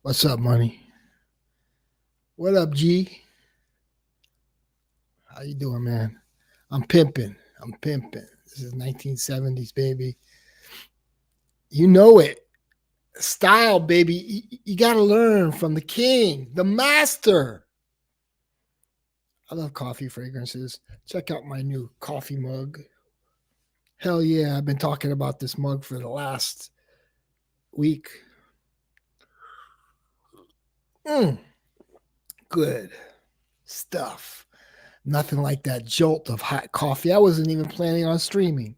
What's up, money? What up, G? How you doing, man? I'm pimping. I'm pimping. This is 1970s, baby. You know it. Style, baby. You got to learn from the king, the master. I love coffee fragrances. Check out my new coffee mug. Hell yeah, I've been talking about this mug for the last week. Good stuff. Nothing like that jolt of hot coffee. I wasn't even planning on streaming,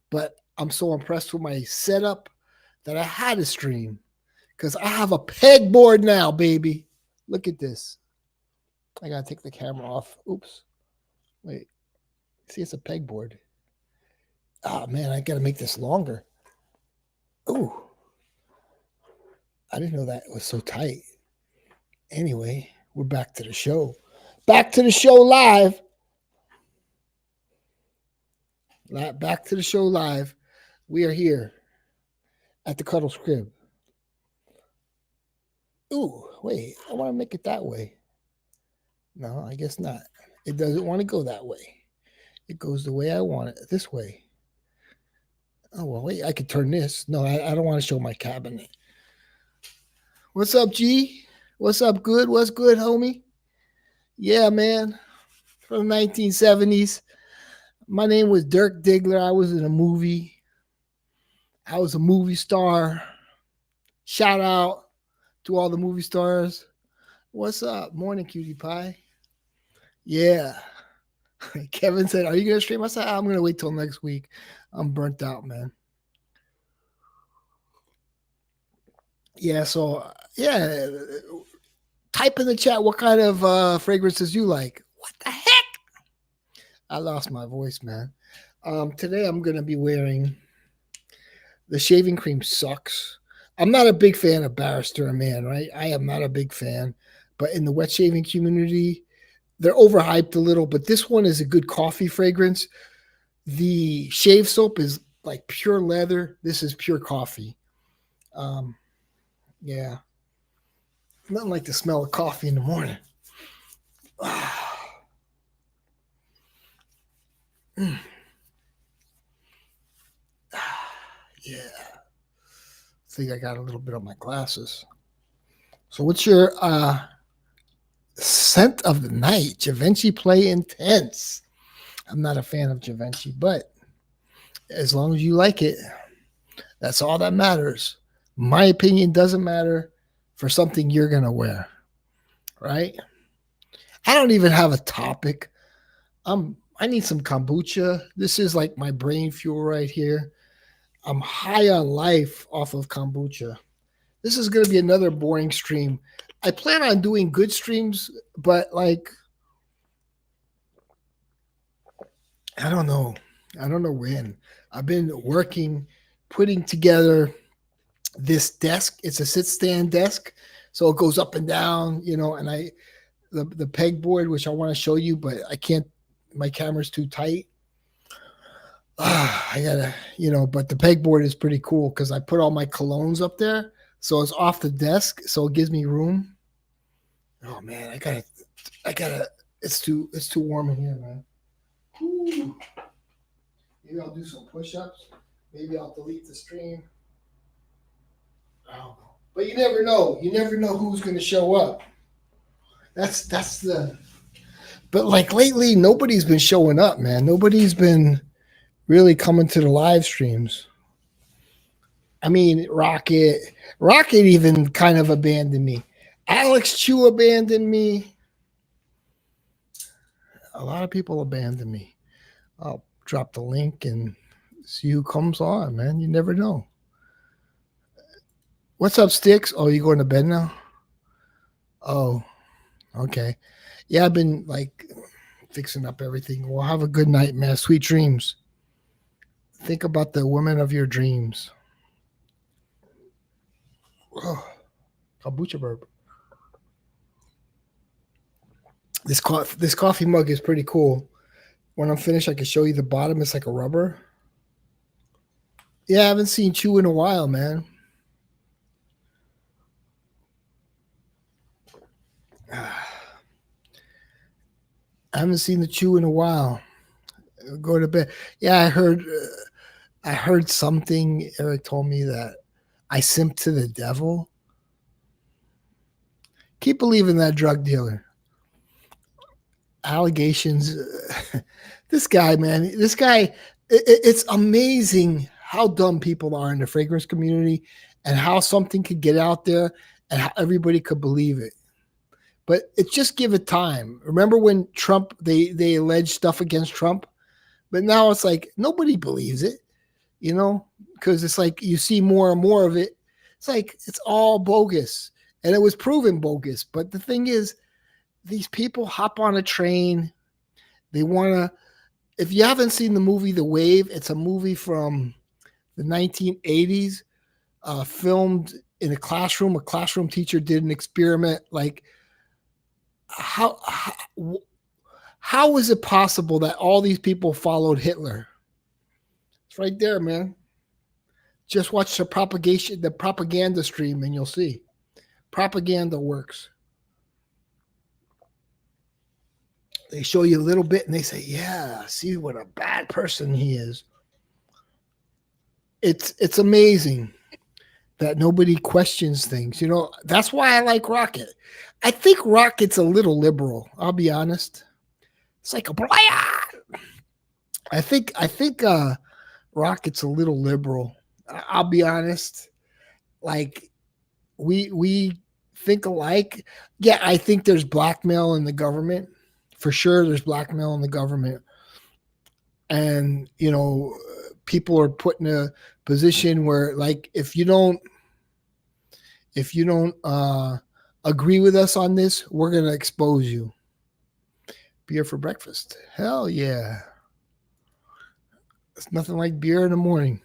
but I'm so impressed with my setup that I had to stream because I have a pegboard now, baby. Look at this. I gotta take the camera off. Oops. Wait. See, it's a pegboard. Oh man, I gotta make this longer. Ooh. I didn't know that was so tight. Anyway, we're back to the show. Back to the show live. Back to the show live. We are here at the Cuddles crib. Ooh, wait. I want to make it that way. No, I guess not. It doesn't want to go that way. It goes the way I want it, this way. Oh, well, wait, I could turn this. No, I don't want to show my cabinet. What's up, G? What's up, good? What's good, homie? Yeah, man. From the 1970s. My name was Dirk Diggler. I was in a movie. I was a movie star. Shout out to all the movie stars. What's up? Morning, cutie pie. Yeah. Kevin said, "Are you going to stream?" I said, "I'm going to wait till next week. I'm burnt out, man." Yeah, so, yeah. Type in the chat what kind of fragrances you like. What the heck? I lost my voice, man. Today I'm going to be wearing the shaving cream sucks. I'm not a big fan of Barrister Man, right? I am not a big fan. But in the wet shaving community, they're overhyped a little. But this one is a good coffee fragrance. The shave soap is like pure leather. This is pure coffee. Yeah. Nothing like the smell of coffee in the morning. Mm. Yeah. I think I got a little bit on my glasses. So what's your scent of the night? Givenchy Play Intense. I'm not a fan of Givenchy, but as long as you like it, that's all that matters. My opinion doesn't matter for something you're going to wear, right? I don't even have a topic. I need some kombucha. This is like my brain fuel right here. I'm high on life off of kombucha. This is going to be another boring stream. I plan on doing good streams, but like, I don't know. I don't know when. I've been working, putting together this desk. It's a sit stand desk, so it goes up and down, and the pegboard, which I want to show you, but I can't. My camera's too tight. I gotta, but the pegboard is pretty cool because I put all my colognes up there, so it's off the desk, so it gives me room. Oh man, I gotta. It's too warm in here, man. Ooh. Maybe I'll do some push-ups. Maybe I'll delete the stream. I don't know, but you never know. You never know who's going to show up. That's the. But like lately, nobody's been showing up, man. Nobody's been really coming to the live streams. I mean, Rocket even kind of abandoned me. Alex Chu abandoned me. A lot of people abandoned me. I'll drop the link and see who comes on, man. You never know. What's up, Sticks? Oh, you going to bed now? Oh, okay. Yeah, I've been like fixing up everything. Well, have a good night, man. Sweet dreams. Think about the woman of your dreams. Oh, kombucha burp. This coffee mug is pretty cool. When I'm finished, I can show you the bottom. It's like a rubber. Yeah, I haven't seen Chew in a while, man. I haven't seen the Chew in a while. Go to bed. Yeah, I heard something. Eric told me that I simped to the devil. Keep believing that drug dealer. Allegations. This guy, man. This guy. It's amazing how dumb people are in the fragrance community, and how something could get out there, and how everybody could believe it. But it's just give it time. Remember when Trump they alleged stuff against Trump, but now it's like nobody believes it, because it's like you see more and more of it. It's like it's all bogus, and it was proven bogus. But the thing is, these people hop on a train. They want to. If you haven't seen the movie The Wave, it's a movie from the 1980s, filmed in a classroom. A classroom teacher did an experiment. Like, how is it possible that all these people followed Hitler? It's right there, man. Just watch the propaganda stream, and you'll see. Propaganda works. They show you a little bit, and they say, "Yeah, see what a bad person he is." It's amazing that nobody questions things. That's why I like Rocket. I think Rocket's a little liberal. I'll be honest. It's like a I think Rocket's a little liberal. I'll be honest. Like we think alike. Yeah, I think there's blackmail in the government. For sure there's blackmail in the government. And people are put in a position where, like, if you don't agree with us on this, we're going to expose you. Beer for breakfast. Hell yeah. It's nothing like beer in the morning.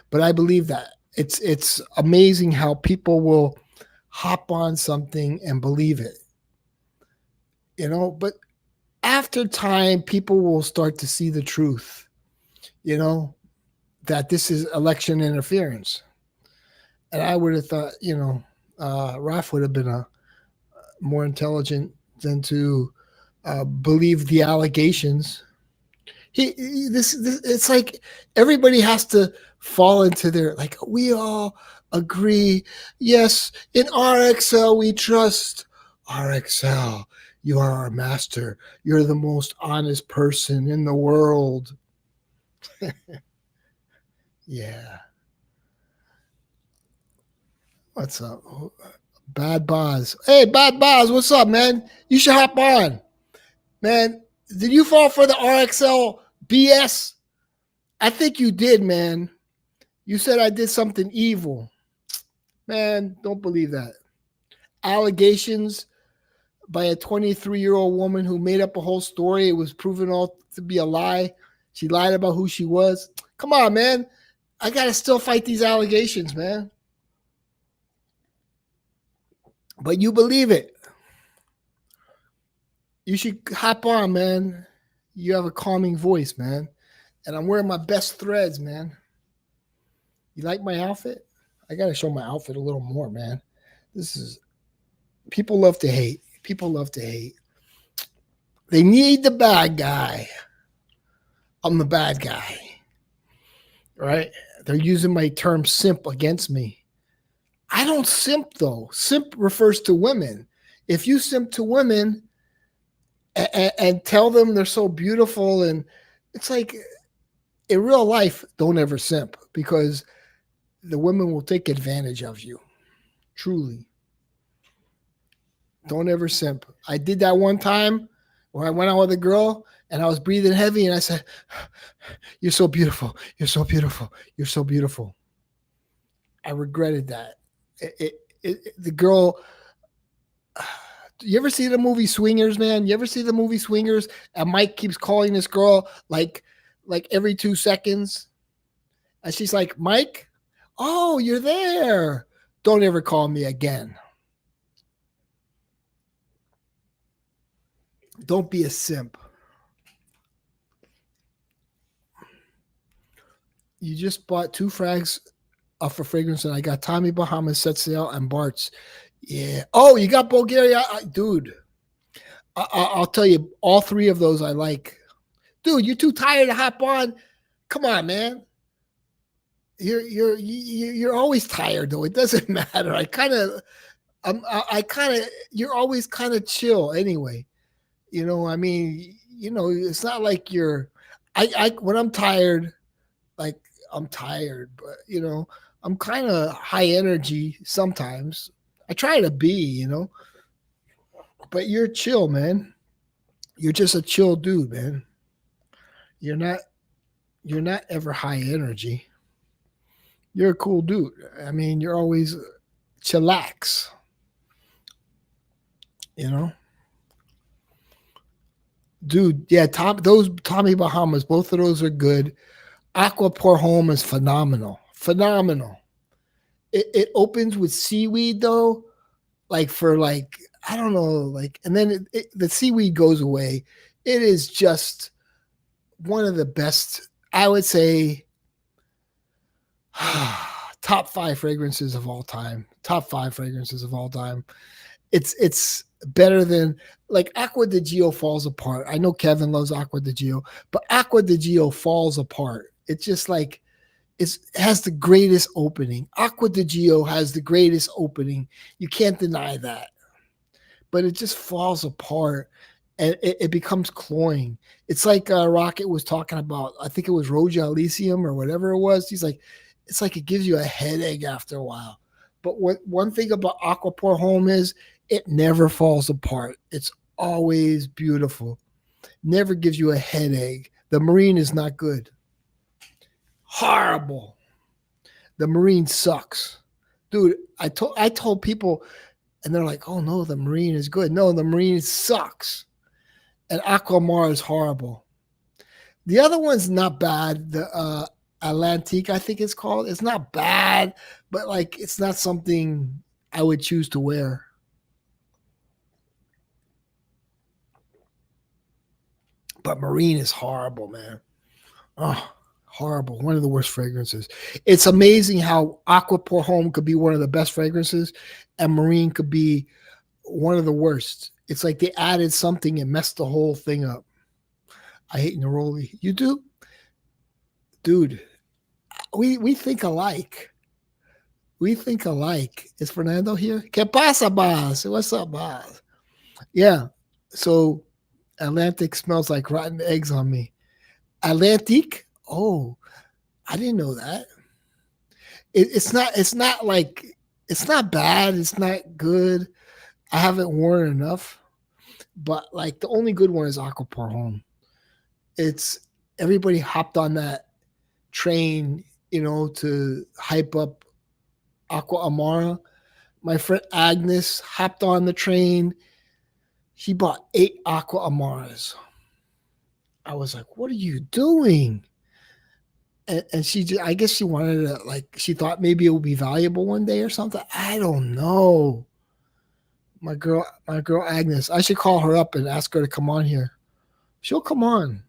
But I believe that. It's amazing how people will hop on something and believe it. But after time, people will start to see the truth, that this is election interference. And I would have thought, Ralph would have been more intelligent than to believe the allegations. This it's like everybody has to fall into their, like, we all agree. Yes, in RXL we trust. RXL, you are our master. You're the most honest person in the world. Yeah. What's up? Bad Boz. Hey, Bad Boz, what's up, man? You should hop on. Man, did you fall for the RXL BS? I think you did, man. You said I did something evil. Man, don't believe that. Allegations by a 23-year-old woman who made up a whole story. It was proven all to be a lie. She lied about who she was. Come on, man. I got to still fight these allegations, man. But you believe it. You should hop on, man. You have a calming voice, man. And I'm wearing my best threads, man. You like my outfit? I got to show my outfit a little more, man. People love to hate. People love to hate. They need the bad guy. I'm the bad guy. Right? They're using my term simp against me. I don't simp, though. Simp refers to women. If you simp to women and tell them they're so beautiful, and it's like, in real life, don't ever simp, because the women will take advantage of you. Truly. Don't ever simp. I did that one time where I went out with a girl and I was breathing heavy, and I said, "You're so beautiful. You're so beautiful. You're so beautiful." I regretted that. The girl. You ever see the movie Swingers, man? You ever see the movie Swingers? And Mike keeps calling this girl like every 2 seconds. And she's like, "Mike, oh, you're there. Don't ever call me again." Don't be a simp. You just bought 2 frags off a fragrance, and I got Tommy Bahama set sale and Bart's. Yeah. Oh, you got Bulgaria, dude. I'll tell you, all three of those I like. Dude, you're too tired to hop on. Come on, man. You're always tired though. It doesn't matter. I kind of you're always kind of chill anyway. I mean, it's not like you're. I when I'm tired, like I'm tired, but I'm kind of high energy sometimes. I try to be. But you're chill, man. You're just a chill dude, man. You're not you're not ever high energy. You're a cool dude. I mean, you're always chillax, you know? Dude, yeah, those Tommy Bahamas, both of those are good. Aqua Por Home is phenomenal. Phenomenal. It opens with seaweed though, like for like I don't know, like and then the seaweed goes away. It is just one of the best, I would say, top five fragrances of all time. Top five fragrances of all time. It's better than like Aqua di Gio falls apart. I know Kevin loves Aqua di Gio, but Aqua di Gio falls apart. It's just like it has the greatest opening. Aqua di Gio has the greatest opening. You can't deny that. But it just falls apart and it becomes cloying. It's like Rocket was talking about. I think it was Roja Elysium or whatever it was. He's like, it's like it gives you a headache after a while. But one thing about Aqua Por Home is it never falls apart. It's always beautiful. Never gives you a headache. The Marine is not good. Horrible. The Marine sucks. Dude, I told people and they're like, "Oh no, the Marine is good." No, the Marine sucks. And Aquamar is horrible. The other one's not bad. The Atlantique, I think it's called. It's not bad, but like it's not something I would choose to wear. But Marine is horrible, man. Oh, horrible. One of the worst fragrances. It's amazing how Aqua Por Home could be one of the best fragrances and Marine could be one of the worst. It's like they added something and messed the whole thing up. I hate Neroli. You do? Dude, we think alike. We think alike. Is Fernando here? ¿Qué pasa, boss? What's up, boss? Yeah. So Atlantic smells like rotten eggs on me. Atlantic? Oh, I didn't know that. It's not like it's not bad. It's not good. I haven't worn enough. But like the only good one is Aqua Por Home. It's everybody hopped on that train, to hype up Aqua Amara. My friend Agnes hopped on the train. She bought 8 Aqua Amaras. I was like, "What are you doing?" And she just, I guess she wanted to, like, she thought maybe it would be valuable one day or something. I don't know. My girl Agnes. I should call her up and ask her to come on here. She'll come on.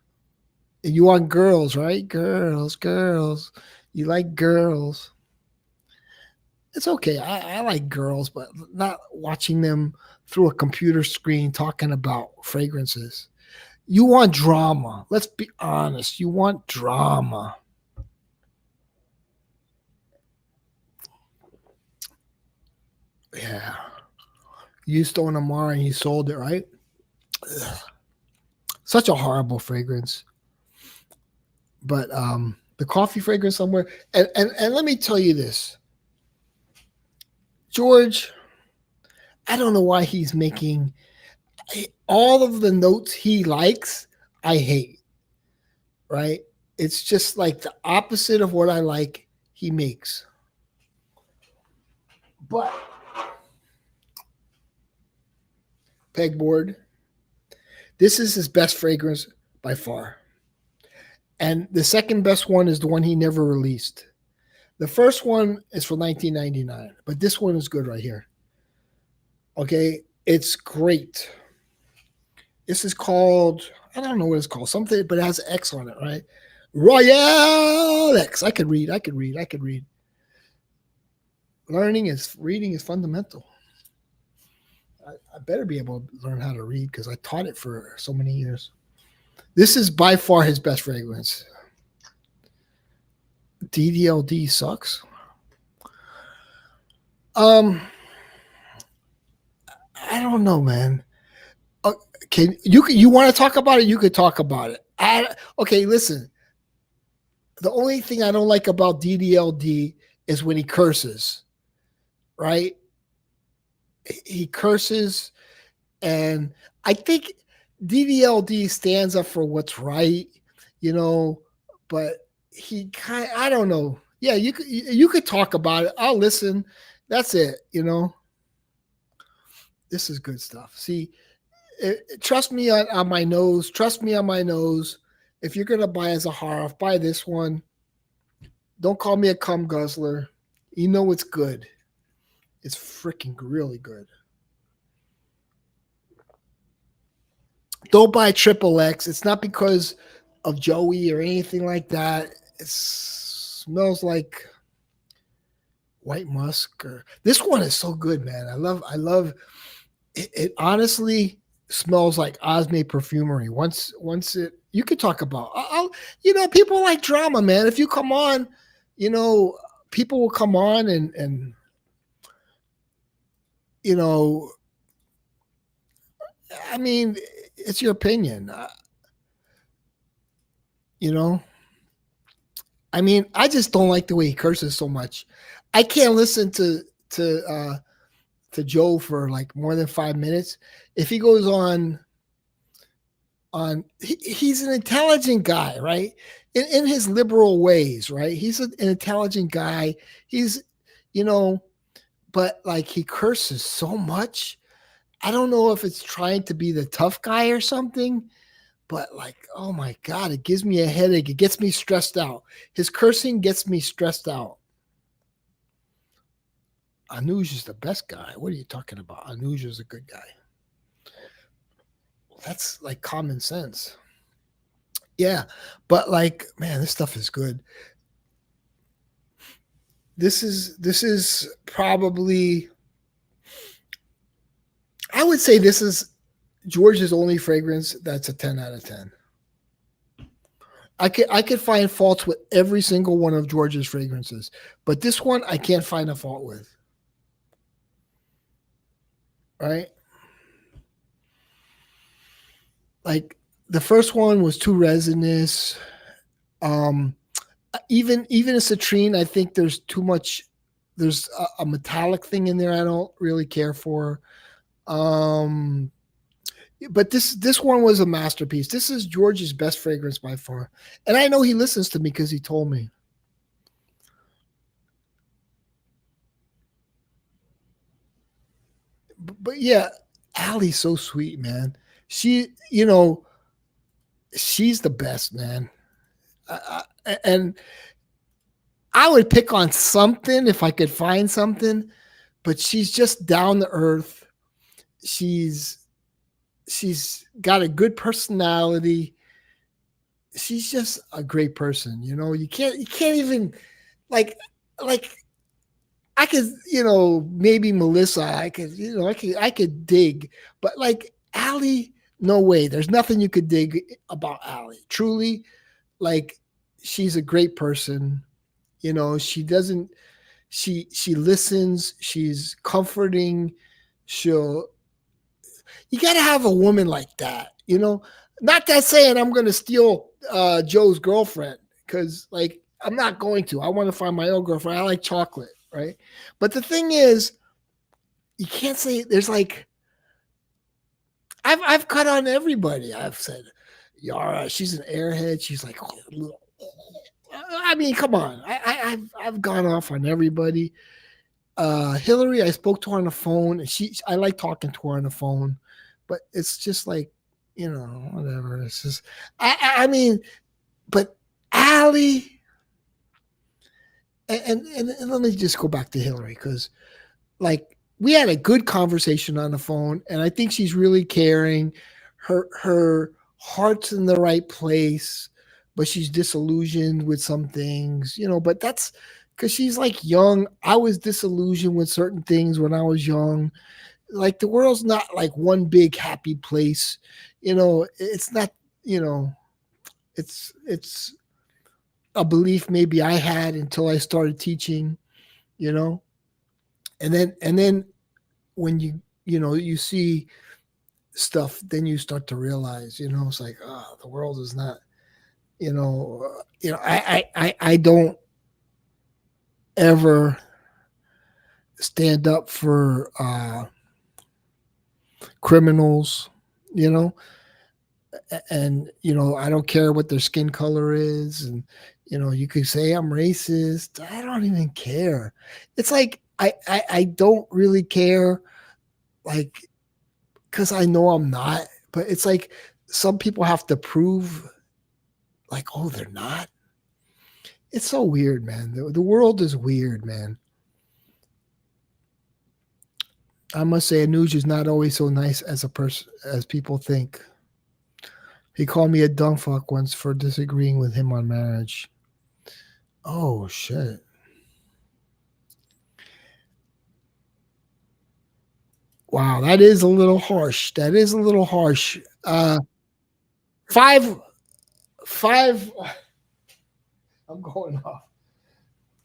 You want girls, right? Girls. You like girls. It's okay. I like girls, but not watching them through a computer screen talking about fragrances. You want drama. Let's be honest. You want drama. Yeah. You used to own Amara and you sold it, right? Ugh. Such a horrible fragrance. But the coffee fragrance somewhere. And let me tell you this. George, I don't know why he's making all of the notes he likes, I hate. Right? It's just like the opposite of what I like, he makes. But pegboard, this is his best fragrance by far. And the second best one is the one he never released. The first one is from 1999, but this one is good right here. Okay, it's great. This is called, I don't know what it's called, something, but it has X on it, right? Royale X. I could read. Reading is fundamental. I better be able to learn how to read because I taught it for so many years. This is by far his best fragrance. DDLD sucks. Um, I don't know, man. Uh, you want to talk about it? You could talk about it. Okay, listen. The only thing I don't like about DDLD is when he curses. Right? He curses, and I think DDLD stands up for what's right, you know. But he kind, I don't know. Yeah, you could talk about it. I'll listen. That's it. You know, this is good stuff. See, trust me on my nose. Trust me on my nose. If you're gonna buy as a horror, buy this one. Don't call me a cum guzzler. You know it's good. It's freaking really good. Don't buy Triple X. It's not because of Joey or anything like that. It smells like white musk. Or this one is so good, man. I love it. It honestly smells like Osme perfumery. Once it, you could talk about. People like drama, man. If you come on, you know, people will come on and you know, I mean, it's your opinion. You know, I mean, I just don't like the way he curses so much. I can't listen to Joe for like more than 5 minutes. If he goes he's an intelligent guy, right? In his liberal ways, right? He's an intelligent guy. He's, you know, but like he curses so much. I don't know if it's trying to be the tough guy or something, but like, oh my God, it gives me a headache. It gets me stressed out. His cursing gets me stressed out. Anuj is the best guy. What are you talking about? Anuj is a good guy. That's like common sense. Yeah. But like, man, this stuff is good. This is probably, I would say this is George's only fragrance that's a 10 out of 10. I could find faults with every single one of George's fragrances, but this one I can't find a fault with. Right? Like the first one was too resinous. Um, even a citrine, I think there's too much. There's a metallic thing in there I don't really care for. Um, but this one was a masterpiece. This is George's best fragrance by far, and I know he listens to me because he told me. But yeah, Allie's so sweet, man. She, she's the best, man. And I would pick on something if I could find something, but she's just down to earth. She's she's got a good personality. She's just a great person. You can't even like like I could, maybe Melissa, I could dig, but like Allie, no way. There's nothing you could dig about Allie. Truly, like she's a great person. She doesn't she listens, she's comforting. She'll You got to have a woman like that. Not that saying I'm going to steal Joe's girlfriend, because like I'm not going to. I want to find my own girlfriend. I like chocolate, right? But the thing is, you can't say there's like I've cut on everybody. I've said Yara, she's an airhead. She's like, I mean, come on. I've gone off on everybody. Hillary, I spoke to her on the phone, and I like talking to her on the phone, but it's just like, whatever. It's just, I mean, but Allie, and let me just go back to Hillary, because like we had a good conversation on the phone, and I think she's really caring. Her heart's in the right place, but she's disillusioned with some things, but that's because she's like young. I was disillusioned with certain things when I was young. like the world's not like one big happy place. It's not, you know, it's a belief maybe I had until I started teaching, you know. And then when you see stuff, then you start to realize, it's like, oh, the world is not, I don't ever stand up for criminals, you know, and I don't care what their skin color is, and you could say I'm racist. I don't even care. It's like I don't really care, like, because I know I'm not. But it's like some people have to prove, like, oh, they're not. It's so weird, man. The world is weird, man. I must say, Anuj is not always so nice as a person as people think. He called me a dumb fuck once for disagreeing with him on marriage. Oh shit! Wow, that is a little harsh. That is a little harsh. Five, five. I'm going off.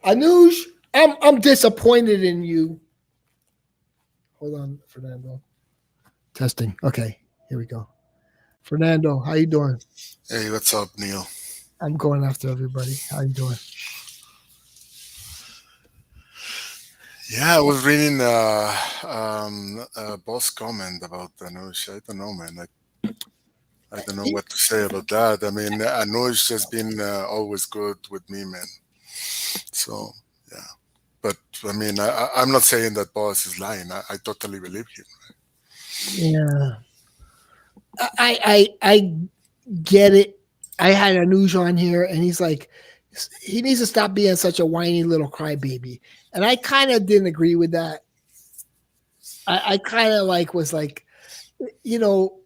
Anuj, I'm disappointed in you. Hold on, Fernando. Testing. Okay, here we go. Fernando, how you doing? Hey, what's up, Neil? I'm going after everybody. How you doing? Yeah, I was reading a boss comment about Anush. I don't know, man. I don't know what to say about that. I mean, Anush has been always good with me, man. So, yeah. But, I mean, I'm not saying that boss is lying. I totally believe him. Yeah, I get it. I had Anuj on here, and he's like, he needs to stop being such a whiny little crybaby. And I kind of didn't agree with that. I kind of like was like, you know,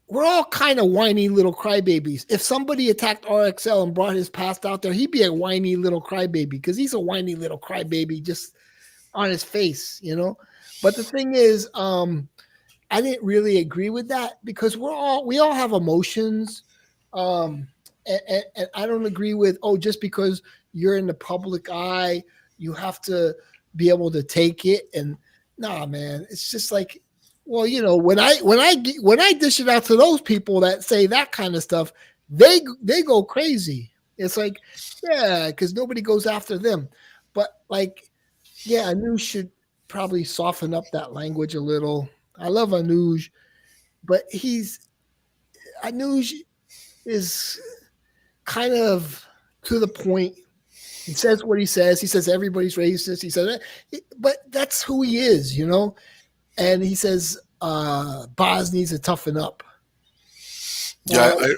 we're all kind of whiny little crybabies. If somebody attacked RXL and brought his past out there, he'd be a whiny little crybaby because he's a whiny little crybaby just on his face. But the thing is, I didn't really agree with that because we all have emotions. Um, and I don't agree with, oh, just because you're in the public eye, you have to be able to take it. And nah, man, it's just like, well, when I dish it out to those people that say that kind of stuff, they go crazy. It's like, yeah, because nobody goes after them. But like, yeah, Anuj should probably soften up that language a little. I love Anuj, but Anuj is kind of to the point. He says what he says. He says everybody's racist. He says, but that's who he is. And he says Boz needs to toughen up. Yeah, Well,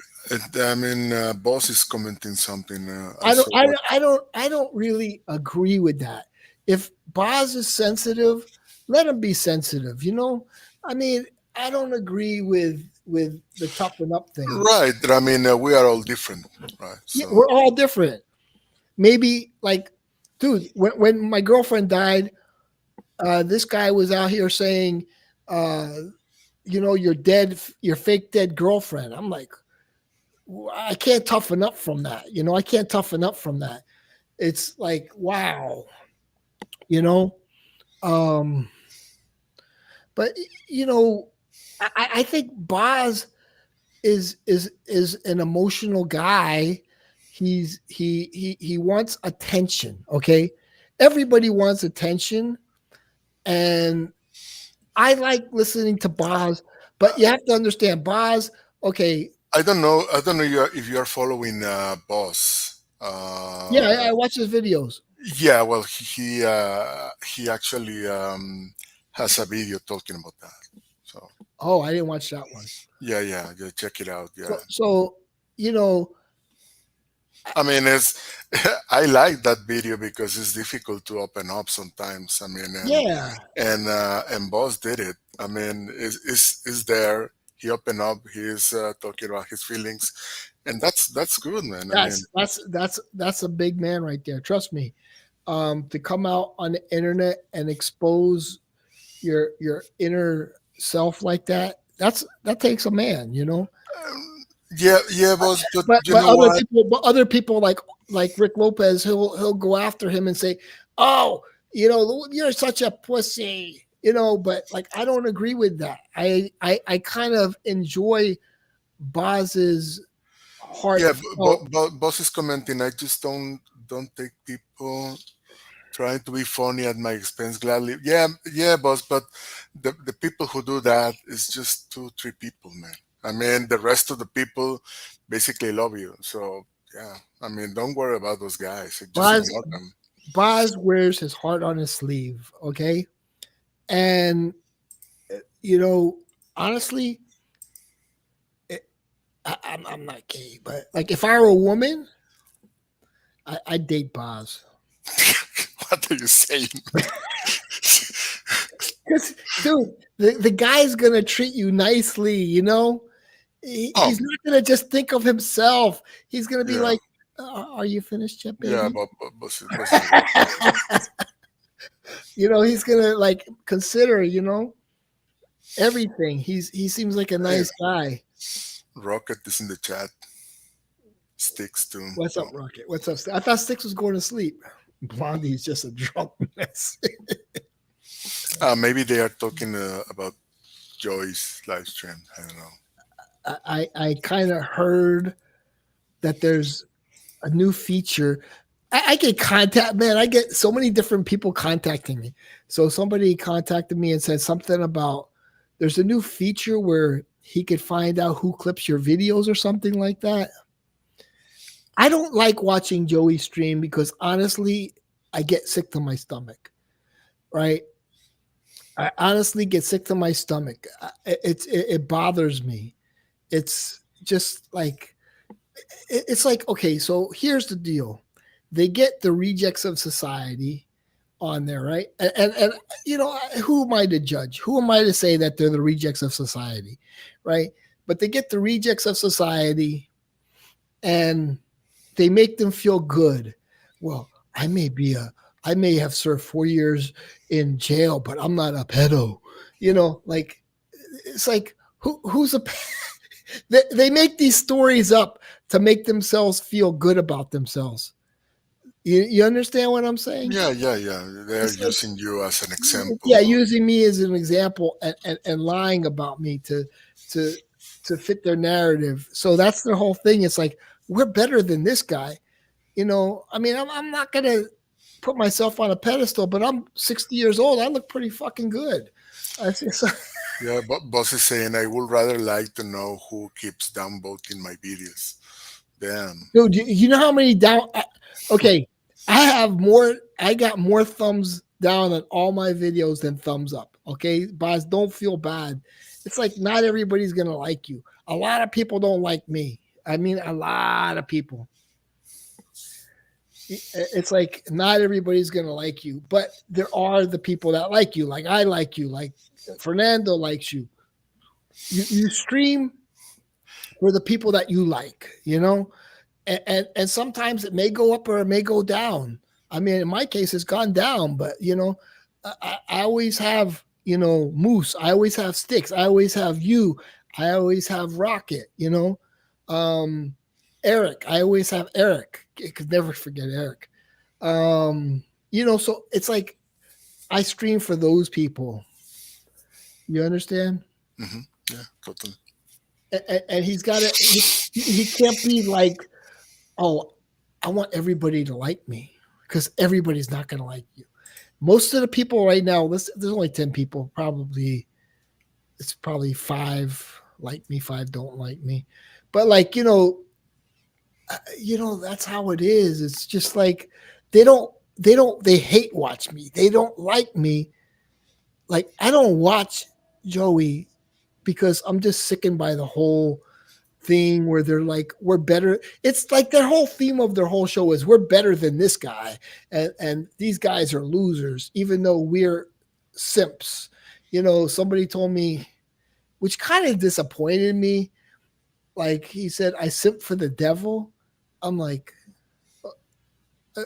I mean, boss is commenting something. I I don't, saw I that. don't, I don't, I don't really agree with that. If Boz is sensitive, let him be sensitive. I mean, I don't agree with the toughen up thing. Right. I mean, we are all different, right? Yeah, So, we're all different. Maybe like, dude, when my girlfriend died, this guy was out here saying, uh, you're dead, your fake dead girlfriend. I'm like, I can't toughen up from that. I can't toughen up from that. It's like, wow, you know. Um, but you know, I think Boz is an emotional guy. He wants attention. Okay, everybody wants attention, and I like listening to Boz. But you have to understand, Boz. Okay, I don't know. I don't know if you are following Boss. yeah, I watch his videos. Yeah, well, he actually has a video talking about that. So Oh, I didn't watch that one. yeah, check it out. Yeah, So you know, I mean, it's I like that video because it's difficult to open up sometimes. I mean, yeah, and Boss did it. I mean, is there? He opened up. He's talking about his feelings, and that's good, man. I mean, that's a big man right there. Trust me. To come out on the internet and expose, your inner self like that, that takes a man, you know. Yeah, yeah, boss. But But you know what? other people like Rick Lopez, he'll go after him and say, "Oh, you're such a pussy," But like, I don't agree with that. I kind of enjoy Boz's Yeah, heartfelt. boss is commenting. I just don't take people trying to be funny at my expense gladly. Yeah, yeah, boss. But the people who do that is just two, three people, man. I mean, the rest of the people basically love you. So yeah, I mean, don't worry about those guys. Just Boz ignore them. Boz wears his heart on his sleeve, okay? And you know, honestly, I'm not gay, but like, if I were a woman, I'd date Boz. What are you saying? Because, dude, the guy's gonna treat you nicely, Oh, He's not gonna just think of himself. He's gonna be yeah, like, "Are you finished yet, yeah, baby?" boss is right. He's gonna like consider, everything. He seems like a Hey, nice guy. Rocket is in the chat. Sticks too. What's So up, Rocket? What's up? I thought Six was going to sleep. Blondie's just a drunk mess. maybe they are talking about Joy's live stream. I don't know. I kind of heard that there's a new feature. I get contact, man. I get so many different people contacting me. So somebody contacted me and said something about there's a new feature where he could find out who clips your videos or something like that. I don't like watching Joey stream because honestly, I get sick to my stomach. Right? I honestly get sick to my stomach. It bothers me. It's just like it's like, okay, so here's the deal. They get the rejects of society on there, right? And who am I to judge? Who am I to say that they're the rejects of society, right? But they get the rejects of society and they make them feel good. Well, I may have served 4 years in jail, but I'm not a pedo. Like, it's like, who's a they make these stories up to make themselves feel good about themselves. You understand what I'm saying? Yeah, yeah, yeah. They're It's like, using you as an yeah, example. using me as an example and lying about me to to fit their narrative. So that's their whole thing. It's like, we're better than this guy. I mean, I'm not gonna put myself on a pedestal, but I'm 60 years old. I look pretty fucking good. It's Yeah, but boss is saying I would rather like to know who keeps downvoting my videos. Damn. dude, you know how many down? Okay, I got more thumbs down on all my videos than thumbs up. Okay, guys, don't feel bad. It's like, not everybody's gonna like you. A lot of people don't like me. I mean, a lot of people. It's like, not everybody's gonna like you, but there are the people that like you. Like, I like you. Like, Fernando likes you. You stream for the people that you like. And sometimes it may go up or it may go down. I mean, in my case, it's gone down, but I always have Moose. I always have Sticks. I always have you. I always have Rocket. Um, Eric. I always have Eric. I could never forget Eric. So it's like, I stream for those people. You understand? Hmm. Yeah, totally. And he's got to. He can't be like, oh, I want everybody to like me, because everybody's not going to like you. Most of the people right now, there's only 10 people, probably. It's probably five like me, five don't like me. But like, that's how it is. It's just like, they hate watch me. They don't like me. Like, I don't watch Joey because I'm just sickened by the whole thing where they're like, we're better. It's like their whole theme of their whole show is, we're better than this guy, and these guys are losers, even though we're simps. Somebody told me, which kind of disappointed me. Like, he said, I simp for the devil. I'm like,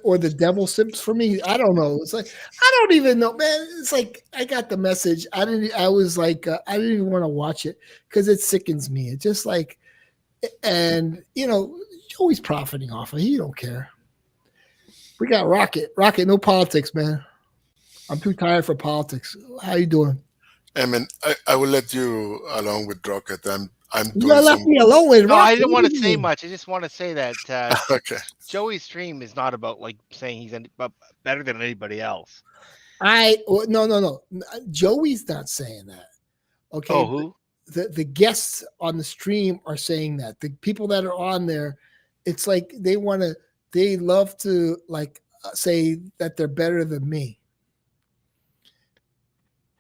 or the devil sips for me. I don't know. It's like I don't even know, man. It's like I got the message. I didn't. I was like I didn't even want to watch it because it sickens me. It just like and Joey's profiting off of it. He don't care. We got Rocket. Rocket, no politics, man. I'm too tired for politics. How you doing? I mean, I will let you along with Rocket. I'm You doing gotta let some. me alone with No, I Rocket. didn't What do want to you say mean? much. I just want to say that Okay. Joey's stream is not about like saying better than anybody else. No. Joey's not saying that. Okay, Oh, who? the guests on the stream are saying that the people that are on there, it's like they love to like say that they're better than me,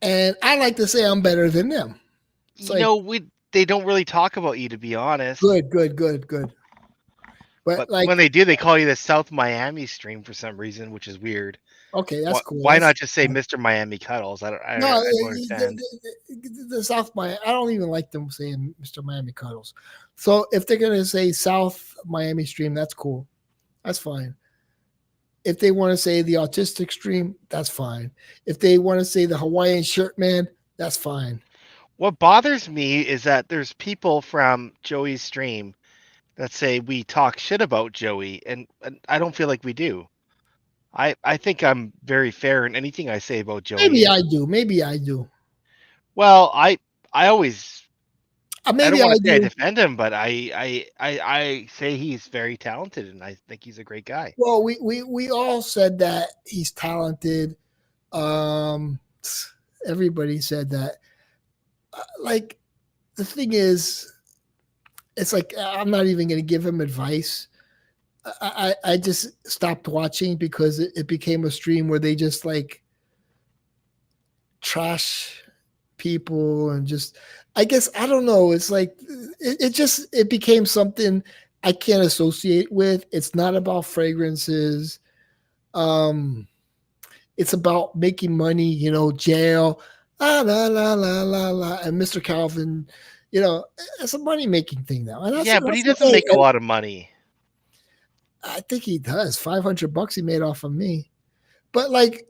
and I like to say I'm better than them. It's like We they don't really talk about you, to be honest. good. But But like, when they do, they call you the South Miami stream for some reason, which is weird. okay, that's cool. Why That's not just say Mr. Miami Cuddles? no, I don't understand. the South Miami. I don't even like them saying Mr. Miami Cuddles. So if they're gonna say South Miami Stream, that's cool. That's fine. If they want to say the autistic stream, that's fine. If they want to say the Hawaiian shirt man, that's fine. What bothers me is that there's people from Joey's stream that say we talk shit about Joey, and I don't feel like we do. I think I'm very fair in anything I say about Joey. Maybe I do. Maybe I do. Well, I always I don't Maybe want I to say I do. defend him, but I say he's very talented, and I think he's a great guy. Well, we all said that he's talented. Um, Everybody said that. Like the thing is, it's like I'm not even going to give him advice. I just stopped watching because it became a stream where they just like trash people and just I guess I don't know. It's like it became something I can't associate with. It's not about fragrances. Um, it's about making money. Jail. La la la la la. And Mr. Calvin, it's a money making thing now, and Yeah, but he that's doesn't okay. make a lot of money. I think he does. $500 he made off of me. But like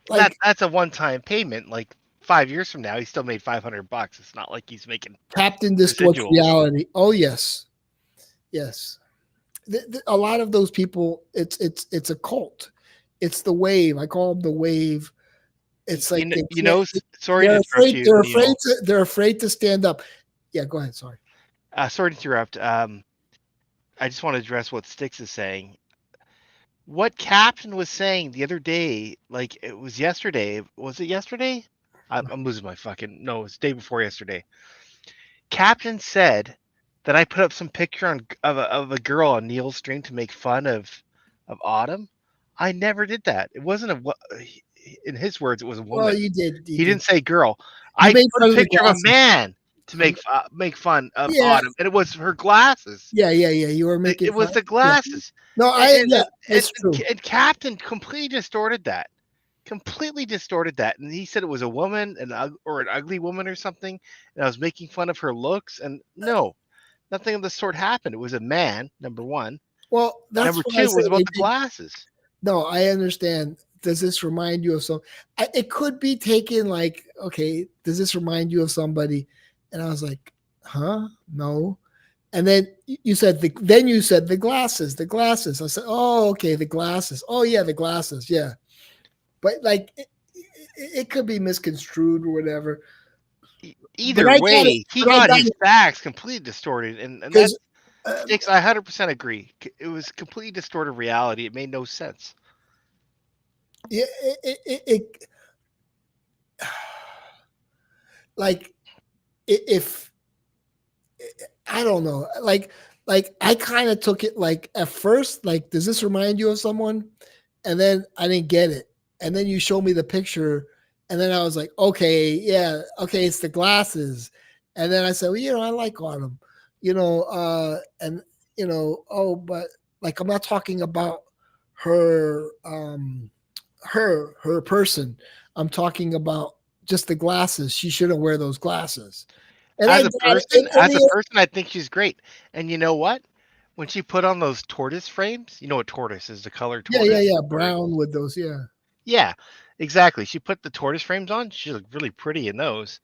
That's a one-time payment. Like 5 years from now, he still made $500. It's not like he's making Captain Distorts residuals. Reality. Oh yes, yes. A lot of those people, it's a cult. It's the wave. I call them the wave. It's like they can't. Sorry to They're interrupt afraid. you, They're afraid Neil. to. They're afraid to stand up. Yeah, go ahead. Sorry. Sorry to interrupt. I just want to address what Styx is saying. What Captain was saying the other day, like it was yesterday. Was it yesterday? I'm losing my fucking. No, it's the day before yesterday. Captain said that I put up some picture of a girl on Neil's stream to make fun of Autumn. I never did that. It wasn't in his words, it was a Well, woman. you did. You He did. didn't say girl. You I made put fun a of the picture of a glasses. man to make fun of Yeah. Autumn, and it was her glasses. Yeah. You were making. It was fun. the Yeah. glasses. No, it's true. And Captain completely distorted that. Completely distorted that, and he said it was a woman, or an ugly woman or something, and I was making fun of her looks. And no, nothing of the sort happened. It was a man. Number one. Well, that's Number what I two, it said. was about the glasses. No, I understand. Does this remind you of some? It could be taken like, okay, does this remind you of somebody? And I was like, huh? No. And then you said the glasses, the glasses. I said, oh, okay, the glasses. Oh yeah, the glasses. Yeah. But like it could be misconstrued or whatever. Either But I got it. way, he But I got got his it facts completely distorted, and that because Sticks. I 100% agree. It was completely distorted reality. It made no sense. yeah, it like if I don't know, like I kind of took it like at first, like, does this remind you of someone? And then I didn't get it, and then you showed me the picture, and then I was like, okay, yeah, okay, it's the glasses, and then I said, well, I like Autumn, and oh, but like I'm not talking about her, her person. I'm talking about just the glasses. She shouldn't wear those glasses. And I As a got it. person, I think she's great. And you know what? when she put on those tortoise frames, you know what tortoise is, the color Yeah, tortoise? yeah, yeah. Or- Brown with those. Yeah. Yeah, exactly. She put the tortoise frames on. She looked really pretty in those.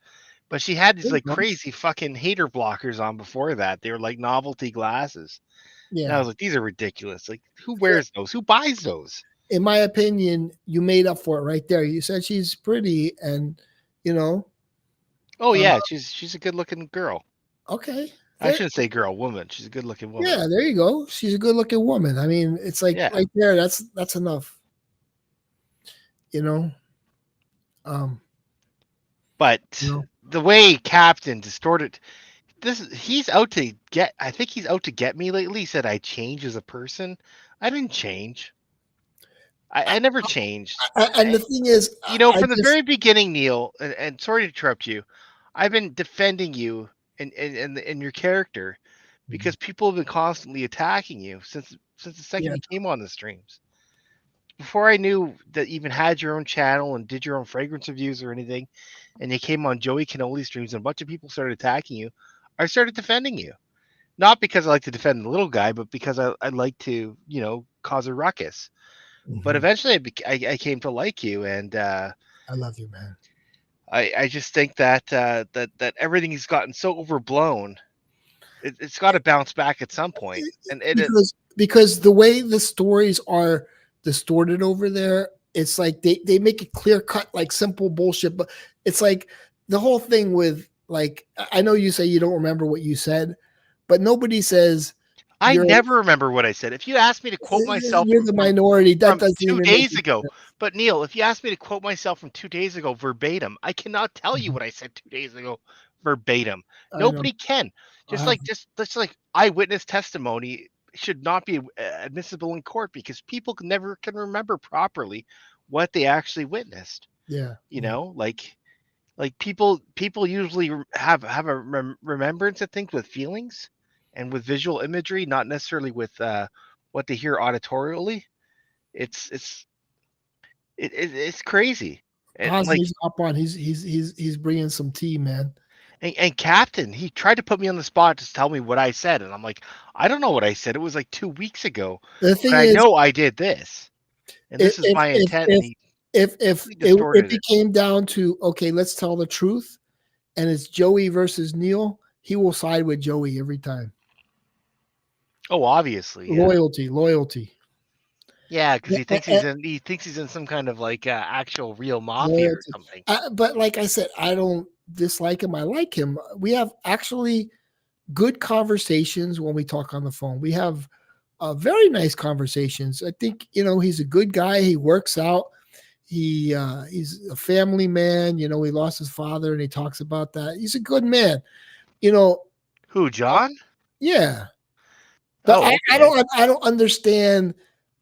But she had these There you like go. crazy fucking hater blockers on before that. They were like novelty glasses. And I Yeah. was like, these are ridiculous. Like, who wears those? Who buys those? In my opinion, you made up for it right there. You said she's pretty, and you know, Oh uh, yeah, she's a good looking girl. okay. I There, shouldn't say girl, woman. She's a good looking woman. yeah, there you go. She's a good looking woman. I mean, it's like Yeah. right there. That's enough. You know. Um. But You know. the way Captain distorted this, he's out to get. I think he's out to get me lately. He said I changed as a person. I didn't change. I never changed. And the thing is, You know, I from the just very beginning, Neil, and sorry to interrupt you, I've been defending you and your character because people have been constantly attacking you since the second yeah. you came on the streams. Before I knew that you even had your own channel and did your own fragrance reviews or anything, and you came on Joey Cannoli streams and a bunch of people started attacking you, I started defending you. Not because I like to defend the little guy, but because I like to, cause a ruckus. But Mhm. eventually I came to like you, and I love you, man. I just think that that everything has gotten so overblown. It's got to bounce back at some point, and Because the way the stories are distorted over there, it's like they make it clear cut like simple bullshit. But it's like the whole thing with like I know you say you don't remember what you said, but nobody says I you're never remember what I said. If you asked me to quote myself you're the minority. That from doesn't 2 even make days any ago, sense. but Neil, if you asked me to quote myself from 2 days ago verbatim, I cannot tell you Mhm. what I said 2 days ago verbatim. I know. Nobody can. I Just have like just like eyewitness testimony should not be admissible in court because people never can remember properly what they actually witnessed. yeah. You know, like people usually have a remembrance of things with feelings and with visual imagery, not necessarily with what they hear auditorially. It's it's crazy. And Paz like needs to hop on. He's bringing some tea, man. and Captain, he tried to put me on the spot to tell me what I said, and I'm like, I don't know what I said. It was like 2 weeks ago, The but thing I is, know I did this, and if this is if my if intent, and if he if completely if distorted it it. came down to okay, let's tell the truth, and it's Joey versus Neil, he will side with Joey every time. Oh, obviously, yeah. Loyalty, Yeah, because Yeah, he thinks he's in some kind of like actual real mafia or loyalty. something. But like I said, I don't dislike him. I like him. We have actually good conversations when we talk on the phone. We have very nice conversations. I think he's a good guy. He works out. He's a family man. He lost his father, and he talks about that. He's a good man. You know, Who, John? yeah. But Oh, I okay. don't understand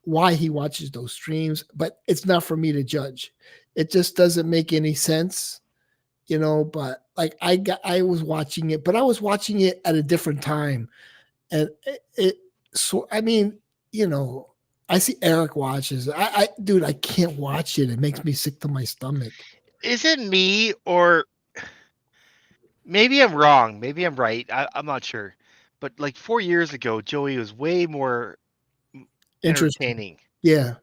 why he watches those streams, but it's not for me to judge. It just doesn't make any sense, but like I was watching it, but I was watching it at a different time. And so I mean, I see Eric watches. Dude, I can't watch it. It makes me sick to my stomach. Is it me or maybe I'm wrong? Maybe I'm right. I'm not sure. But like 4 years ago, Joey was way more Interesting. entertaining. Yeah.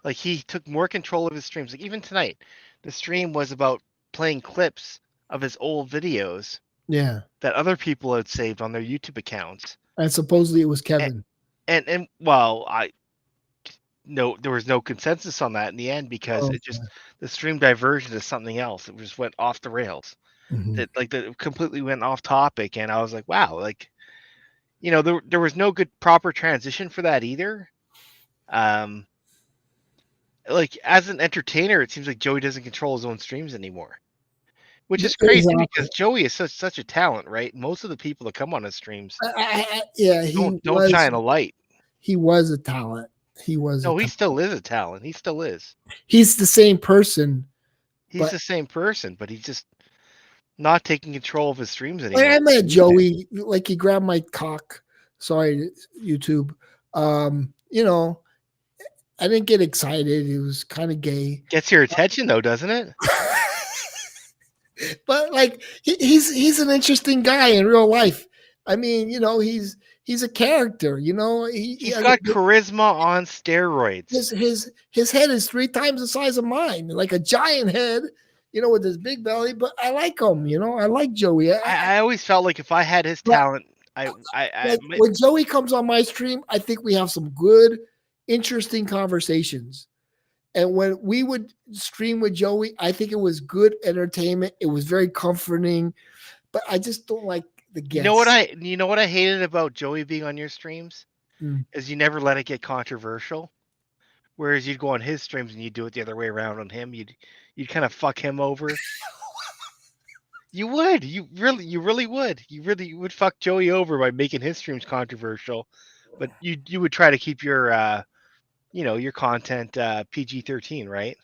Like he took more control of his streams. Like even tonight, the stream was about playing clips of his old videos Yeah. that other people had saved on their YouTube accounts. And supposedly it was And Kevin. and well, I no, there was no consensus on that in the end because Oh, it just the stream diverged to something else. It just went off the rails. mhm. That completely went off topic, and I was like, wow, like there was no good proper transition for that either. Um, like as an entertainer, it seems like Joey doesn't control his own streams anymore, which is crazy Exactly. because Joey is such a talent, right? Most of the people that come on his streams Yeah, don't shine a light. he was a talent. He was a No, he talent. still is a talent. He still is. He's the same person, He's but the same person, but he's just not taking control of his streams like anymore. I met Joey, like he grabbed my cock. Sorry, YouTube. I didn't get excited. He was kind of gay. Gets your attention though, doesn't it? But like he's an interesting guy in real life. I mean, he's a character, you know. He's got charisma on steroids. His head is 3 times the size of mine, like a giant head, you know, with his big belly. But I like him, you know. I like Joey. I always felt like if I had his But- talent, like when Joey comes on my stream, I think we have some good, interesting conversations. And when we would stream with Joey, I think it was good entertainment. It was very comforting, but I just don't like the guests. You know what I hated about Joey being on your streams is you never let it get controversial. Whereas you'd go on his streams and you'd do it the other way around on him. You'd kind of fuck him over. You would. You really would. You would fuck Joey over by making his streams controversial. But you would try to keep your your content PG-13, right?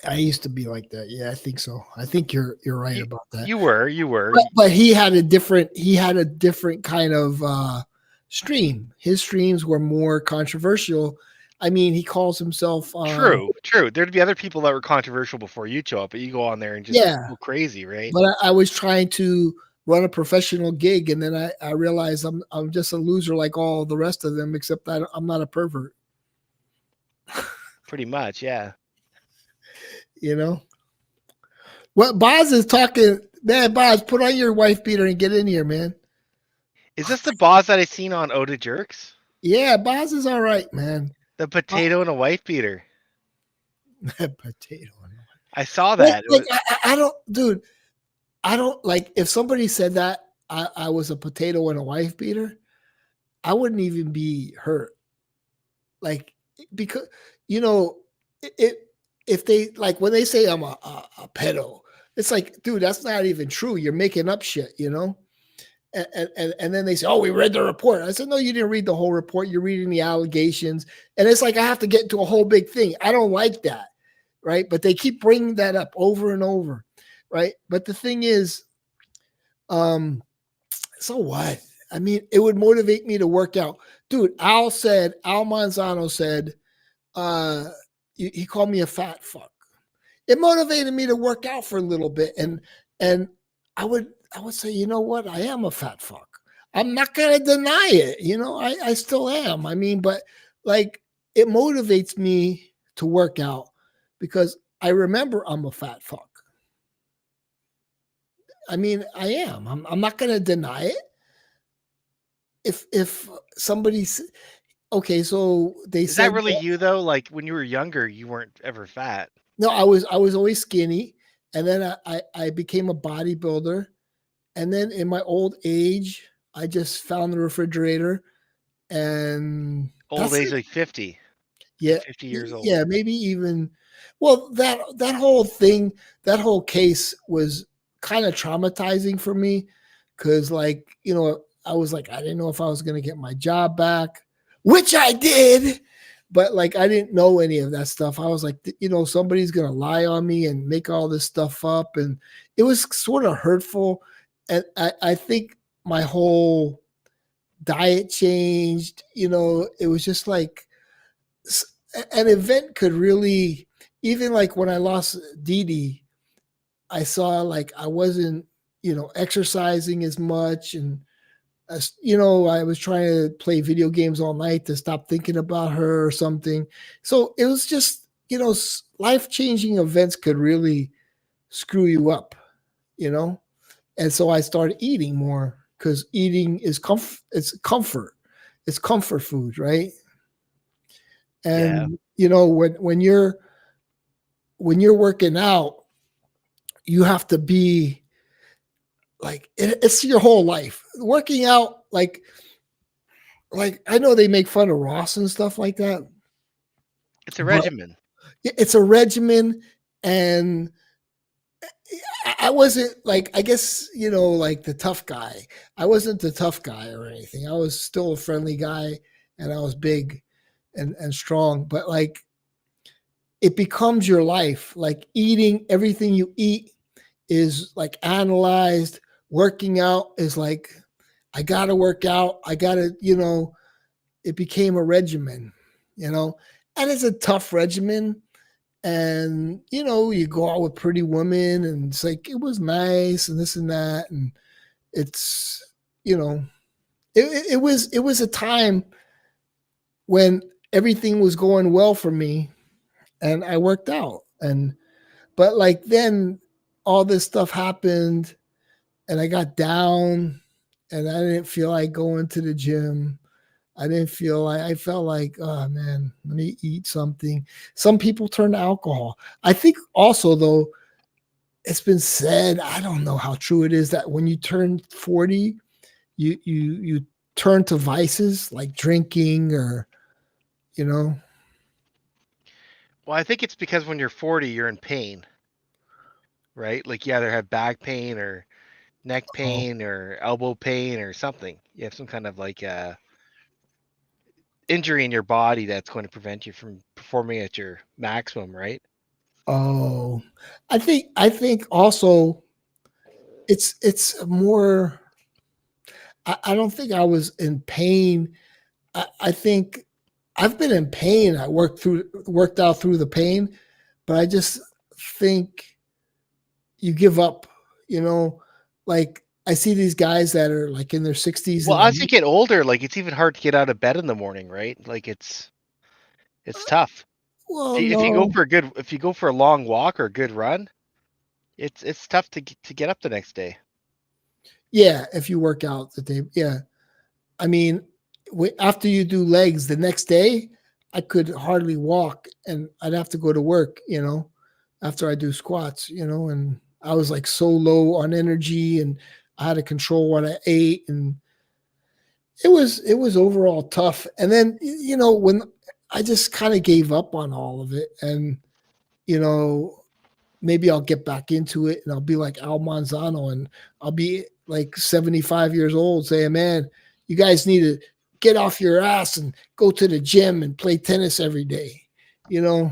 I used to be like that. Yeah, I think so. I think you're right about that. You were. But he had a different kind of stream. His streams were more controversial. I mean, he calls himself True. There'd be other people that were controversial before you show up, but you go on there and just go crazy, right? But I was trying to run a professional gig, and then I realized I'm just a loser like all the rest of them, except that I'm not a pervert. Pretty much, yeah. You know what? Boz is talking, man. Boz, put on your wife beater and get in here, man. Is this the Boz that I seen on Oda Jerks? Yeah, Boz is all right, man. The potato and a wife beater. Potato. I saw that. I don't, dude. I don't like if somebody said that I was a potato and a wife beater. I wouldn't even be hurt. Like because if they like when they say I'm a pedo, it's like, dude, that's not even true. You're making up shit, you know. And then they say, oh, we read the report. I said, no, you didn't read the whole report. You're reading the allegations. And it's like I have to get into a whole big thing. I don't like that, right? But they keep bringing that up over and over, right? But the thing is, so what? I mean, it would motivate me to work out. Dude, Al Manzano said, he called me a fat fuck. It motivated me to work out for a little bit. And I would say, you know what? I am a fat fuck. I'm not going to deny it. You know, I still am. I mean, but like it motivates me to work out because I remember I'm a fat fuck. I mean, I am. I'm not going to deny it. If somebody's okay, so they Is said that really you though? Like when you were younger, you weren't ever fat. No, I was always skinny, and then I became a bodybuilder, and then in my old age, I just found the refrigerator, and old age like 50. Yeah, 50 years old. Yeah, maybe even. Well, that whole thing, that whole case was kind of traumatizing for me, because like I was like I didn't know if I was going to get my job back, which I did. But like, I didn't know any of that stuff. I was like, somebody's going to lie on me and make all this stuff up. And it was sort of hurtful. And I think my whole diet changed. It was just like an event could really, even like when I lost Dee Dee, I saw like I wasn't, exercising as much. And I was trying to play video games all night to stop thinking about her or something. So it was just, life-changing events could really screw you up, And so I started eating more because eating is it's comfort. It's comfort food, right? And when you're working out, you have to be like it's your whole life. Working out, like I know they make fun of Ross and stuff like that. It's a regimen. It's a regimen, and I wasn't like, I guess, like the tough guy. I wasn't the tough guy or anything. I was still a friendly guy, and I was big and strong. But like, it becomes your life. Like eating, everything you eat is like analyzed. Working out is like, I got to work out. I got to, it became a regimen, and it's a tough regimen. And, you go out with pretty women and it's like, it was nice and this and that. And it's, it was a time when everything was going well for me and I worked out. But like then all this stuff happened and I got down and I didn't feel like going to the gym. I felt like, oh man, let me eat something. Some people turn to alcohol. I think also though, it's been said, I don't know how true it is, that when you turn 40, you turn to vices like drinking or, you know. Well, I think it's because when you're 40, you're in pain, right? Like you either have back pain or neck Oh, pain or elbow pain or something. You have some kind of like injury in your body that's going to prevent you from performing at your maximum, right? oh, I think also it's more. I don't think I was in pain. I think I've been in pain. I worked out through the pain, but I just think you give up. You know, like I see these guys that are like in their 60s Well, and as you get older, like it's even hard to get out of bed in the morning, right? Like it's tough. well, If you go no, for if you go for a long walk or a good run, it's tough to get up the next day. yeah, if you work out the day, yeah. I mean, after you do legs the next day, I could hardly walk and I'd have to go to work, after I do squats, and I was like so low on energy and I had to control what I ate and it was overall tough. And then, when I just kind of gave up on all of it and, you know, maybe I'll get back into it and I'll be like Al Manzano and I'll be like 75 years old saying, man, you guys need to get off your ass and go to the gym and play tennis every day. You know,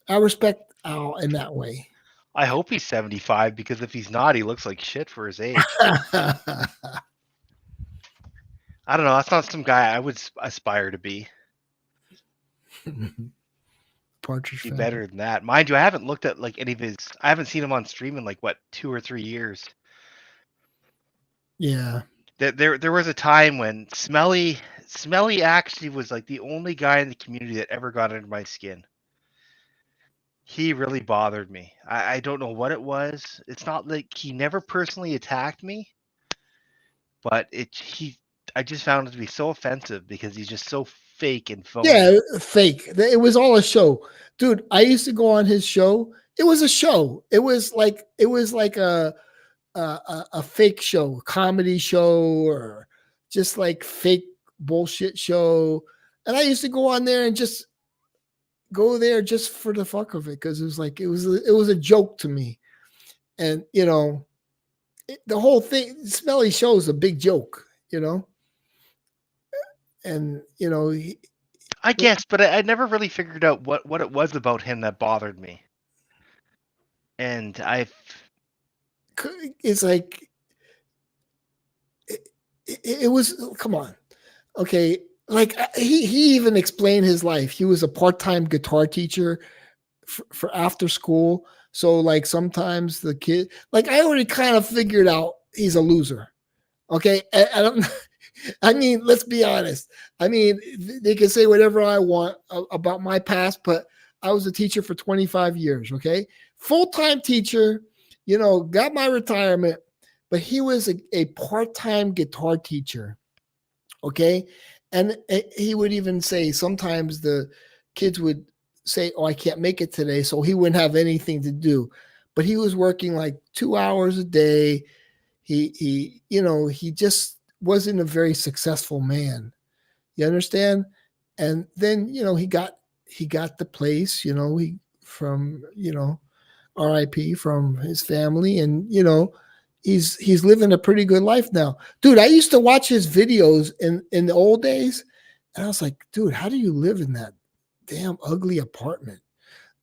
I respect Al in that way. I hope he's 75 because if he's not, he looks like shit for his age. I don't know. That's not some guy I would aspire to be. Partridge Be family. better than that. Mind you, I haven't looked at like any of his. I haven't seen him on stream in like what 2 or 3 years. Yeah. There was a time when Smelly actually was like the only guy in the community that ever got under my skin. He really bothered me. I don't know what it was. It's not like he never personally attacked me, but I just found it to be so offensive because he's just so fake and phony. Yeah, fake. It was all a show. Dude, I used to go on his show. It was a show. It was like a fake show, comedy show, or just like fake bullshit show. And I used to go on there and just go there just for the fuck of it because it was a joke to me. And the whole thing, Smelly Show is a big joke, and I guess, but I never really figured out what it was about him that bothered me. And it's like it was. Come on, okay. Like he even explained his life. He was a part-time guitar teacher for after school. So like sometimes the kid, like I already kind of figured out he's a loser. Okay, I don't. I mean, let's be honest. I mean, they can say whatever I want about my past, but I was a teacher for 25 years. Okay, full-time teacher. Got my retirement, but he was a part-time guitar teacher. Okay, and he would even say sometimes the kids would say, "Oh, I can't make it today," so he wouldn't have anything to do. But he was working like 2 hours a day. He just wasn't a very successful man. You understand? And then he got the place. He from RIP from his family, and he's living a pretty good life now. Dude, I used to watch his videos in the old days, and I was like, dude, how do you live in that damn ugly apartment?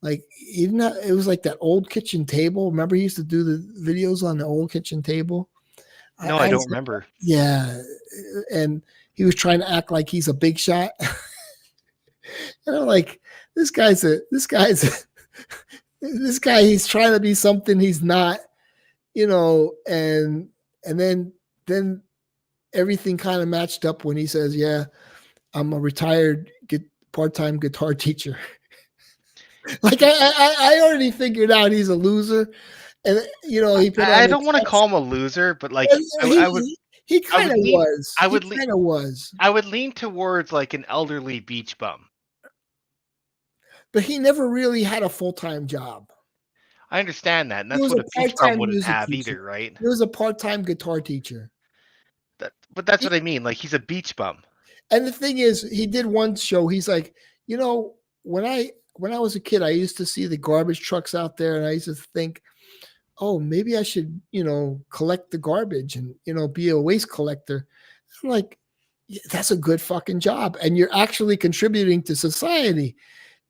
Like, it was like that old kitchen table. Remember, he used to do the videos on the old kitchen table. no, I I don't was, remember. yeah, and he was trying to act like he's a big shot. And I'm like, this guy's this guy. He's trying to be something he's not. And then everything kind of matched up when he says, "Yeah, I'm a retired part-time guitar teacher." Like I already figured out he's a loser, and he put on I a don't want to tux. call him a loser, but like And I would he I kind would of lean was. I He would lean kind of was, I would lean towards like an elderly beach bum. but he never really had a full-time job. I understand that, and He that's was what a a beach bum part-time wouldn't music have teacher. either, right? He was a part-time guitar teacher. But that's He, what I mean. Like he's a beach bum. and the thing is, he did one show. He's like, when I was a kid, I used to see the garbage trucks out there, and I used to think, oh, maybe I should, collect the garbage and, be a waste collector. I'm like, yeah, that's a good fucking job. And you're actually contributing to society.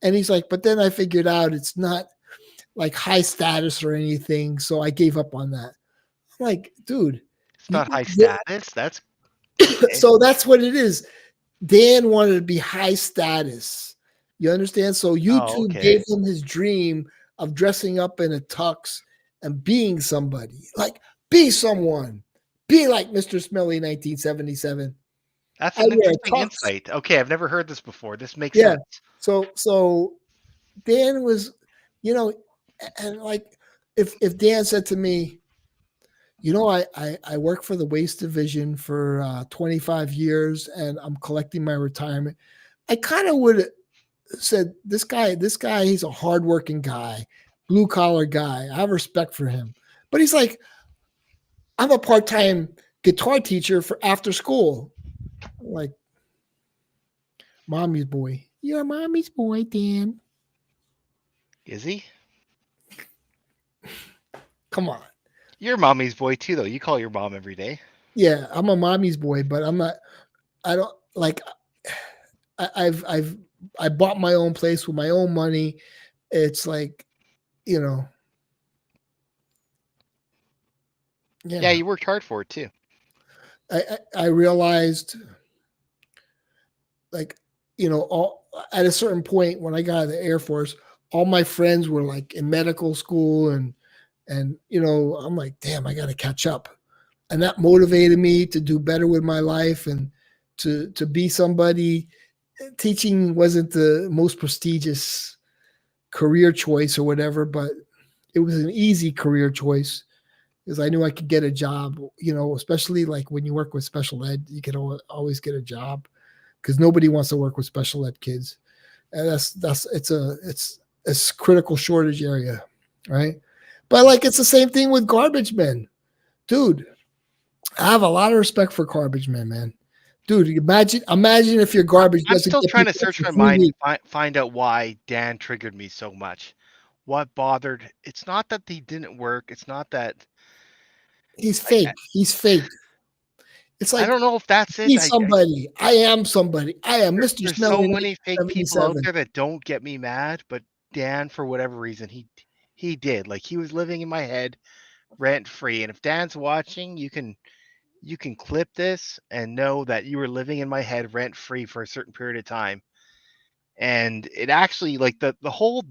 And he's like, but then I figured out it's not like high status or anything. So I gave up on that. I'm like, dude, It's not high you- status. That's so that's what it is. Dan wanted to be high status. You understand? So oh, YouTube okay. gave him his dream of dressing up in a tux and being somebody. Like, be someone. Be like Mr. Smelly 1977. That's I an wear a interesting tux. insight. Okay, I've never heard this before. This makes Yeah. sense. So Dan was, you know, and like if Dan said to me, I work for the waste division for 25 years and I'm collecting my retirement. I kind of would have said, this guy, he's a hardworking guy, blue collar guy. I have respect for him. But he's like, I'm a part-time guitar teacher for after school. I'm like, mommy's boy. You're mommy's boy, Dan. Is he? Come on. You're mommy's boy too, though. You call your mom every day. Yeah, I'm a mommy's boy, but I'm not. I don't like. I bought my own place with my own money. It's like, you know, Yeah, yeah. you worked hard for it too. I realized, like, all at a certain point when I got out of the Air Force, all my friends were like in medical school, and I'm like, damn, I got to catch up, and that motivated me to do better with my life and to be somebody. Teaching wasn't the most prestigious career choice or whatever, but it was an easy career choice because I knew I could get a job, especially like when you work with special ed, you can always get a job because nobody wants to work with special ed kids. And it's a critical shortage area, right? But like it's the same thing with garbage men. Dude, I have a lot of respect for garbage men, man. Dude, imagine if your garbage I'm doesn't still get trying to picked up search for my 3 weeks. mind to find out why Dan triggered me so much. What bothered? It's not that he didn't work. It's not that He's I, fake. He's fake. It's I like, don't know if that's it. he's somebody. I am somebody. I am Mr. There's so Smelly many fake people out 1977. there that don't get me mad, but Dan, for whatever reason, he did. Like he was living in my head rent free. And if Dan's watching, you can clip this and know that you were living in my head rent free for a certain period of time. And it actually like the whole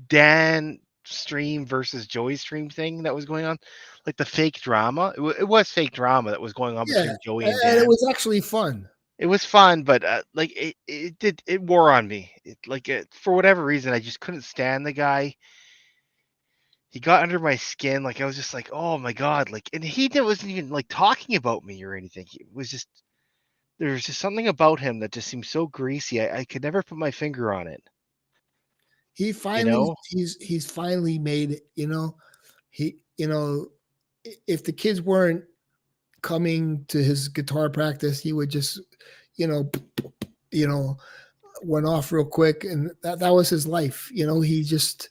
Dan stream versus Joey stream thing that was going on, like the fake drama. It was fake drama that was going on Yeah. between Joey and And it Dan. was actually fun. It was fun, but like it wore on me. For whatever reason, I just couldn't stand the guy. He got under my skin. Like I was just like, oh my god, like, and wasn't even like talking about me or anything. He was just there was just something about him that just seemed so greasy. I could never put my finger on it. He You finally know? he's finally made it, He if the kids weren't coming to his guitar practice, he would just, you know, you know, went off real quick, and that was his life. He just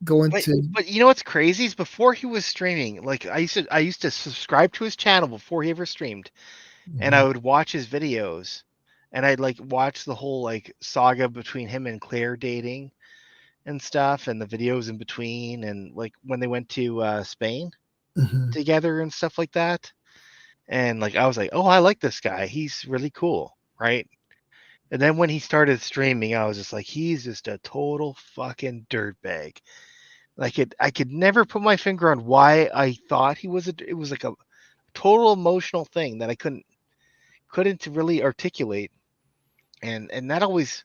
going But to. but you know what's crazy is before he was streaming, like I used to subscribe to his channel before he ever streamed, and I Mhm, would watch his videos, and I'd like watch the whole like saga between him and Claire dating and stuff, and the videos in between, and like when they went to Spain mhm. together and stuff like that. And like I was like, oh, I like this guy. He's really cool, right? And then when he started streaming, I was just like, he's just a total fucking dirtbag. Like I could never put my finger on why I thought he was it was like a total emotional thing that I couldn't. couldn't really articulate, and that always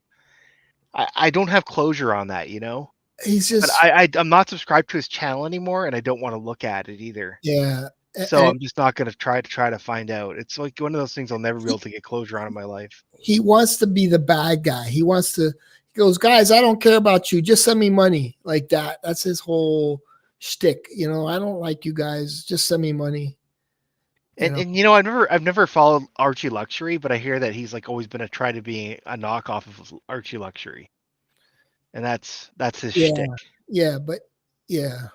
I don't have closure on that, you know. He's But just I'm not subscribed to his channel anymore, and I don't want to look at it either. yeah. So I'm just not going to try to find out. It's like one of those things I'll never be able to get closure on in my life. He wants to be the bad guy. He wants to. He goes, guys, I don't care about you. Just send me money like that. That's his whole shtick. You know, I don't like you guys. Just send me money. You know, And you know, I've never followed Archie Luxury, but I hear that he's like always been a try to be a knockoff of Archie Luxury, and that's his yeah, shtick. yeah, but yeah,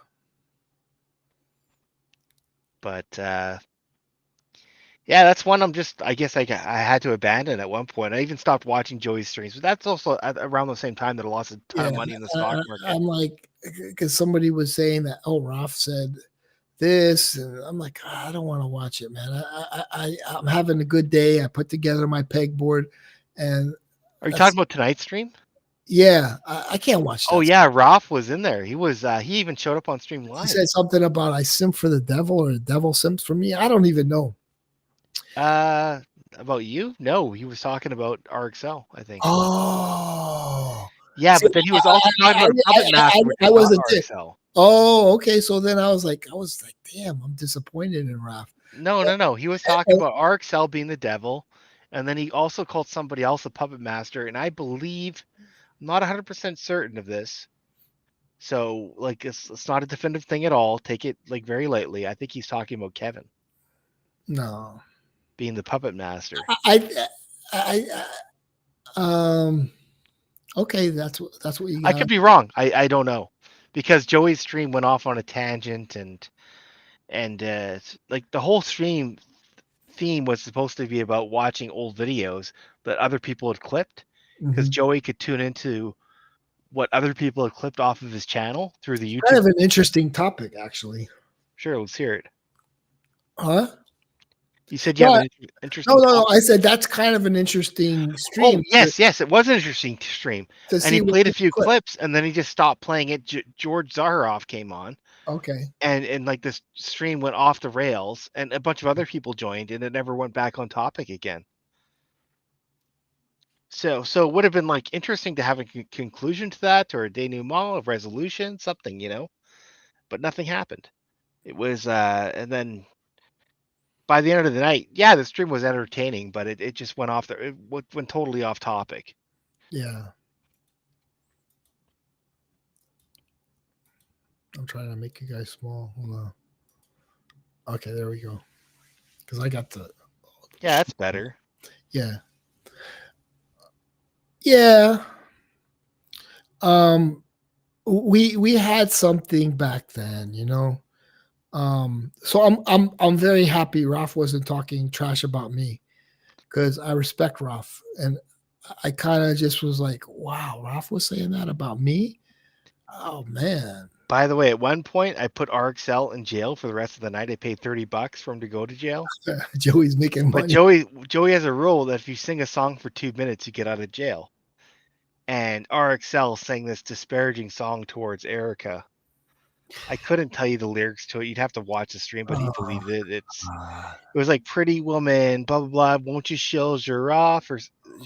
But yeah, that's one I guess I had to abandon at one point. I even stopped watching Joey's streams, but that's also around the same time that I lost a ton yeah. of money in the stock market. I'm like, because somebody was saying that. Oh, Ralph said this, and I'm like, I don't want to watch it, man. I'm having a good day. I put together my pegboard, and Are you that's talking about tonight's stream? yeah. I can't watch Oh that. yeah, Ralph was in there. He was he even showed up on stream He live. said something about I simp for the devil or the devil simps for me. I don't even know. About you? No, he was talking about RXL, I think. Oh, Yeah, see, but then he was also talking about a puppet master, which I is not wasn't there. RXL. Oh, okay. So then I was like, damn, I'm disappointed in Ralph. No. He was talking about RXL being the devil, and then he also called somebody else a puppet master, and I believe, I'm not 100% certain of this. So, like, it's not a definitive thing at all. Take it like very lightly. I think he's talking about Kevin No, being the puppet master. I okay. That's what you I got. could be wrong. I don't know, because Joey's stream went off on a tangent, and like the whole stream theme was supposed to be about watching old videos that other people had clipped, because Mhm. Joey could tune into what other people had clipped off of his channel through the Kind YouTube. of an interesting topic, actually. Sure, let's hear it. Huh? You said you have an interesting No. topic. I said that's kind of an interesting Oh stream yes, it was an interesting stream, to and he see what played a you few clip. clips, and then he just stopped playing it. George Zaharoff came on, Okay. and like this stream went off the rails, and a bunch of other people joined, and it never went back on topic again. So it would have been like interesting to have a conclusion to that, or a denouement, a resolution, something, you know, but nothing happened. It was and then by the end of the night, yeah, the stream was entertaining, but it just went off it went totally off topic. Yeah. I'm trying to make you guys small. Hold on. Okay, there we go. Because I got the Yeah, that's better. yeah. Yeah. We had something back then, you know. So I'm very happy Ralph wasn't talking trash about me because I respect Ralph. And I kind of just was like, wow, Ralph was saying that about me. Oh man. By the way, at one point I put RXL in jail for the rest of the night. I paid $30 for him to go to jail. Joey's making But money. Joey has a rule that if you sing a song for 2 minutes, you get out of jail. And RXL sang this disparaging song towards Erica. I couldn't tell you the lyrics to it. You'd have to watch the stream, but he deleted it. It was like "Pretty Woman," blah blah blah. Won't you show Zhirov or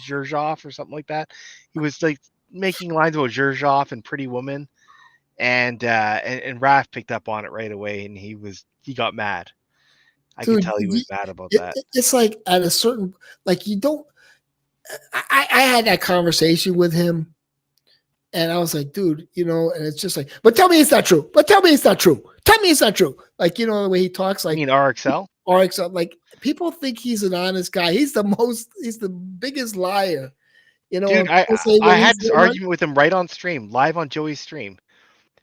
Zhirjov or something like that? He was like making lines about Zhirjov and "Pretty Woman," and Raph picked up on it right away, and he got mad. I could Dude, tell he was mad about that. it's like at a certain like you don't I had that conversation with him and I was like, dude, you know, and it's just like, but tell me it's not true. But tell me it's not true. Tell me it's not true. Like, you know, the way he talks, I like mean, RXL. RX, like people think he's an honest guy. He's the biggest liar. You know, Dude, when people say I when he's had this one, argument with him right on stream, live on Joey's stream,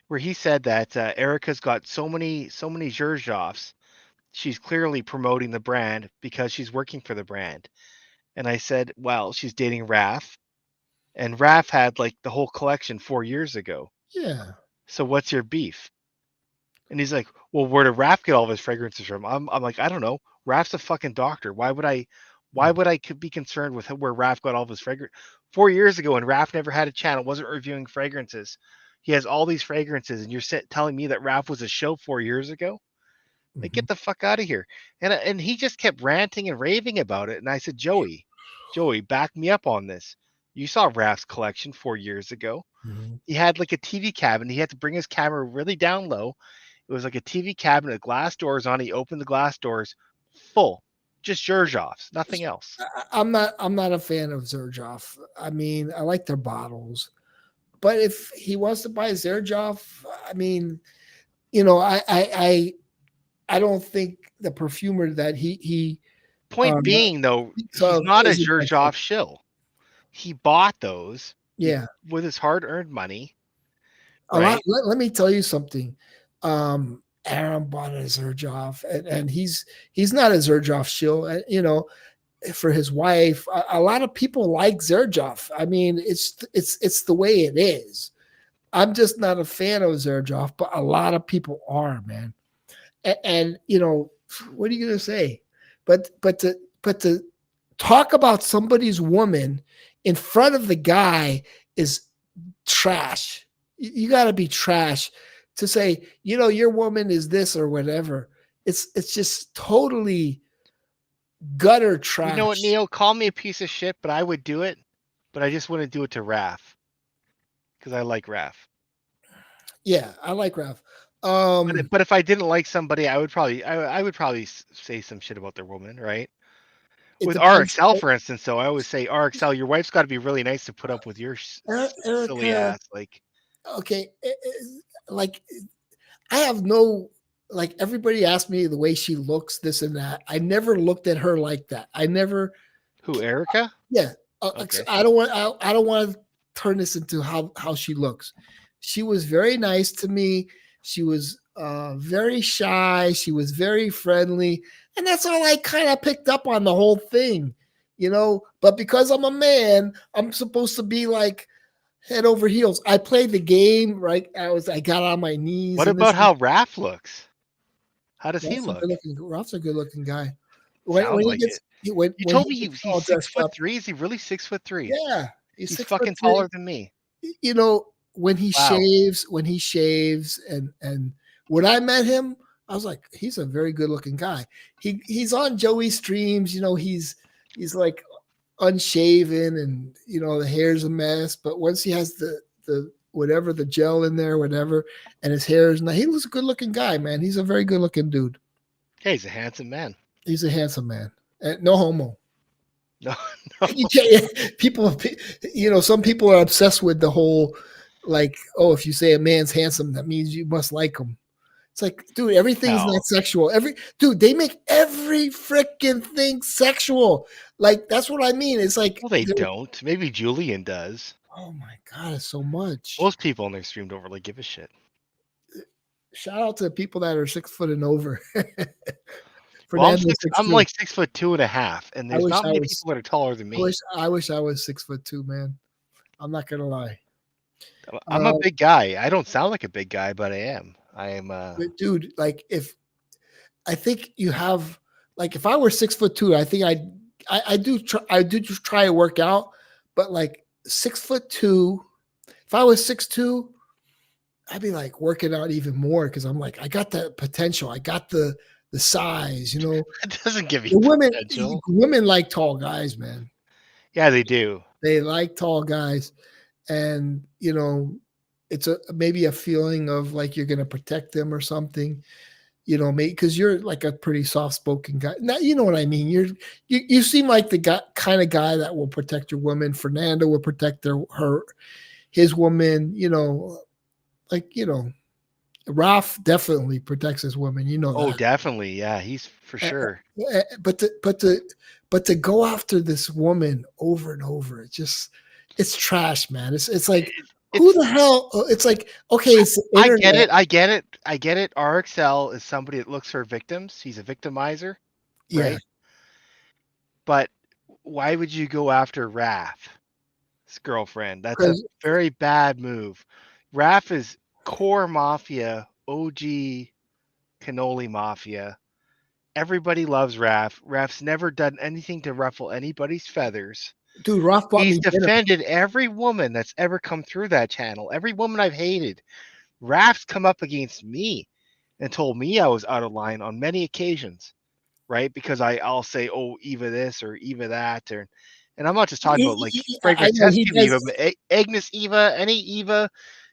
where he said that Erica's got so many Zhirjovs. She's clearly promoting the brand because she's working for the brand. And I said, well, she's dating Raph, and Raph had like the whole collection 4 years ago. yeah. So what's your beef? And he's like, well, where did Raph get all of his fragrances from? I'm like, I don't know. Raph's a fucking doctor. Why would I be concerned with where Raph got all of his fragrance? 4 years ago, when Raph never had a channel, wasn't reviewing fragrances. He has all these fragrances, and you're telling me that Raph was a show 4 years ago? Like, get the fuck out of here. And he just kept ranting and raving about it. And I said, Joey, back me up on this. You saw Raph's collection 4 years ago. Mhm. He had like a TV cabinet. He had to bring his camera really down low. It was like a TV cabinet, glass doors on. He opened the glass doors, full, just Zhirjovs, nothing else. I'm not a fan of Zerjoff. I mean, I like their bottles, but if he wants to buy Zerjoff, I mean, I don't think the perfumer that he Point being, though, he's of not a is Zhirjov shill. He bought those yeah. with his hard-earned money, A lot. right? Let me tell you something. Aaron bought a Zerjoff, and he's not a Zerjoff shill. For his wife, a lot of people like Zerjoff. I mean, it's the way it is. I'm just not a fan of Zerjoff, but a lot of people are, man. And what are you gonna say? But to talk about somebody's woman in front of the guy is trash. You got to be trash to say, your woman is this or whatever. It's just totally gutter trash. You know what, Neil? Call me a piece of shit, but I would do it. But I just wouldn't do it to Raph because I like Raph. Yeah, I like Raph. But if I didn't like somebody, I would probably say some shit about their woman, right? With depends. RXL, for instance, though, I always say, RXL, your wife's got to be really nice to put up with your silly Erica, ass. Like, okay, like I have no, like, everybody asked me the way she looks, this and that. I never looked at her like that. I never. who, Erica? Yeah, Okay. I don't want. I don't want to turn this into how she looks. She was very nice to me. She was very shy. She was very friendly, and that's all I kind of picked up on the whole thing, But because I'm a man, I'm supposed to be like head over heels. I played the game, right? I got on my knees. What about how Raph looks? How does he look? Ralph's a good looking guy. Sound When he like gets it. when You when told he me gets he's all 6'3". up, Is he really 6'3"? yeah, He's 6'3". fucking taller than me. When he Wow. shaves, and when I met him, I was like, he's a very good looking guy. He's on Joey's streams, he's like unshaven, and the hair's a mess. But once he has the whatever, the gel in there, whatever, and his hair is not, he was a good looking guy, man. He's a very good looking dude. Yeah, he's a handsome man. He's a handsome man. No homo. No. You can't, people, some people are obsessed with the whole, like, oh, if you say a man's handsome, that means you must like him. It's like, dude, everything's No. not sexual. They make every freaking thing sexual. Like, that's what I mean. It's like, Well, they don't. Maybe Julian does. oh my God, it's so much. Most people on their stream don't really give a shit. Shout out to the people that are 6 foot and over. Well, I'm like 6'2.5", and there's not many people that are taller than me. I wish I was 6'2", man. I'm not gonna lie. I'm a big guy. I don't sound like a big guy, but I am. Dude, like, I think you have, like, if I were 6'2", I think I do try to work out, but like 6'2", if I was 6'2", I'd be like working out even more, because I'm like, I got the potential, I got the size, It doesn't give you potential. Women like tall guys, man. Yeah, they do. They like tall guys, and it's maybe a feeling of like you're gonna protect them or something, because you're like a pretty soft-spoken guy. Now, you know what I mean. You seem like the kind of guy that will protect your woman. Fernando will protect his woman. Ralph definitely protects his woman. Oh, that. Definitely. Yeah, he's for sure. But to go after this woman over and over, it's trash, man. It's like, who the hell? It's like, okay, it's the internet. I get it. RXL is somebody that looks for victims. He's a victimizer, Yeah. right? But why would you go after Raph, his girlfriend? That's a very bad move. Raph is core mafia, OG cannoli mafia. Everybody loves Raph. Raph's never done anything to ruffle anybody's feathers. Dude, Raph bought He's me dinner. defended every woman that's ever come through that channel. Every woman I've hated. Raph's come up against me and told me I was out of line on many occasions, right? Because I'll say, "Oh, Eva this or Eva that," and I'm not just talking about like I fragrance know he testing Eva, does. but Agnes Eva,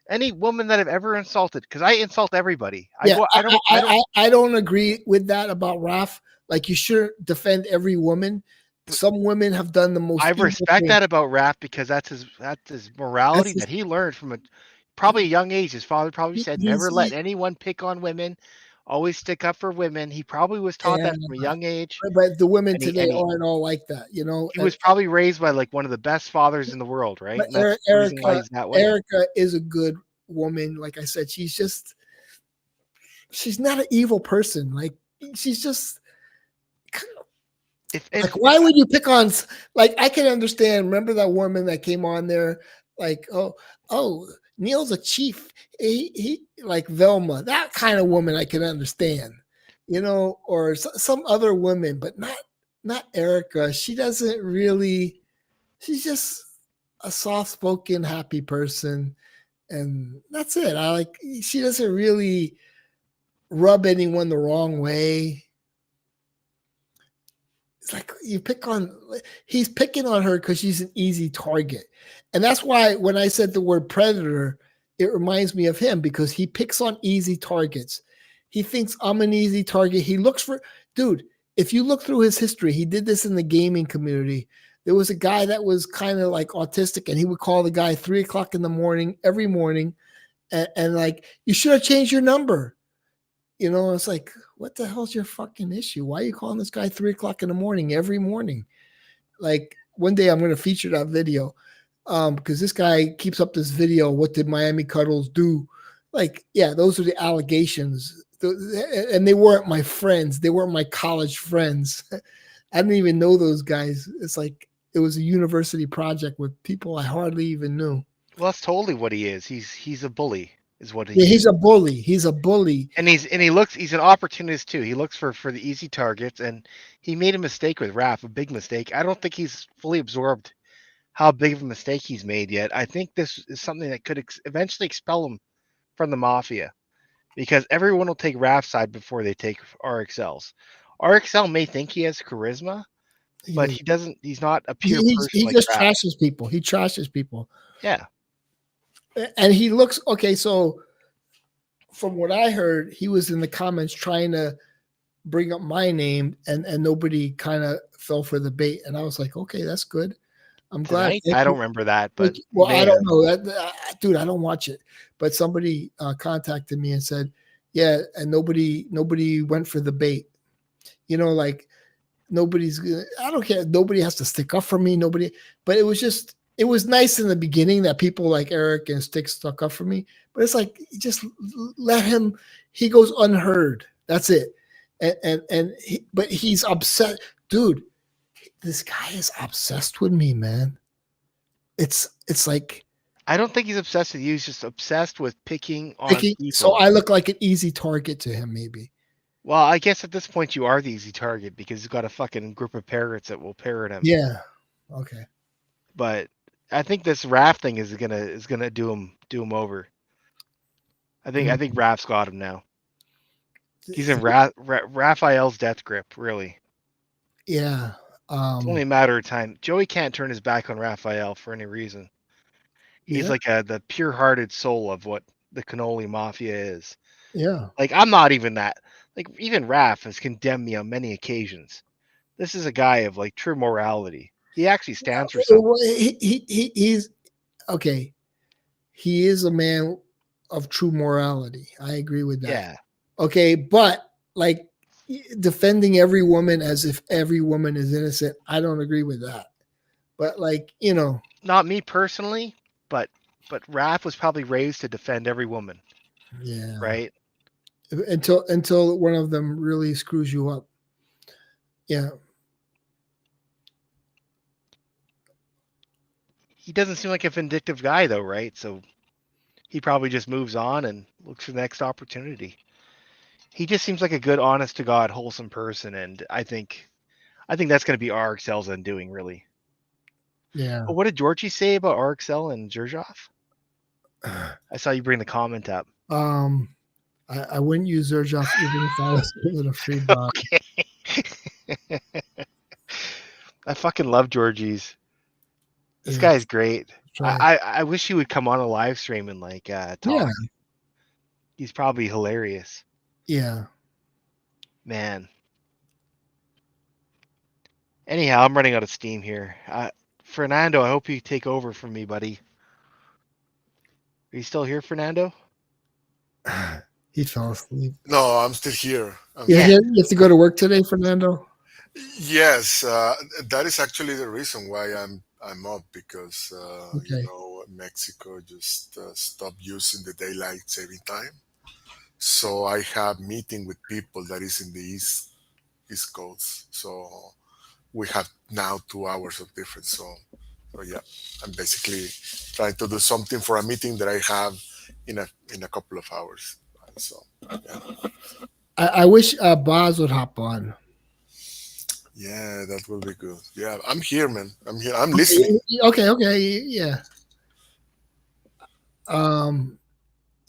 any woman that I've ever insulted, because I insult everybody. I Yeah, go, I don't. I don't agree with that about Raf. Like you shouldn't defend every woman. Some women have done the I most evil respect thing. that about Raph because that's his morality That's that just, he learned from probably a young age. His father probably said, "Never let he, anyone pick on women. Always stick up for women." He probably was taught yeah, that from a young age, but the women and today aren't all like that, you know. he was probably raised by like one of the best fathers in the world, right? But And that's the reason why he's that way. Erica is a good woman. Like I said, she's not an evil person. Like she's just If like, if if why would you pick on? Like, I can understand. Remember that woman that came on there, like, oh, Neil's a chief. He like Velma, that kind of woman. I can understand, you know, or some other women, but not Erica. She doesn't really. She's just a soft-spoken, happy person, and that's it. I like. She doesn't really rub anyone the wrong way. It's like he's picking on her because she's an easy target. And that's why when I said the word predator, it reminds me of him because he picks on easy targets. He thinks I'm an easy target. He looks for, dude, if you look through his history, he did this in the gaming community. There was a guy that was kind of like autistic, and he would call the guy 3 o'clock in the morning every morning, and like, you should have changed your number. You know, it's like, what the hell's your fucking issue? Why are you calling this guy 3 o'clock in the morning every morning? Like, one day I'm going to feature that video because this guy keeps up this video. What did Miami Cuddles do? Like, yeah, those are the allegations. And they weren't my friends. They weren't my college friends. I didn't even know those guys. It's like it was a university project with people I hardly even knew. well, that's totally what he is. He's a bully, is what Yeah, he he's is. a bully. He's a bully. And he's an opportunist too. He looks for the easy targets, and he made a mistake with Raph, a big mistake. I don't think he's fully absorbed how big of a mistake he's made yet. I think this is something that could eventually expel him from the mafia because everyone will take Raph's side before they take RXL's. RXL may think he has charisma, He but does. he doesn't. He's not a pure person He like just Raph. trashes people. He trashes people, Yeah, and he looks okay. So, from what I heard, he was in the comments trying to bring up my name, and nobody kind of fell for the bait. And I was like, okay, that's good. I'm glad. tonight I don't remember that, Thank but you. he Well, may I have. don't know that, dude. I don't watch it, but somebody contacted me and said, yeah, and nobody went for the bait. You know, like nobody's gonna, I don't care. Nobody has to stick up for me. Nobody, but it was nice in the beginning that people like Eric and Stick stuck up for me. But it's like, just let him, he goes unheard. That's it. But he's upset. Dude, this guy is obsessed with me, man. It's like I don't think he's obsessed with you. He's just obsessed with picking on picking, so people. I look like an easy target to him, maybe. Well, I guess at this point you are the easy target because he's got a fucking group of parrots that will parrot him. Yeah. Okay. But I think this Raph thing is gonna do him over. I think Raph's got him now. He's in Raphael's death grip, really. Yeah. It's only a matter of time. Joey can't turn his back on Raphael for any reason. He's Yeah. like the pure-hearted soul of what the cannoli mafia is. Yeah. Like I'm not even that. Like even Raph has condemned me on many occasions. This is a guy of like true morality. He actually stands for something. He's okay. He is a man of true morality. I agree with that. Yeah. Okay, but like defending every woman as if every woman is innocent, I don't agree with that. But like, you know, Not me personally, but Raph was probably raised to defend every woman, yeah. right? Until one of them really screws you up. Yeah. He doesn't seem like a vindictive guy though, right? So he probably just moves on and looks for the next opportunity. He just seems like a good, honest to God, wholesome person, and I think that's going to be RXL's undoing, really. Yeah. But what did Georgie say about RXL and Zherzhov? I saw you bring the comment up. Um I wouldn't use Zerjoff even if I was given a free bottle. Okay. I fucking love Georgie's. This Yeah, guy's great. try. I wish he would come on a live stream and like talk. Yeah, He's probably hilarious. yeah. Man. Anyhow, I'm running out of steam here. Fernando, I hope you take over from me, buddy. Are you still here, Fernando? He fell asleep. No, I'm still here. Yeah, Yeah. you have to go to work today, Fernando. Yes, that is actually the reason why I'm up, because Okay. Mexico just stopped using the daylight saving time. So I have meeting with people that is in the East Coast. So we have now 2 hours of difference. So yeah, I'm basically trying to do something for a meeting that I have in a couple of hours. So yeah, I wish Boz would hop on. yeah, that will be good. Yeah, I'm here, man. I'm here. I'm listening. Okay, yeah.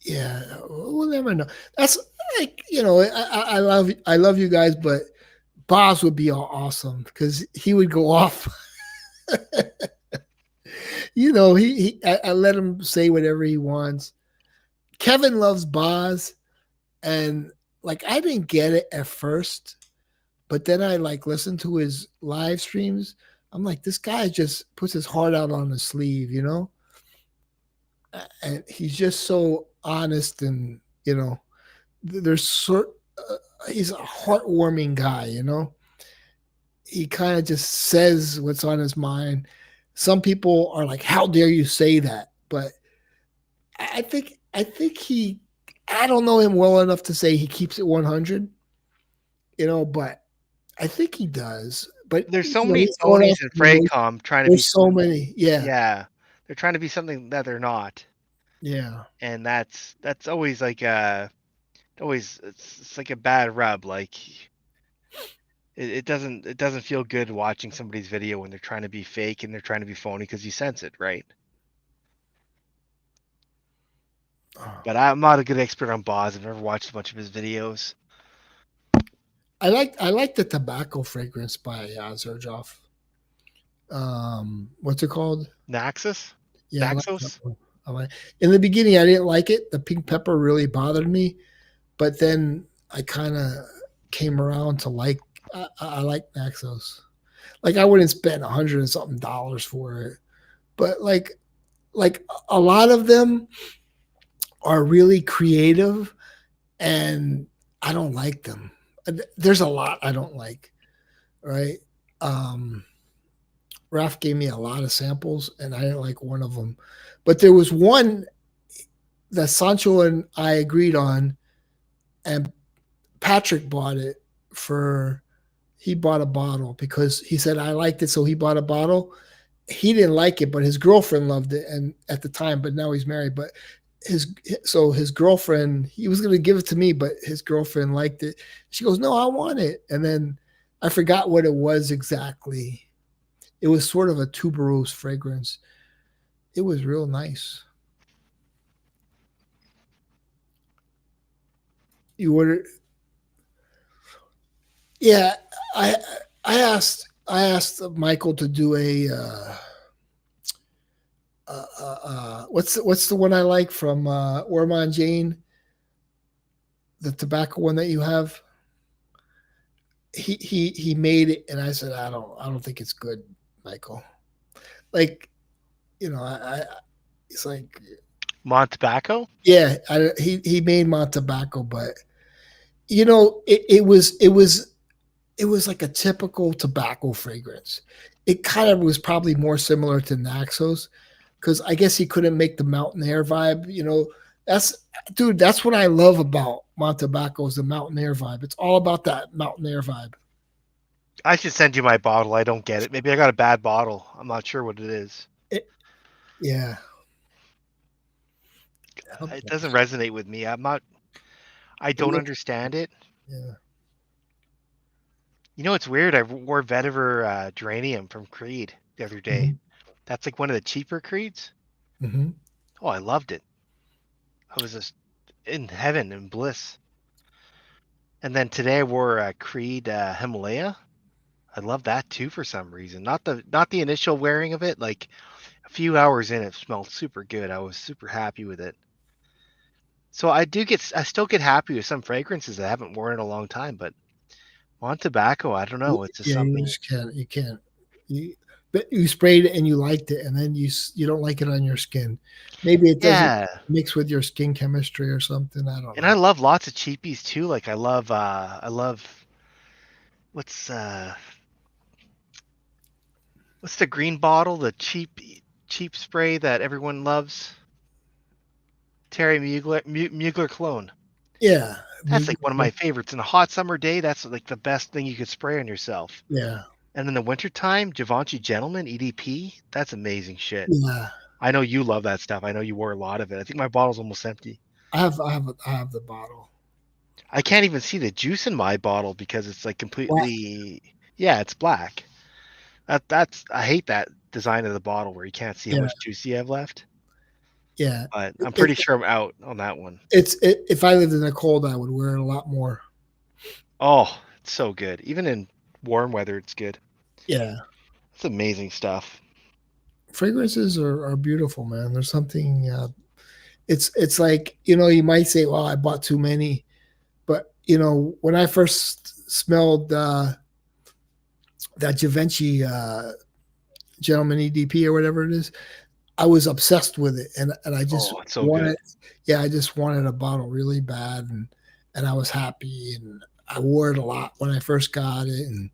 Yeah, we'll never know. That's like I love you guys, but Boz would be awesome because he would go off. I let him say whatever he wants. Kevin loves Boz, and like I didn't get it at first, but then I like listened to his live streams. I'm like, this guy just puts his heart out on his sleeve, and he's just so honest, and there's he's a heartwarming guy. He kind of just says what's on his mind. Some people are like, how dare you say that? But I think he I don't know him well enough to say he keeps it 100, but I think he does. But There's so many he's going phonies off in the emotion. Fraycom trying to be There's so many. Yeah. yeah. They're trying to be something that they're not. Yeah. And that's always like it's like a bad rub. Like it doesn't feel good watching somebody's video when they're trying to be fake and they're trying to be phony because you sense it, right? But I'm not a good expert on Boz. I've never watched a bunch of his videos. I like the tobacco fragrance by Zerjoff. What's it called? Naxos? Yeah, I like Naxos? that one. In the beginning, I didn't like it. The pink pepper really bothered me, but then I kind of came around to like. I like Naxos. Like I wouldn't spend $100 and something for it, but like a lot of them are really creative, and I don't like them. There's a lot I don't like. Right. Raf gave me a lot of samples, and I didn't like one of them. But there was one that Sancho and I agreed on, and Patrick bought it he bought a bottle because he said I liked it, so he bought a bottle. He didn't like it, but his girlfriend loved it, and at the time, but now he's married. But his girlfriend, he was going to give it to me, but his girlfriend liked it. She goes, "No, I want it," and then I forgot what it was exactly. It was sort of a tuberose fragrance. It was real nice. You ordered? Yeah, I I asked Michael to do what's the one I like from Ormond Jane, the tobacco one that you have. He made it, and I said I don't think it's good, Michael. Like, I it's like Mont Tobacco? yeah, he made my tobacco, but it was like a typical tobacco fragrance. It kind of was probably more similar to Naxos because I guess he couldn't make the mountain air vibe. That's what I love about Montebaco is the mountain air vibe. It's all about that mountain air vibe. I should send you my bottle. I don't get it. Maybe I got a bad bottle. I'm not sure what it is. Yeah. It doesn't resonate with me. I don't understand it. Yeah. It's weird. I wore vetiver geranium from Creed the other day. Mm-hmm. That's like one of the cheaper Creeds. Mm-hmm. Oh, I loved it. I was just in heaven and bliss. And then today I wore a Creed Himalaya. I love that too for some reason. Not the initial wearing of it. Like a few hours in, it smelled super good. I was super happy with it. So I still get happy with some fragrances I haven't worn in a long time. But on tobacco, I don't know. It's just Yeah, you something. just can't. You can't. But you sprayed it and you liked it, and then you don't like it on your skin. Maybe it doesn't Yeah, mix with your skin chemistry or something. I don't and I know. love lots of cheapies too. Like I love what's the green bottle, the cheap spray that everyone loves? Terry Mugler cologne. Yeah, That's like one of my favorites. In a hot summer day, that's like the best thing you could spray on yourself. yeah, And in the wintertime, Givenchy Gentleman EDP, that's amazing shit. yeah. I know you love that stuff. I know you wore a lot of it. I think my bottle's almost empty. I have the bottle. I can't even see the juice in my bottle because it's like Black. completely, yeah, it's black. That's I hate that design of the bottle where you can't see how Yeah, much juice you have left. yeah. But I'm It, pretty sure I'm out on that one. if I lived in the cold, I would wear it a lot more. Oh, it's so good. Even in warm weather, it's good. Yeah, It's amazing stuff. fragrances are beautiful, man. There's something. It's like you might say, "Well, I bought too many," but when I first smelled that Givenchy Gentleman EDP or whatever it is, I was obsessed with it, and I just Oh, it's so good. wanted, yeah, I just wanted a bottle really bad, and I was happy, and I wore it a lot when I first got it, and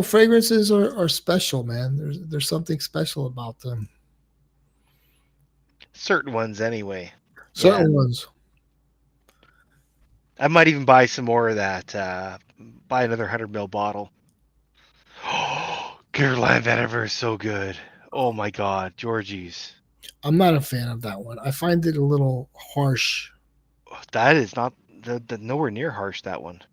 fragrances are special, man. There's something special about them. Certain ones, anyway. Yeah, Certain ones. I might even buy some more of that. Buy another 100 ml bottle. Oh, Caroline Vetiver is so good. Oh my God, Georgie's. I'm not a fan of that one. I find it a little harsh. That is not the nowhere near harsh. That one.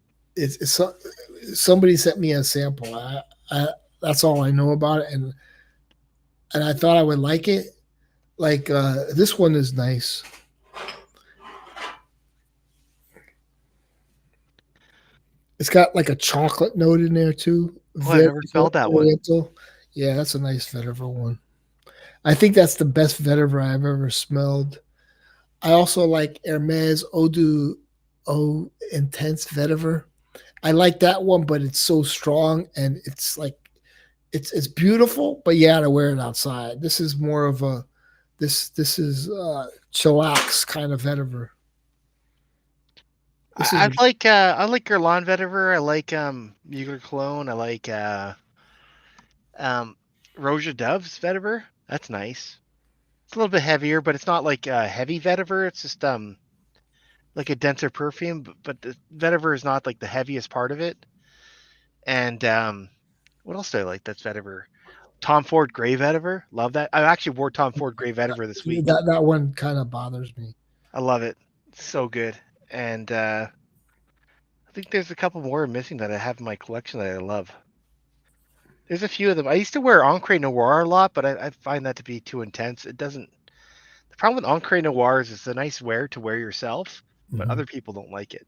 Somebody sent me a sample. I that's all I know about it, and I thought I would like it. Like this one is nice. It's got like a chocolate note in there too. Oh, I've Very never smelled that one. oriental. Yeah, that's a nice vetiver one. I think that's the best vetiver I've ever smelled. I also like Hermes Eau de Eau Intense Vetiver. I like that one, but it's so strong and it's like it's beautiful, but you gotta wear it outside. This is more of a this is chillax kind of vetiver. This is I like Guerlain Vetiver. I like Mugler Cologne. I like um Roja Dove's Vetiver. That's nice. It's a little bit heavier, but it's not like heavy vetiver. It's just like a denser perfume, but the vetiver is not like the heaviest part of it. And what else do I like? That's vetiver. Tom Ford Gray Vetiver. Love that. I actually wore Tom Ford Gray Vetiver this week. that one kind of bothers me. I love it. It's so good. And I think there's a couple more missing that I have in my collection that I love. There's a few of them. I used to wear Encre Noir a lot, but I find that to be too intense. It doesn't. The problem with Encre Noir is it's a nice wear to wear yourself, but Mhm. other people don't like it.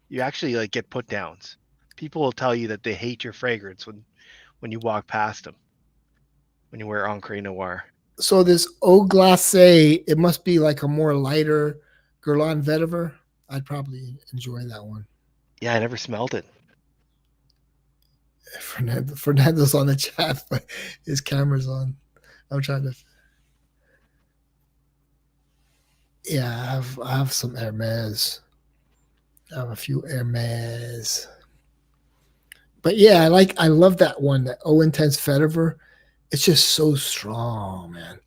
You actually like get put downs. People will tell you that they hate your fragrance when you walk past them when you wear Encre Noir. So this Eau Glacé, it must be like a more lighter Guerlain vetiver. I'd probably enjoy that one. Yeah, I never smelled it. Fernando's on the chat, but his camera's on. I'm trying to. Yeah, I have some Hermes. I have a few Hermes. But yeah, I love that one, that O Intense Vetiver. It's just so strong, man.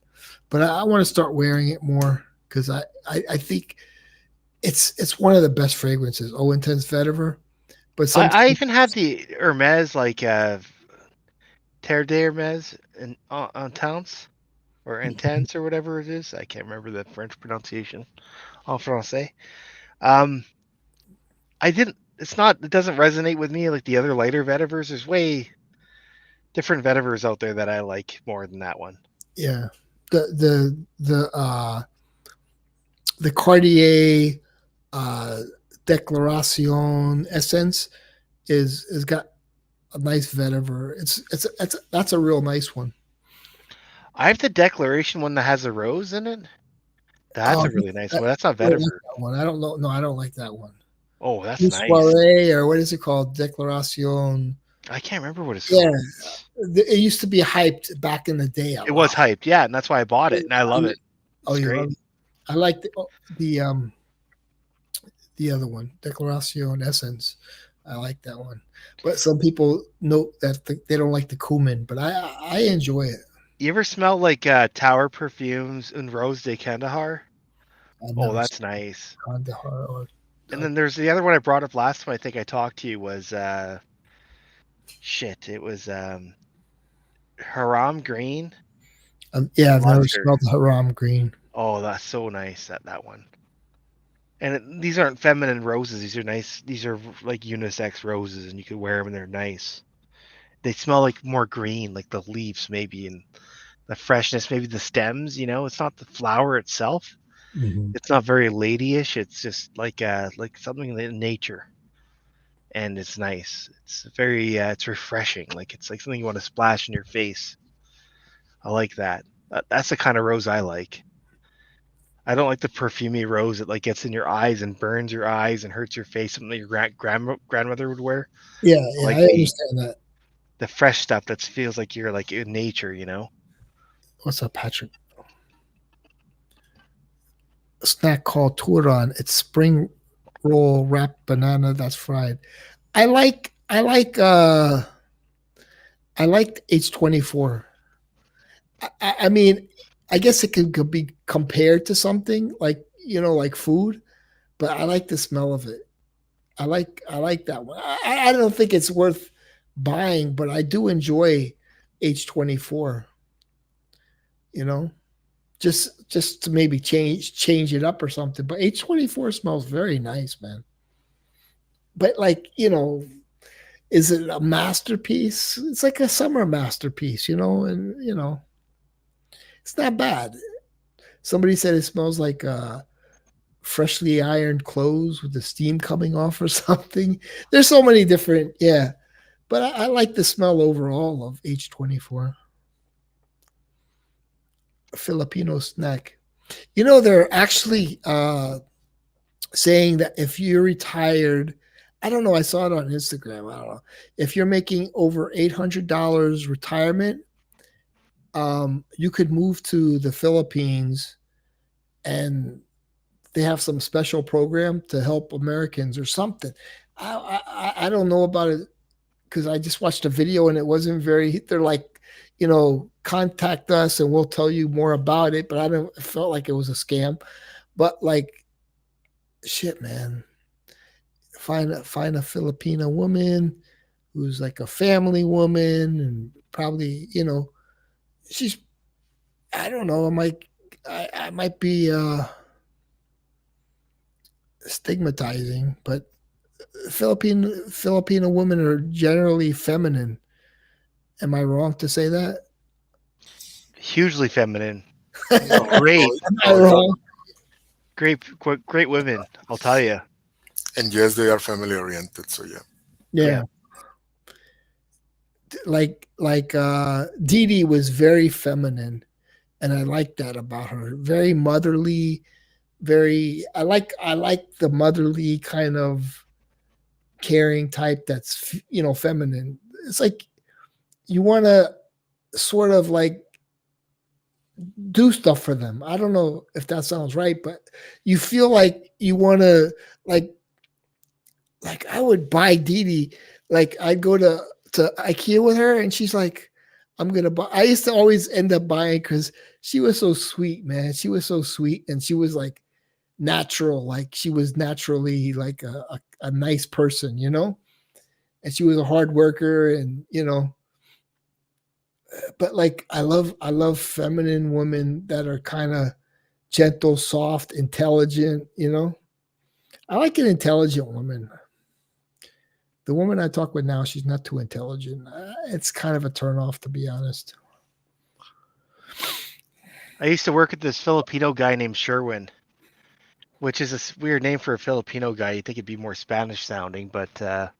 But I want to start wearing it more because I think it's one of the best fragrances, O Intense Vetiver. But I sometimes even have the Hermes like Terre de Hermes in on Towns or Intense or whatever it is. I can't remember the French pronunciation. En français. Um, I didn't. It's not. It doesn't resonate with me like the other lighter vetivers. There's way different vetivers out there that I like more than that one. yeah, the the Cartier uh, Declaracion Essence is got a nice vetiver. It's that's a real nice one. I have the Declaration one that has a rose in it. That's Oh, a really nice that, one. That's not I don't like vetiver. that one. I don't know. No, I don't like that one. Oh, that's nice. Soiree, or what is it called? Declaracion. I can't remember what it's Yeah, called. it used to be hyped back in the day a It was lot. hyped, yeah, and that's why I bought it, and I love it. Oh, It's you great. love it. I like the other one, Declaracion Essence. I like that one, but some people note that they don't like the cumin, but I enjoy it. You ever smell like Tower perfumes and Rose de Kandahar? I've Oh, never that's seen nice. Kandahar And then there's the other one I brought up last time. I think I talked to you was shit. It was Haram Green yeah, I've never Mustard. smelled the haram green. Oh, that's so nice. That one. And these aren't feminine roses. These are nice. These are like unisex roses, and you could wear them, and they're nice. They smell like more green, like the leaves maybe, and the freshness, maybe the stems. It's not the flower itself. Mm-hmm. It's not very ladyish. It's just like something in nature, and it's nice. It's very it's refreshing. It's like something you want to splash in your face. I like that. That's the kind of rose I like. I don't like the perfumey rose that like gets in your eyes and burns your eyes and hurts your face. Something that your grandmother would wear. Yeah, I yeah, like I understand that. the fresh stuff that feels like you're like in nature. What's up, Patrick? A snack called Turan. It's spring roll wrapped banana that's fried. I I like H24. I mean, I guess it could be compared to something like like food, but I like the smell of it. I like that one. I don't think it's worth buying, but I do enjoy H24. You know, just to maybe change it up or something. But H24 smells very nice, man. But like is it a masterpiece? It's like a summer masterpiece, and it's not bad. Somebody said it smells like freshly ironed clothes with the steam coming off or something. There's so many different, yeah. But I like the smell overall of H24. A Filipino snack. They're actually saying that if you're retired, I don't know, I saw it on Instagram. I don't know. If you're making over $800 retirement, you could move to the Philippines and they have some special program to help Americans or something. I don't know about it because I just watched a video and it wasn't very. They're like, contact us and we'll tell you more about it. But I don't. It felt like it was a scam. But like, shit, man, find a Filipino woman who's like a family woman and probably she's. I don't know. I might be stigmatizing, but Filipino women are generally feminine. Am I wrong to say that? Hugely feminine. No, Great, Am I no, wrong? great women. I'll tell you. and yes, they are family oriented. So yeah. Yeah. Like Dee Dee was very feminine, and I like that about her. Very motherly. Very. I like the motherly kind of caring type. That's feminine. It's like you want to sort of like do stuff for them. I don't know if that sounds right, but you feel like you want to like I would buy Dee Dee. Like I'd go to IKEA with her, and she's like, "I'm gonna buy." I used to always end up buying because she was so sweet, man. She was so sweet, and she was like natural. Like she was naturally like a nice person, And she was a hard worker, and But like I love feminine women that are kind of gentle, soft, intelligent. I like an intelligent woman. The woman I talk with now, she's not too intelligent. It's kind of a turnoff, to be honest. I used to work with this Filipino guy named Sherwin, which is a weird name for a Filipino guy. You'd think it'd be more Spanish sounding, but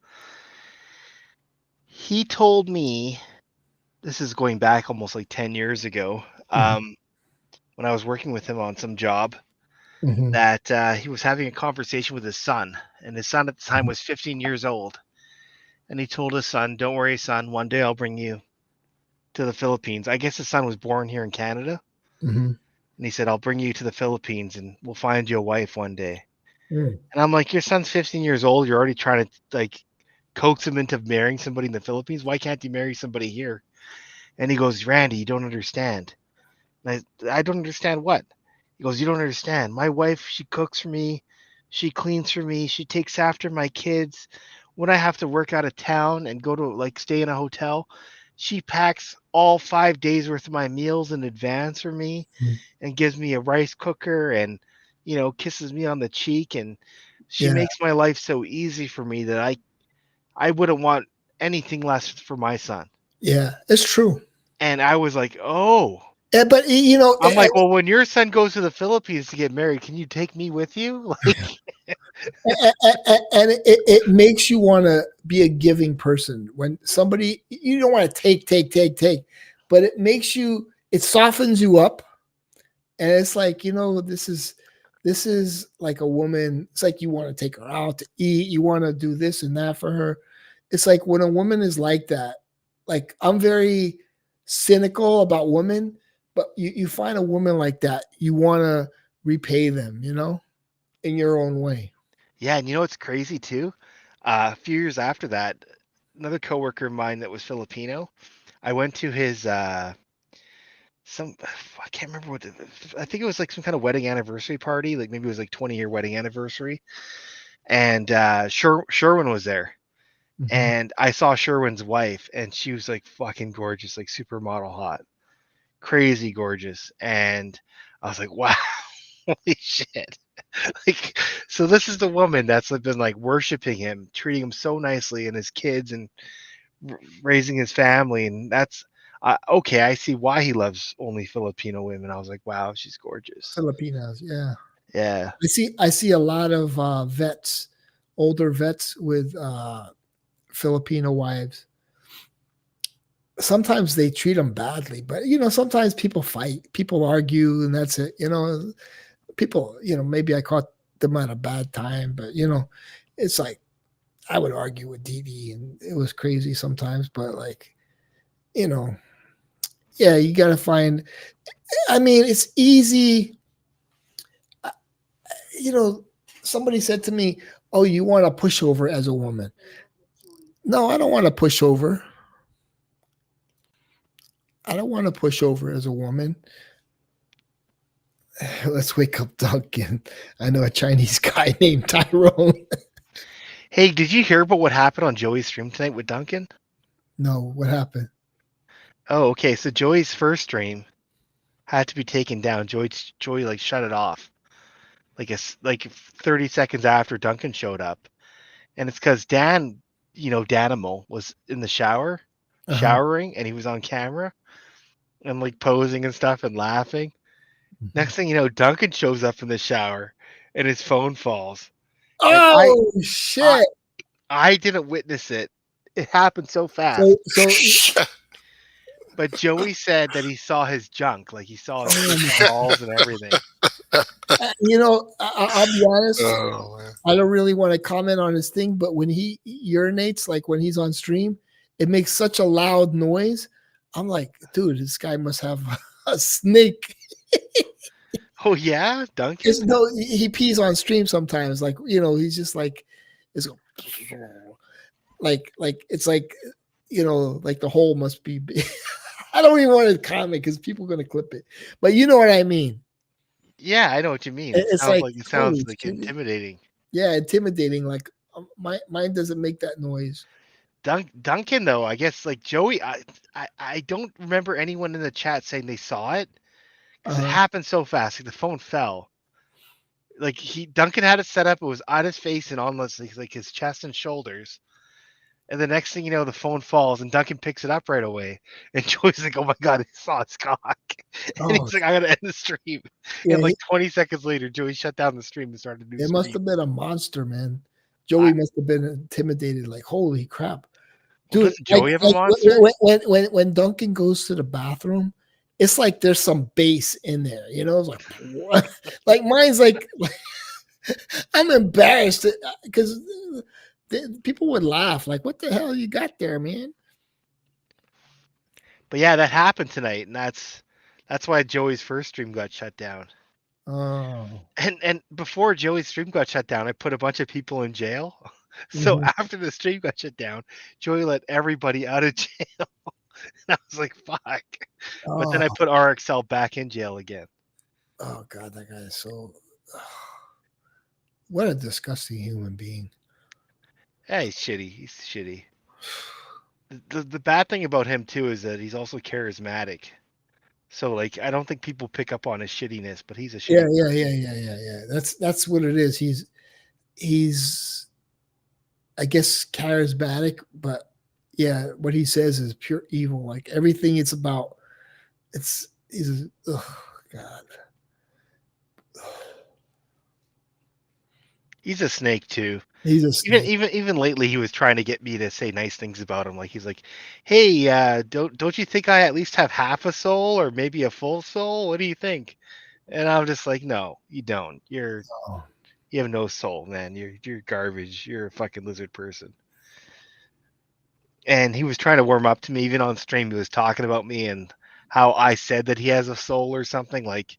he told me this is going back almost like 10 years ago. Mhm. When I was working with him on some job, Mhm. that he was having a conversation with his son, and his son at the time was 15 years old. And he told his son, "Don't worry, son. One day I'll bring you to the Philippines." I guess his son was born here in Canada, Mhm. and he said, "I'll bring you to the Philippines, and we'll find you a wife one day." Mm. And I'm like, "Your son's 15 years old. You're already trying to like coax him into marrying somebody in the Philippines. Why can't he marry somebody here?" And he goes, "Randy, you don't understand." And I don't understand what. He goes, "You don't understand. My wife, she cooks for me, she cleans for me, she takes after my kids. When I have to work out of town and go to like stay in a hotel, she packs all 5 days worth of my meals in advance for me Mm. and gives me a rice cooker and kisses me on the cheek, and she Yeah. makes my life so easy for me that I wouldn't want anything less for my son." Yeah. It's true. And I was like, "Oh." But I'm like, "Well, when your son goes to the Philippines to get married, can you take me with you?" Like, and it makes you want to be a giving person when somebody you don't want to take, but it makes you it softens you up, and it's like this is like a woman. It's like you want to take her out to eat, you want to do this and that for her. It's like when a woman is like that, like I'm very cynical about women, but you find a woman like that, you want to repay them, in your own way. yeah, and you know what's crazy too? A few years after that, another coworker of mine that was Filipino, I went to his some I can't remember I think it was like some kind of wedding anniversary party, like maybe it was like 20-year wedding anniversary, and Sherwin was there. Mhm. And I saw Sherwin's wife, and she was like fucking gorgeous, like supermodel hot, crazy gorgeous. And I was like, wow, holy shit. Like, so this is the woman that's been like worshiping him, treating him so nicely, and his kids, and raising his family, and that's okay. I see why he loves only Filipino women. I was like, wow, she's gorgeous. Filipinas, yeah. Yeah, I see a lot of vets, older vets with Filipino wives. Sometimes they treat them badly, but sometimes people fight, people argue, and that's it. People, maybe I caught them at a bad time, but it's like I would argue with Dee Dee, and it was crazy sometimes, but like, you know, yeah, you got to find. I mean, it's easy. uh, You know, somebody said to me, "Oh, you want a pushover as a woman?" No, I don't want to push over. I don't want to push over as a woman. Let's wake up Duncan. I know a Chinese guy named Tyrone. hey, did you hear about what happened on Joey's stream tonight with Duncan? No, what happened? Oh, okay, so Joey's first stream had to be taken down. Joey like shut it off like 30 seconds after Duncan showed up, and it's because Danimal was in the shower Uh-huh. showering, and he was on camera and like posing and stuff and laughing. Mhm. Next thing you know, Duncan shows up in the shower and his phone falls. And Oh I shit! I didn't witness it. It happened so So fast. so But Joey said that he saw his junk, like he saw his oh dick and my! balls and everything. I'll be honest. Oh man. I don't really want to comment on his thing, but when he urinates, like when he's on stream, it makes such a loud noise. I'm like, dude, this guy must have a snake. Oh yeah, It's, Duncan? no, he pees on stream sometimes. Like he's just like, it's like it's like like the hole must be big. I don't even want to comment because people are gonna clip it, but you know what I mean. Yeah, I know what you mean. It's like It sounds holy like shit. intimidating. Yeah, intimidating. Like mine doesn't make that noise. Duncan though, I guess like Joey, I don't remember anyone in the chat saying they saw it because it Uh, happened so fast. Like the phone fell. Like Duncan had it set up. It was on his face and on like his chest and shoulders. And the next thing you know, the phone falls and Duncan picks it up right away. And Joey's like, "Oh my god, he saw his cock." And Oh, he's like, "I gotta end the stream." yeah, And like 20 seconds later, Joey shut down the stream and started a new it must stream. have been a monster, man. I, Joey must have been intimidated, like, holy crap. well, Dude, doesn't Joey have a monster? when Duncan goes to the bathroom, it's like there's some bass in there, you know. It's like, what? Like mine's like, I'm embarrassed because people would laugh, like, "What the hell you got there, man?" But yeah, that happened tonight, and that's why Joey's first stream got shut down. Oh, And before Joey's stream got shut down, I put a bunch of people in jail. So mhm. after the stream got shut down, Joey let everybody out of jail. And I was like, fuck. But then Oh, I put RXL back in jail again. oh, God, that guy is so. What a disgusting human being. Yeah, he's shitty. He's shitty. The bad thing about him too is that he's also charismatic. So like I don't think people pick up on his shittiness, but he's a Yeah, shitty. yeah. That's what it is. He's I guess charismatic, but yeah, what he says is pure evil. Like everything it's about, he's oh God. He's a snake too. He's a Even snake. even even lately, he was trying to get me to say nice things about him. Like he's like, "Hey, don't you think I at least have half a soul or maybe a full soul? What do you think?" And I'm just like, "No, you don't. Oh, You have no soul, man. You're garbage. You're a fucking lizard person." And he was trying to warm up to me. Even on stream, he was talking about me and how I said that he has a soul or something, like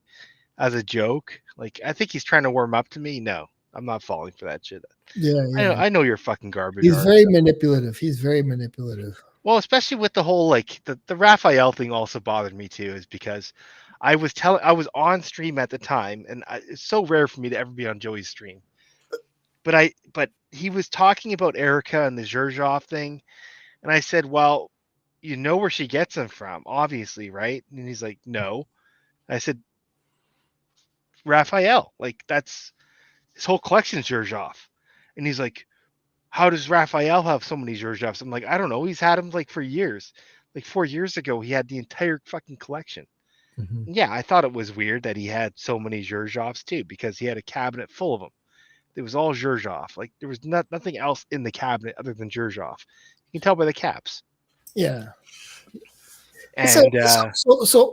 as a joke. Like I think he's trying to warm up to me. No, I'm not falling for that shit. yeah. I know you're fucking garbage, He's Art. very manipulative. He's very manipulative. Well, especially with the whole like the Raphael thing also bothered me too, is because I was on stream at the time, and it's so rare for me to ever be on Joey's stream. But he was talking about Erica and the Zherzhov thing, and I said, "Well, you know where she gets them from, obviously, right?" And he's like, "No." I said, "Raphael, like that's his whole collection's Zherzhov," and he's like, "How does Raphael have so many Zherzhovs?" I'm like, "I don't know. He's had them like for years. Like 4 years ago, he had the entire fucking collection." Mhm. And yeah, I thought it was weird that he had so many Zherzhovs too, because he had a cabinet full of them. It was all Zherzhov. Like there was nothing else in the cabinet other than Zherzhov. You can tell by the caps. Yeah. So,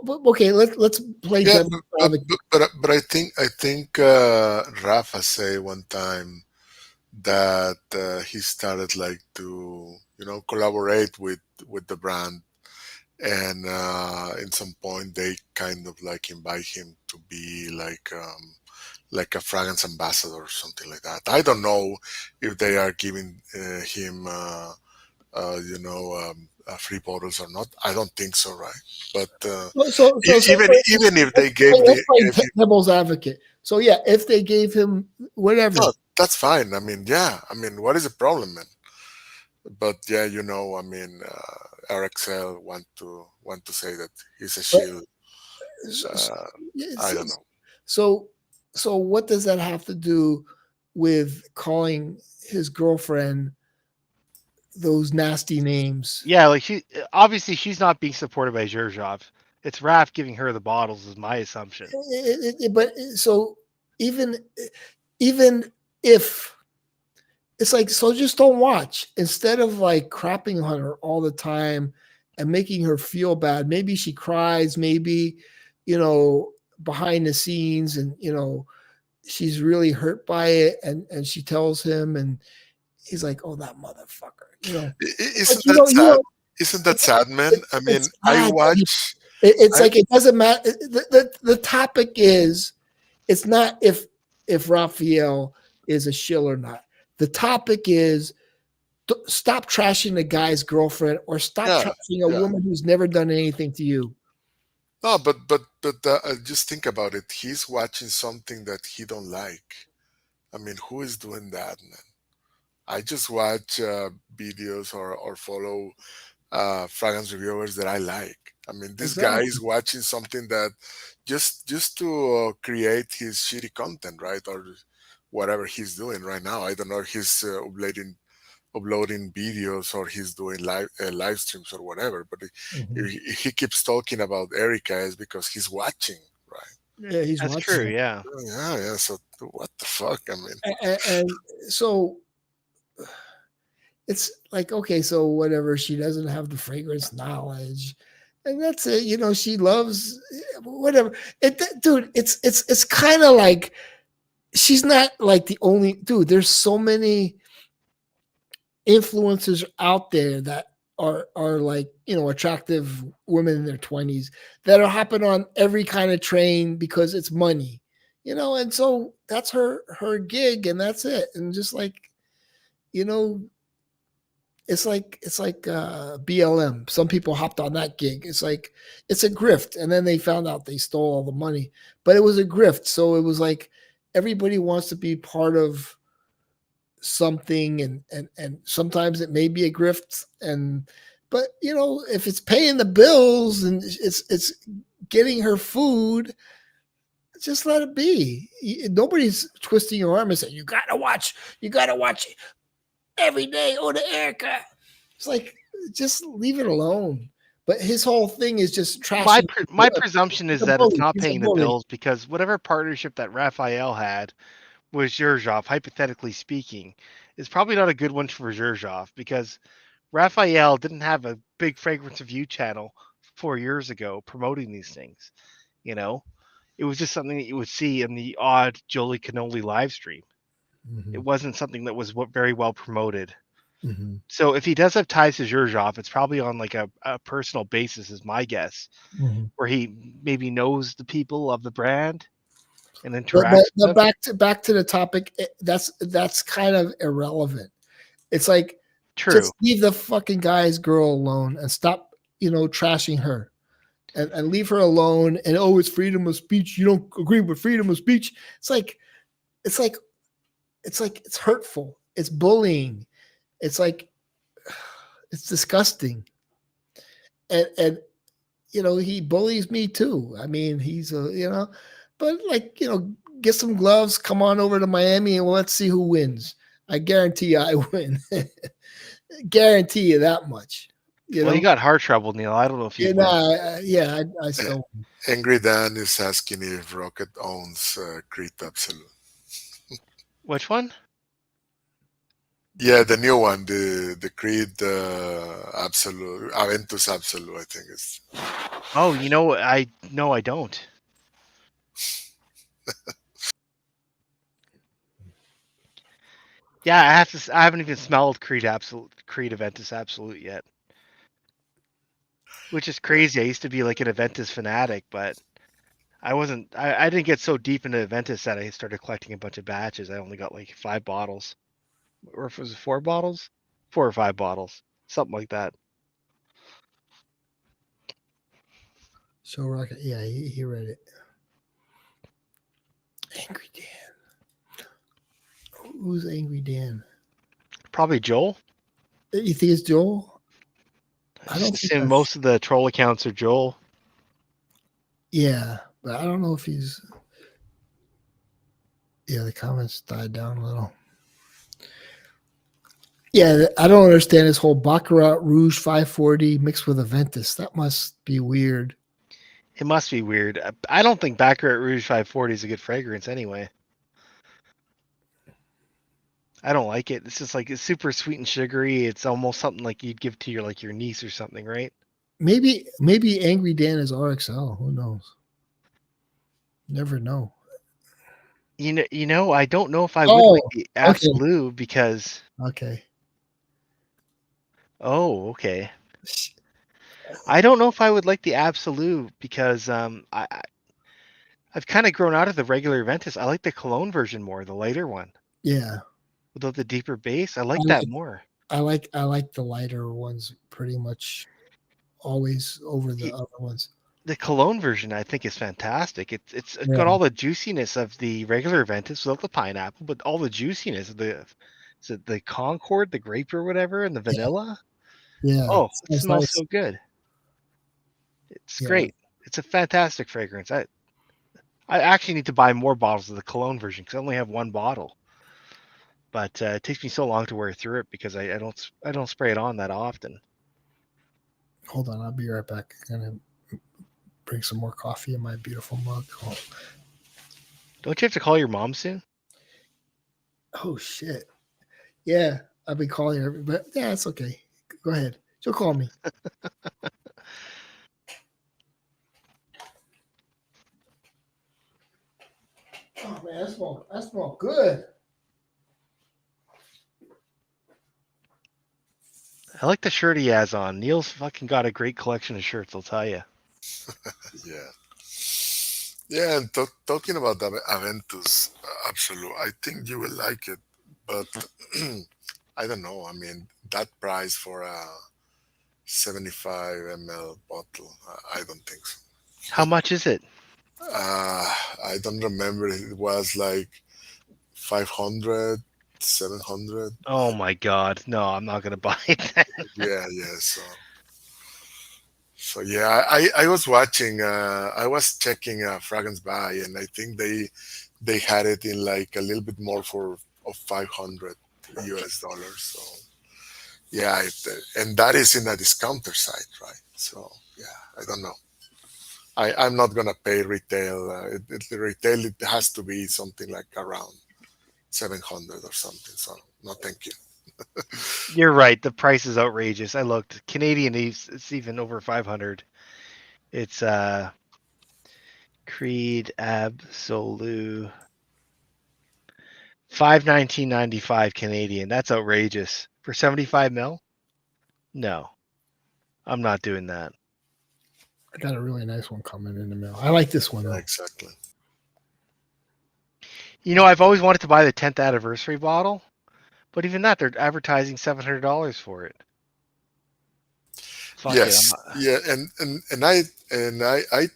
And okay, let's play Yeah, devil's advocate. but I think Rafa say one time that he started like to collaborate with the brand, and in some point they kind of like invite him to be like a fragrance ambassador or something like that. I don't know if they are giving him free bottles or not. I don't think so, right? But even if they Let's play gave him, devil's advocate. So yeah, if they gave him whatever, no, that's fine. I mean, yeah, I mean, what is the problem, man? But yeah, I mean, RXL want to say that he's a but shield. so, Uh, I don't it's- know. so so what does that have to do with calling his girlfriend those nasty names? yeah, like she obviously she's not being supported by Zherzhov. It's Raph giving her the bottles, is my assumption. But so even even if it's like, so just don't watch instead of like crapping on her all the time and making her feel bad. Maybe she cries, maybe, you know, behind the scenes, and she's really hurt by it, and she tells him, and he's like, "Oh, that motherfucker," Like, Isn't that sad? Isn't that sad, man? I it's mean, I sad. watch. It's I like it doesn't matter. The topic is, it's not if Raphael is a shill or not. The topic is, stop trashing the guy's girlfriend, or stop Yeah, trashing a yeah. woman who's never done anything to you. No, but just think about it. He's watching something that he don't like. I mean, who is doing that, man? I just watch videos or follow fragrance reviewers that I like. I mean, this guy is Exactly. watching something that just to create his shitty content, right? Or whatever he's doing right now. I don't know if he's uploading videos or he's doing live streams or whatever. But Mhm. he keeps talking about Erica is because he's watching, right? Yeah, he's That's watching true. it. Yeah. Oh, yeah, yeah. So what the fuck? I mean, And so it's like, okay, so whatever, she doesn't have the fragrance knowledge, and that's it. She loves whatever. Dude, it's kind of like she's not like the only dude. There's so many influencers out there that are like attractive women in their 20s that are hopping on every kind of train because it's money, and so that's her gig, and that's it. And just like you know it's like BLM. Some people hopped on that gig. It's like it's a grift, and then they found out they stole all the money, but it was a grift. So it was like everybody wants to be part of something, and sometimes it may be a grift, but if it's paying the bills and it's getting her food, just let it be. Nobody's twisting your arm and saying you gotta watch every day on the Erica. It's like, just leave it alone. But his whole thing is just My trashing my people. presumption He's is a that it's bully. not He's a paying the bully. bills because whatever partnership that Raphael had with Zherzhov, hypothetically speaking, is probably not a good one for Zherzhov because Raphael didn't have a big fragrance review channel 4 years ago promoting these things. You know, it was just something that you would see in the odd Jolie Cannoli live stream. It Mhm, wasn't something that was very well promoted. mhm, So if he does have ties to Zherzhov, it's probably on like a personal basis, is my guess, mhm. where he maybe knows the people of the brand and But but interacts with but them. back to the topic. That's kind of irrelevant. It's like, True. just leave the fucking guy's girl alone and stop, trashing her, and leave her alone. And oh, it's freedom of speech. You don't agree with freedom of speech. It's like it's hurtful. It's bullying. It's like it's disgusting. And he bullies me too. I mean, he's but like, get some gloves, come on over to Miami, and let's see who wins. I guarantee you I win. Guarantee you that much. You Well, you know? got heart trouble, Neil. I don't know if you'd win. Yeah, I still win. Angry Dan is asking if Rocket owns Creed Absolute. Which one? Yeah, the new one, the Creed Absolute, Aventus Absolute, I think is. Oh, I no, I don't. Yeah, I have to. I haven't even smelled Creed Aventus Absolute yet, which is crazy. I used to be like an Aventus fanatic, but I wasn't. I didn't get so deep into Aventus that I started collecting a bunch of batches. I only got like 5 bottles, or if it was 4 bottles, 4 or 5 bottles, something like that. So Rocket, yeah, he read it. Angry Dan. Who's Angry Dan? Probably Joel. You think it's Joel? I I just don't think assume that's. most of the troll accounts are Joel. Yeah, but I don't know if he's. Yeah, the comments died down a little. Yeah, I don't understand this whole Baccarat Rouge 540 mixed with Aventus. That must be weird. It must be weird. I don't think Baccarat Rouge 540 is a good fragrance anyway. I don't like it. It's just like it's super sweet and sugary. It's almost something like you'd give to your niece or something, right? Maybe Angry Dan is RXL. Who knows? Never know. I don't know if I would like Oh, the okay, Absolute because okay. oh, okay. I don't know if I would like the Absolute because I've kind of grown out of the regular Ventus. I like the Cologne version more, the lighter one Yeah, without the deeper base. I I like that like more. I like the lighter ones pretty much always over the The, other ones. the Cologne version I think is fantastic. It's got Yeah, all the juiciness of the regular Ventus without the pineapple, but all the juiciness of the Concord, the grape or whatever, and the yeah, vanilla. yeah. Oh, it Sounds smells nice. so good. It's Yeah, great. It's a fantastic fragrance. I actually need to buy more bottles of the cologne version because I only have one bottle. but it takes me so long to wear through it because I don't spray it on that often. Hold on, I'll be right back. I'm gonna bring some more coffee in my beautiful mug. Don't you have to call your mom soon? Oh shit. Yeah, I've been calling her, but yeah, it's okay. Go ahead. She'll call me. Oh man, that smells good. I like the shirt he has on. Neil's fucking got a great collection of shirts, I'll tell you. Yeah. Yeah, and talking about the Aventus, Absolute, I think you will like it, but I don't know. I mean, that price for a 75 ml bottle, I don't think so. How much is it? I don't remember. It was like 500, 700. Oh my god. No, I'm not gonna buy it then. Yeah, yeah. So yeah, I was watching. I was checking Fragrance Buy, and I think they had it in like a little bit more for of 500 US dollars. So yeah, and that is in a discounter site, right? So yeah, I don't know. I'm not gonna pay retail. The retail it has to be something like around 700 or something. So no, thank you. You're right. The price is outrageous. I looked. Canadian, it's even over 500. It's Creed Absolute 519.95 Canadian. That's outrageous for 75 mil. No, I'm not doing that. I got a really nice one coming in the mail. I like this one though. Exactly. You know, I've always wanted to buy the 10th anniversary bottle, but even that, they're advertising $700 for it. Fuck it. Yes, yeah, and I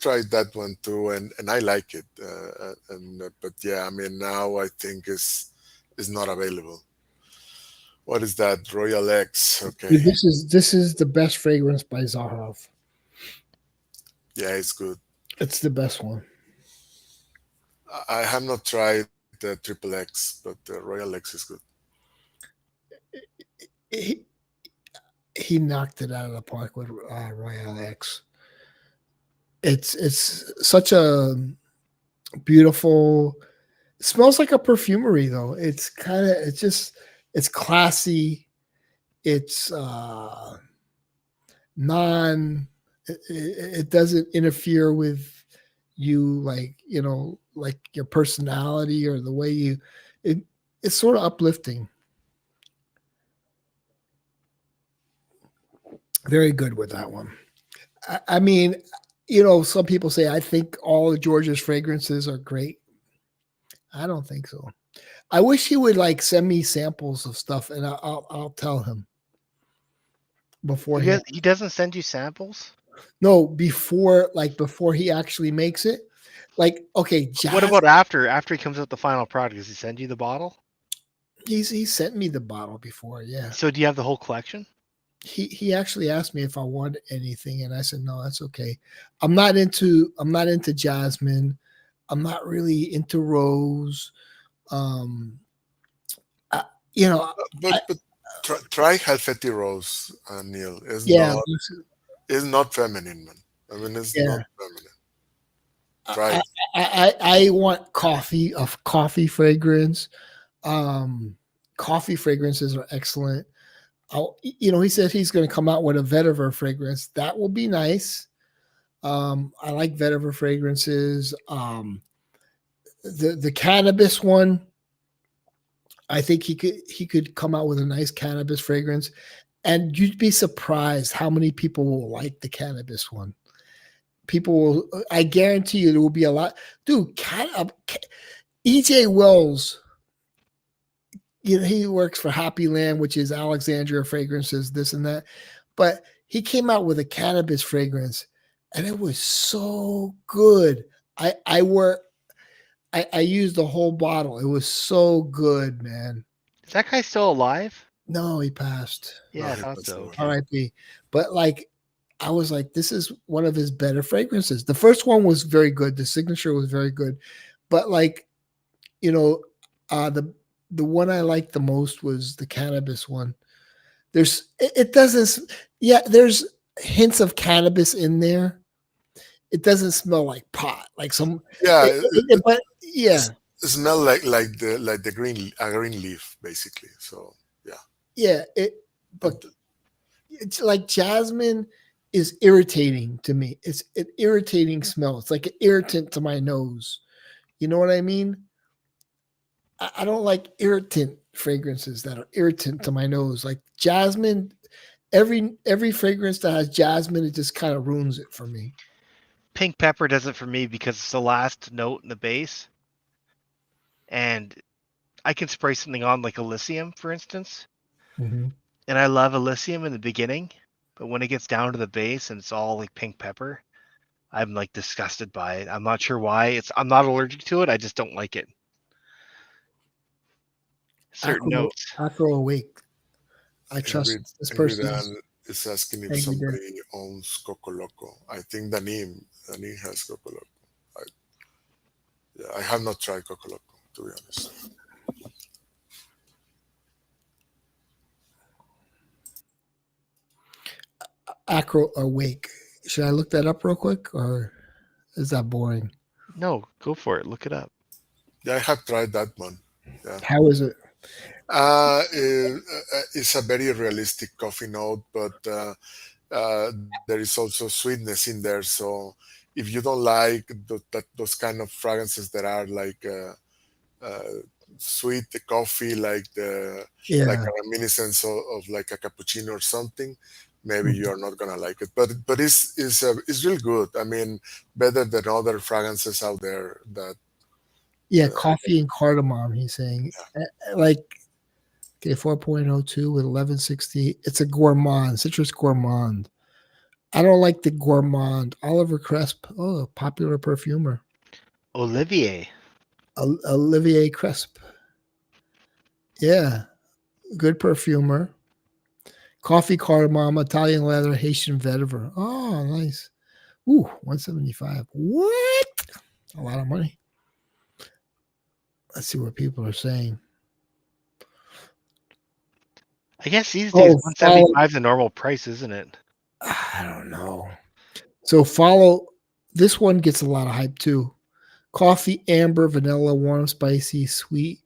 tried that one too, and I like it. But yeah, I mean now I think is not available. What is that? Royal X. Okay, Dude, this is the best fragrance by Zahav. yeah, it's good. It's the best one. I have not tried the Triple X, but the Royal X is good. He knocked it out of the park with Royal X. It's such a beautiful. It smells like a perfumery though. It's classy. It's non. It doesn't interfere with you, like like your personality or the way you. It's sort of uplifting. Very good with that one. I mean, some people say I think all of George's fragrances are great. I don't think so. I wish he would like send me samples of stuff, and I'll tell him before he doesn't send you samples. No, before he actually makes it. Like, okay, What about after he comes out the final product? Does he send you the bottle? He sent me the bottle before, yeah. So do you have the whole collection? He actually asked me if I want anything, and I said no, that's okay. I'm not into jasmine. I'm not really into rose. But try Halfeti Rose, Neil. It's not feminine, man. I mean, it's not feminine. Try it. I want coffee fragrance. Coffee fragrances are excellent. He said he's going to come out with a vetiver fragrance. That will be nice. I like vetiver fragrances. The cannabis one, I think he could come out with a nice cannabis fragrance, and you'd be surprised how many people will like the cannabis one. People will. I guarantee you, there will be a lot. Dude, EJ Wells. He works for Happy Land, which is Alexandria Fragrances, this and that. But he came out with a cannabis fragrance, and it was so good. I used the whole bottle. It was so good, man. Is that guy still alive? No, he passed. Yeah, I thought so. R.I.P. But I was like, this is one of his better fragrances. The first one was very good. The signature was very good. But the the one I liked the most was the cannabis one. It doesn't, yeah, there's hints of cannabis in there. It doesn't smell like pot, like some, Yeah, but yeah, it smell like the green leaf basically. So yeah, yeah, but it, it's like jasmine is irritating to me. It's an irritating smell. It's like an irritant to my nose. You know what I mean? I don't like irritant fragrances that are irritant to my nose. Like jasmine, every fragrance that has jasmine, it just kind of ruins it for me. Pink pepper does it for me because it's the last note in the base, and I can spray something on like Elysium, for instance, Mm-hmm. and I love Elysium in the beginning, but when it gets down to the base and it's all like pink pepper, I'm like disgusted by it. I'm not sure why. I'm not allergic to it. I just don't like it. Certain Acro, notes. Acro Awake. I trust Ingrid, this Ingrid person's Ann is asking if angry there. somebody owns Coco Loco. I think Danim has Coco Loco. I, yeah, I have not tried Coco Loco, to be honest. Acro Awake. Should I look that up real quick, or is that boring? No, go for it. Look it up. Yeah, I have tried that one. Yeah. How is it? It's a very realistic coffee note, but there is also sweetness in there. So if you don't like those kind of fragrances that are like sweet coffee, like Yeah. a reminiscence of like a cappuccino or something, maybe Mhm. you're not gonna like it. But it's really good. I mean, better than other fragrances out there. That Yeah, uh, coffee and cardamom. He's saying, like, okay, 4.02 with 1160. It's a gourmand, citrus gourmand. I don't like the gourmand. Oliver Cresp. Oh, popular perfumer. Olivier. Olivier Cresp. Yeah, good perfumer. Coffee cardamom, Italian leather, Haitian vetiver. Oh, nice. Ooh, 175. What? A lot of money. Let's see what people are saying. I guess these days Oh, follow. 175 is the normal price, isn't it? I don't know. So follow. This one gets a lot of hype too. Coffee, amber, vanilla, warm, spicy, sweet,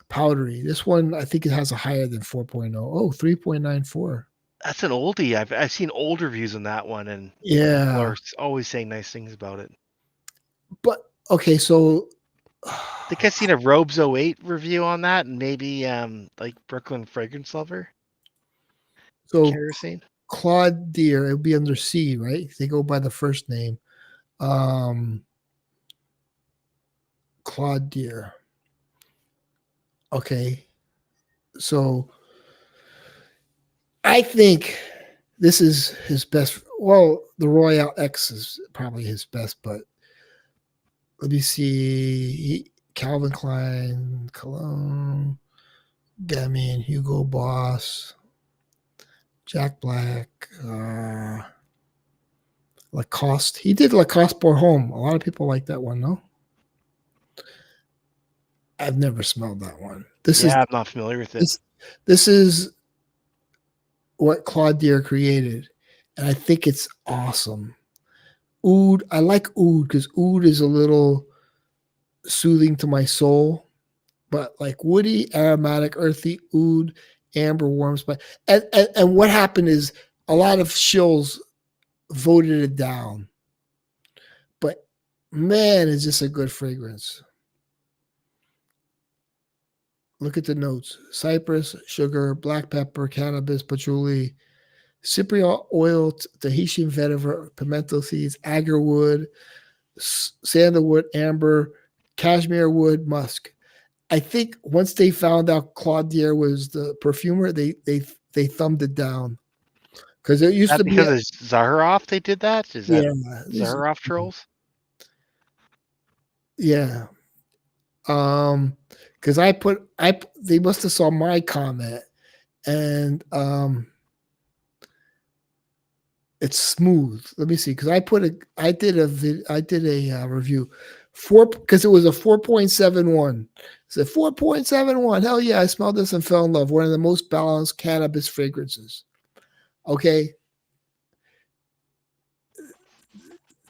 powdery. This one, I think it has a higher than 4.0. Oh, 3.94. That's an oldie. I've seen old reviews on that one, and people Yeah. are always saying nice things about it. But okay, so I think I've seen a Robes '08 review on that, and maybe like Brooklyn Fragrance Lover so kerosene. Claude Deer, it would be under C, right? They go by the first name. Um Claude Deer. Okay. So I think this is his best. Well, the Royale X is probably his best, but let me see. Calvin Klein, Cologne, Demi, Hugo Boss, Jack Black, Lacoste. He did Lacoste Pour Homme. A lot of people like that one, no? I've never smelled that one. Yeah, I'm not familiar with it. This is what Claude Deer created, and I think it's awesome. Oud, I like oud because oud is a little soothing to my soul, but like woody, aromatic, earthy, oud, amber, warm spice. And what happened is a lot of shills voted it down, but man, is this a good fragrance. Look at the notes: cypress, sugar, black pepper, cannabis, patchouli, cypriot oil, Tahitian vetiver, pimento seeds, agarwood, sandalwood, amber, cashmere wood, musk. I think once they found out Claude Dier was the perfumer, they thumbed it down because it Is used that to be because of Zaharoff they did that? Is that yeah Zaharoff trolls? yeah because I they must have saw my comment and it's smooth. Let me see because I did a review because it was a 4.71. It's a 4.71. Hell yeah, I smelled this and fell in love. One of the most balanced cannabis fragrances. Okay.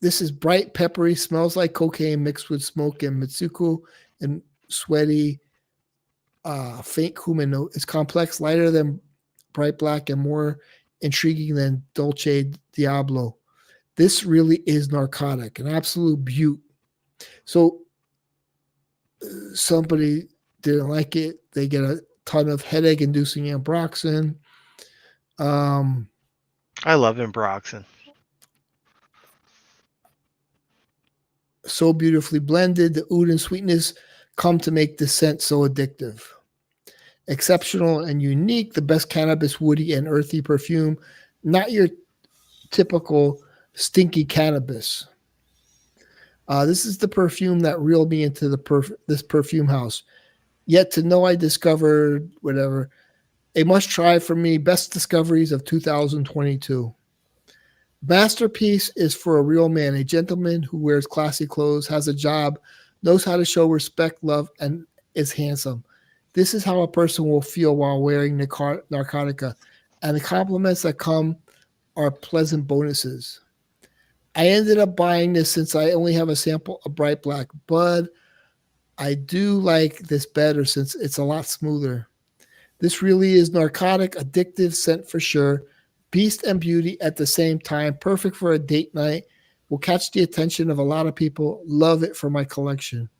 This is bright, peppery, smells like cocaine mixed with smoke and Mitsuko and sweaty, faint cumin note. It's complex, lighter than bright black, and more intriguing than Dolce Diablo. This really is narcotic, an absolute beaut. So somebody didn't like it. They get a ton of headache-inducing ambroxan. I love ambroxan. So beautifully blended, the oud and sweetness come to make the scent so addictive. Exceptional and unique, the best cannabis woody and earthy perfume, not your typical stinky cannabis. This is the perfume that reeled me into this perfume house. Yet to know I discovered whatever. A must try for me, best discoveries of 2022. Masterpiece is for a real man, a gentleman who wears classy clothes, has a job, knows how to show respect, love, and is handsome. This is how a person will feel while wearing narcotica, and the compliments that come are pleasant bonuses. I ended up buying this since I only have a sample of bright black, but I do like this better since it's a lot smoother. This really is narcotic, addictive scent for sure. Beast and beauty at the same time. Perfect for a date night. Will catch the attention of a lot of people. Love it for my collection.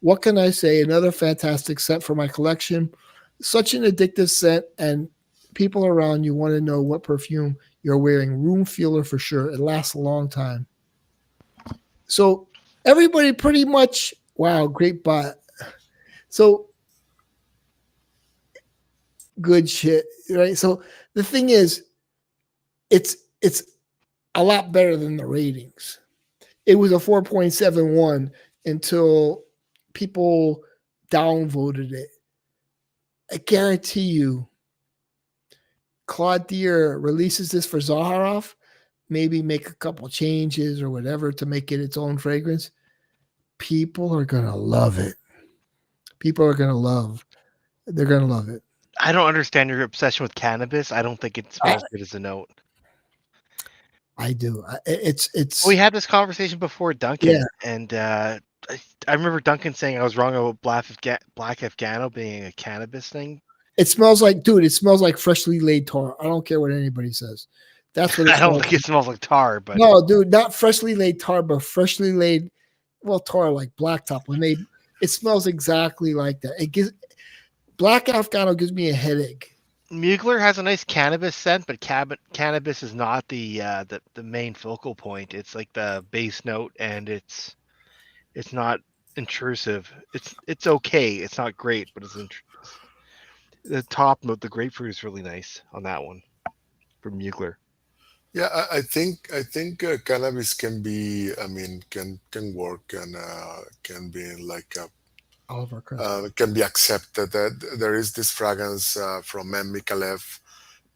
What can I say? Another fantastic scent for my collection. Such an addictive scent, and people around you want to know what perfume you're wearing. Room feeler for sure. It lasts a long time. So everybody pretty much, wow, great bot. So good shit, right? So the thing is, it's a lot better than the ratings. It was a 4.71 until people downvoted it. I guarantee you, Claude Deer releases this for Zaharoff, maybe make a couple changes or whatever to make it its own fragrance. People are gonna love it. People are gonna love. They're gonna love it. I don't understand your obsession with cannabis. I don't think it smells good as a note. I do. It's. We had this conversation before, Duncan, Yeah. and I remember Duncan saying I was wrong about Black Afghano being a cannabis thing. It smells like, dude. It smells like freshly laid tar. I don't care what anybody says. That's what it I don't smells think like. it smells like tar, but No, dude, not freshly laid tar, but freshly laid, well, tar like blacktop. It smells exactly like that. It gives Black Afghano gives me a headache. Mugler has a nice cannabis scent, but cannabis is not the main focal point. It's like the base note, and it's not intrusive. It's okay. It's not great, but the top note, the grapefruit is really nice on that one from Mugler. Yeah, I think cannabis can be. I mean, can work and can be like Oliver Crest. can be accepted. That there is this fragrance from M. Mikalev,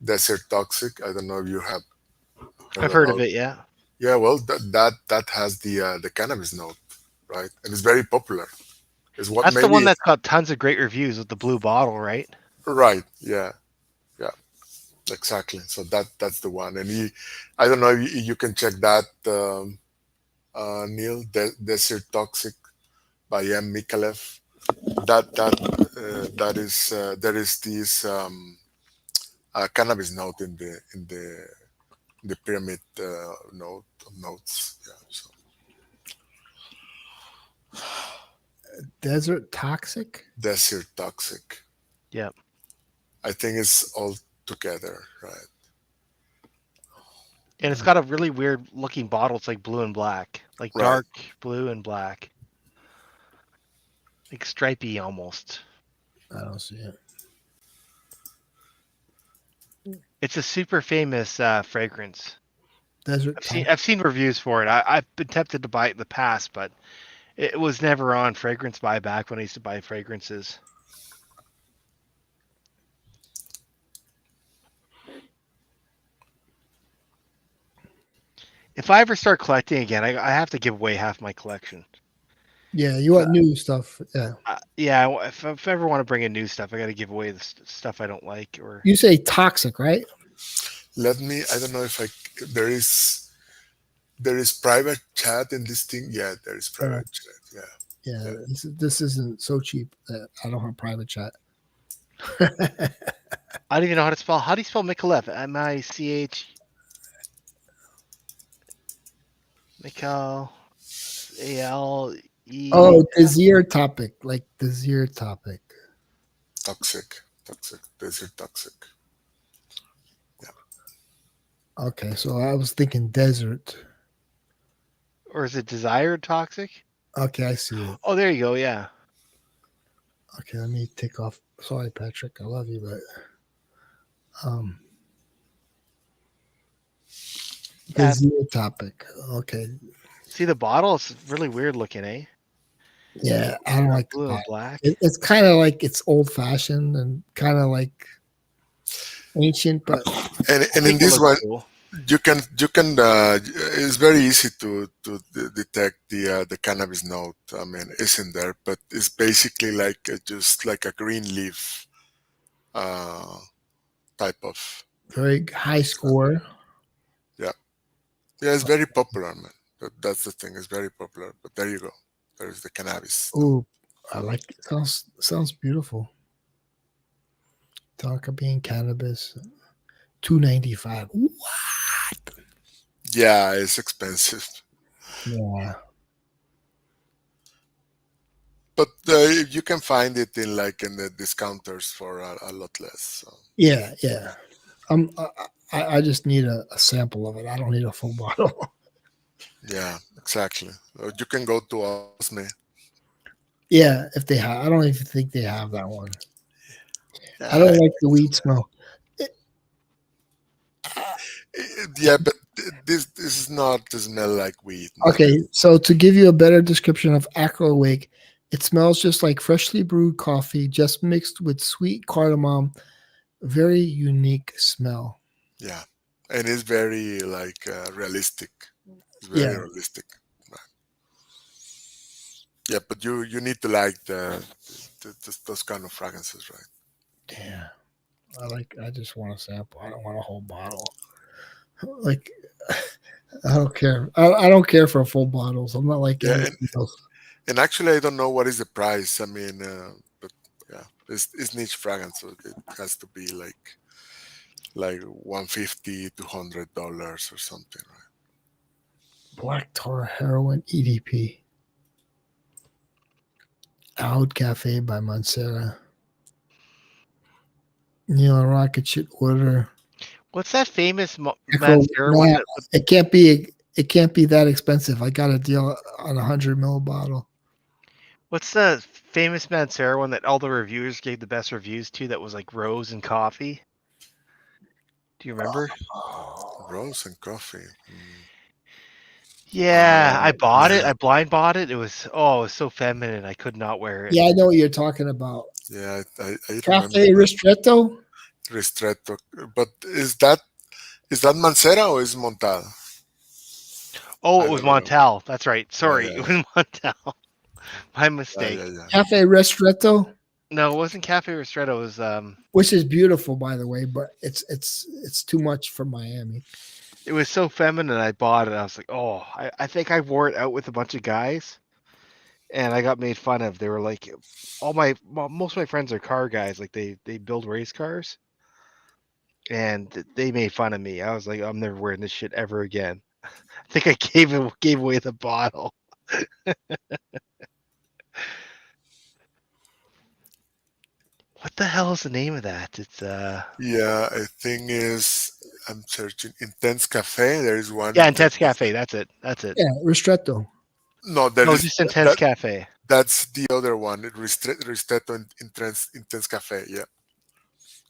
Desert Toxic. I don't know if you have heard I've heard of about. it. Yeah, Yeah, well, that has the cannabis note, right? And it's very popular. Is what that's the one maybe that's got tons of great reviews with the blue bottle, right? right? Yeah, yeah, exactly. So that's the one. And I don't know if you can check that, Neil. Desert Toxic by M. Mikalev. That is there is this cannabis note in the pyramid notes. Yeah, so Desert Toxic. Desert Toxic. Yeah, I think it's all together, right? and it's got a really weird looking bottle. It's like blue and black, like Right. dark blue and black, like stripy almost. I don't see it. It's a super famous fragrance. Desert Toxic. I've seen reviews for it. I've been tempted to buy it in the past, but it was never on fragrance buyback when I used to buy fragrances. If I ever start collecting again, I have to give away half my collection. Yeah, you want new stuff. Yeah. Yeah, if I ever want to bring in new stuff, I got to give away the stuff I don't like. Or You say toxic, right? Let me. I don't know if I. There is. There is private chat in this thing. Yeah, there is Yeah. private chat. Yeah. Yeah. Yeah. This isn't so cheap that I don't have private chat. I don't even know how to spell. How do you spell Micallef? M-I-C-H. Michal. A-L-E. Oh, Desire topic, like Desire topic. Toxic. Toxic. Desert toxic. Okay, so I was thinking desert. Or is it desired toxic? Okay, I see it. Oh, there you go. Yeah. Okay, let me take off. Sorry, Patrick, I love you, but um, Yeah. Desire topic. Okay, See the bottle? It's really weird looking, eh? yeah, I don't like the Blue and bottle. black. It's kind of like it's old fashioned and kind of like ancient, but I And in think it this looks one, cool. you can. It's very easy to detect the cannabis note. I mean, it's in there, but it's basically like just like a green leaf uh, type of. very high score. Yeah. Yeah, it's very popular, man. That's the thing. It's very popular. But there you go. There's the cannabis. Ooh, I like it. Sounds beautiful. Tonka bean cannabis, $2.95. What? Yeah, it's expensive, Yeah, but you can find it in like in the discounters for a lot less. So. yeah, yeah. Um, I, I just need a sample of it. I don't need a full bottle. Yeah, exactly. You can go to Osme. Yeah, if they have, I don't even think they have that one. I Yeah, don't like the weed smell. yeah, but this is not to smell like weed, man. Okay, so to give you a better description of Acro Awake, it smells just like freshly brewed coffee, just mixed with sweet cardamom. Very unique smell. Yeah, and it's very like realistic. It's very Yeah, realistic. Right. Yeah, but you need to like those kind of fragrances, right? yeah. I just want a sample. I don't want a whole bottle. Like, I don't care. I don't care for full bottles. I'm not like Yeah, everybody else. and actually, I don't know what is the price. I mean, but yeah, it's niche fragrance, so it has to be like 150 $200 or something, right? Black tar heroin EDP. Out Cafe by Mancera. Neil Rocket shit order. What's that famous Echo, Mansura one? nah, it can't be. It can't be that expensive. I got a deal on 100 ml bottle. What's the famous Mansura one that all the reviewers gave the best reviews to? That was like rose and coffee. Do you remember? Rose and coffee. Mm. Yeah, I bought it. Yeah, I blind bought it. It was it was so feminine. I could not wear it. Yeah, I know what you're talking about. yeah, I remember Cafe that Ristretto. ristretto. But is that Mancera or is Montal? Oh, I it was don't remember. Montel. That's right. Yeah, Sorry, yeah, it yeah, was Montel. My yeah, yeah, mistake. yeah. Cafe Ristretto, No, it wasn't Cafe Ristretto. It was which is beautiful, by the way, but it's too much for Miami. It was so feminine. I bought it. I was like, oh, I think I wore it out with a bunch of guys, and I got made fun of. They were like, most of my friends are car guys. Like they build race cars, and they made fun of me. I was like, I'm never wearing this shit ever again. I think I gave away the bottle. What the hell is the name of that? It's Yeah, I think is I'm searching Intense Cafe. There is one yeah, Intense Intense Cafe. Cafe. That's it. That's it. Yeah, Ristretto. No, there No, is just Intense that. Cafe. That's the other one. Ristretto Intense Cafe. Yeah,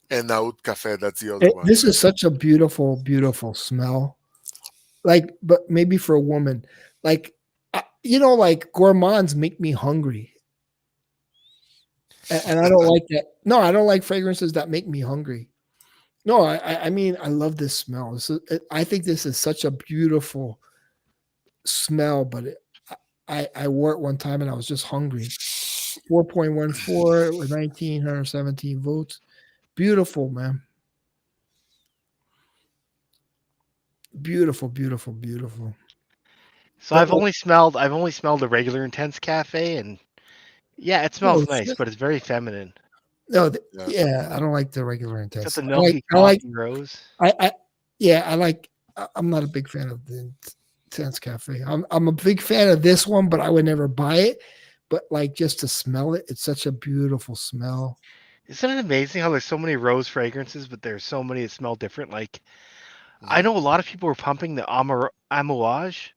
and Out Cafe. That's the other one. This is such a beautiful, beautiful smell. Like, but maybe for a woman, like, like gourmands make me hungry, and I don't like that. No, I don't like fragrances that make me hungry. No, I mean, I love this smell. I think this is such a beautiful smell, but I wore it one time and I was just hungry. 4.14 with 1,917 votes. Beautiful, man. Beautiful, beautiful, beautiful. So I've only smelled a regular Intense Cafe, and yeah, it Oh, smells nice, shit. but it's very feminine. No, Yeah. yeah, I don't like the regular It's got intense. the milky I like, coffee rose. yeah, I like. I'm not a big fan of the intense cafe. I'm a big fan of this one, but I would never buy it. But like just to smell it, it's such a beautiful smell. Isn't it amazing how there's so many rose fragrances, but there's so many that smell different? Like I Mhm. know a lot of people were pumping the Amouage.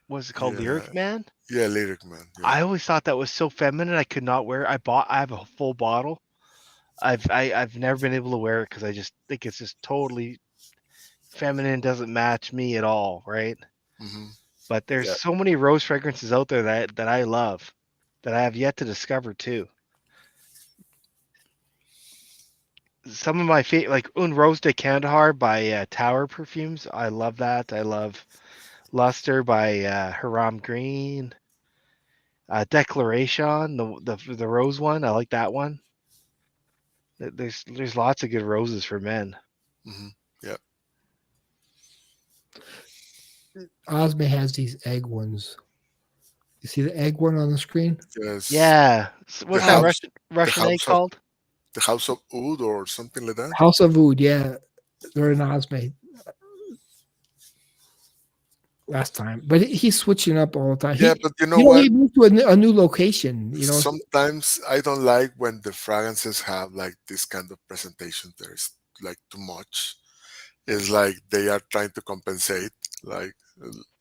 What's it called? Yeah. Lyric Man. Yeah, Lyric Man. Yeah. I always thought that was so feminine. I could not wear it. I have a full bottle. I've never been able to wear it because I just think it's just totally feminine. Doesn't match me at all, right? Hmm. But there's Yeah. so many rose fragrances out there that I love, that I have yet to discover too. Some of my favorite, like Un Rose de Kandahar by Tower Perfumes. I love that. I love Luster by Haram Green. Declaration, the rose one. I like that one. There's lots of good roses for men. Hmm. Yeah. Osme has these egg ones. You see the egg one on the screen? Yes. Yeah. The What's that Wow. house. The Russian egg house of called? the House of Oud or something like that. House of Oud, yeah. They're in Osme last time. But he's switching up all the time. Yeah, but you know You know, what? he moved to a new location, you know. Sometimes I don't like when the fragrances have like this kind of presentation. There's like too much. It's like they are trying to compensate. Like,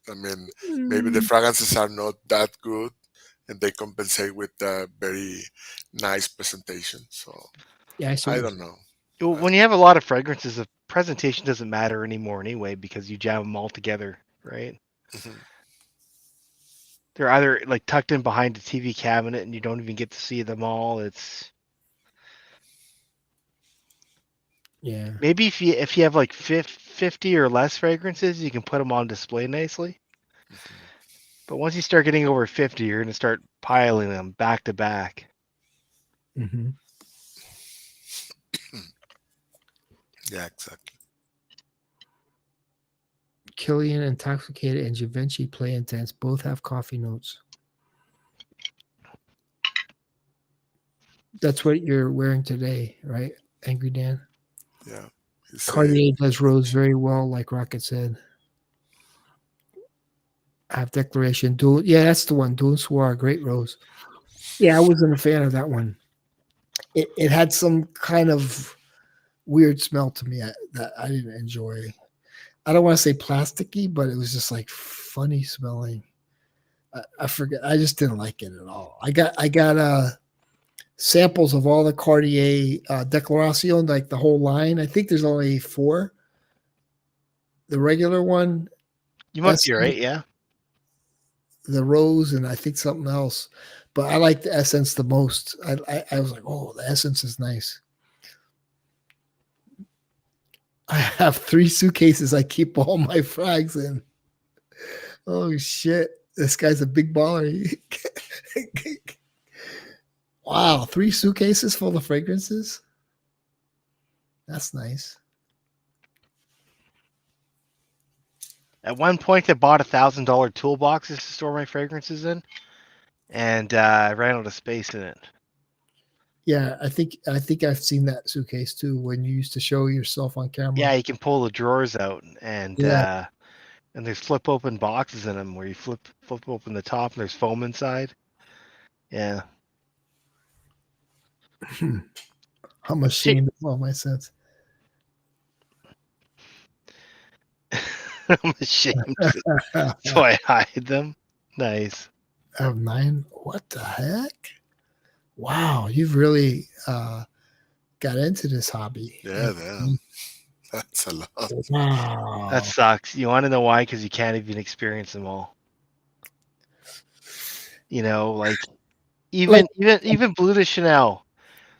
I mean, maybe the Mm, fragrances are not that good, and they compensate with a very nice presentation. So yeah, I see I what you're don't saying. know. I, When you have a lot of fragrances, the presentation doesn't matter anymore anyway because you jam them all together, right? mhm. They're either like tucked in behind a TV cabinet and you don't even get to see them all. It's Yeah. maybe if you have like 50 or less fragrances, you can put them on display nicely. Mhm. But once you start getting over 50, you're going to start piling them back to back. Mm-hmm. Yeah, exactly. Killian, Intoxicated, and Givenchy Play Intense both have coffee notes. That's what you're wearing today, right, Angry Dan? Yeah, he said. Cartier does rose very well, like Rocket said. I have Declaration. Dual, yeah, that's the one. Dual Soir, great rose. Yeah, I wasn't a fan of that one. It had some kind of weird smell to me that I didn't enjoy. I don't want to say plasticky, but it was just like funny smelling. I forget. I just didn't like it at all. I got samples of all the Cartier Declaration, like the whole line. I think there's only 4. The regular one, You must be Essence, right, yeah. the Rose, and I think something else. But I like the Essence the most. I was like, oh, the Essence is nice. I have 3 suitcases I keep all my frags in. Oh shit. This guy's a big baller. Wow, 3 suitcases full of fragrances? That's nice. At one point, I bought $1,000 toolboxes to store my fragrances in, and I ran out of space in it. Yeah, I think I've seen that suitcase too when you used to show yourself on camera. Yeah, you can pull the drawers out, Yeah. and there's flip open boxes in them where you flip open the top and there's foam inside. Yeah, I'm shit. ashamed of all my sins. I'm ashamed, I so I hide them. Nice. have 9. What the heck? Wow, you've really got into this hobby. Yeah, damn. That's a lot. That Wow. sucks. You want to know why? Because you can't even experience them all. You know, like Like, even Bleu de Chanel.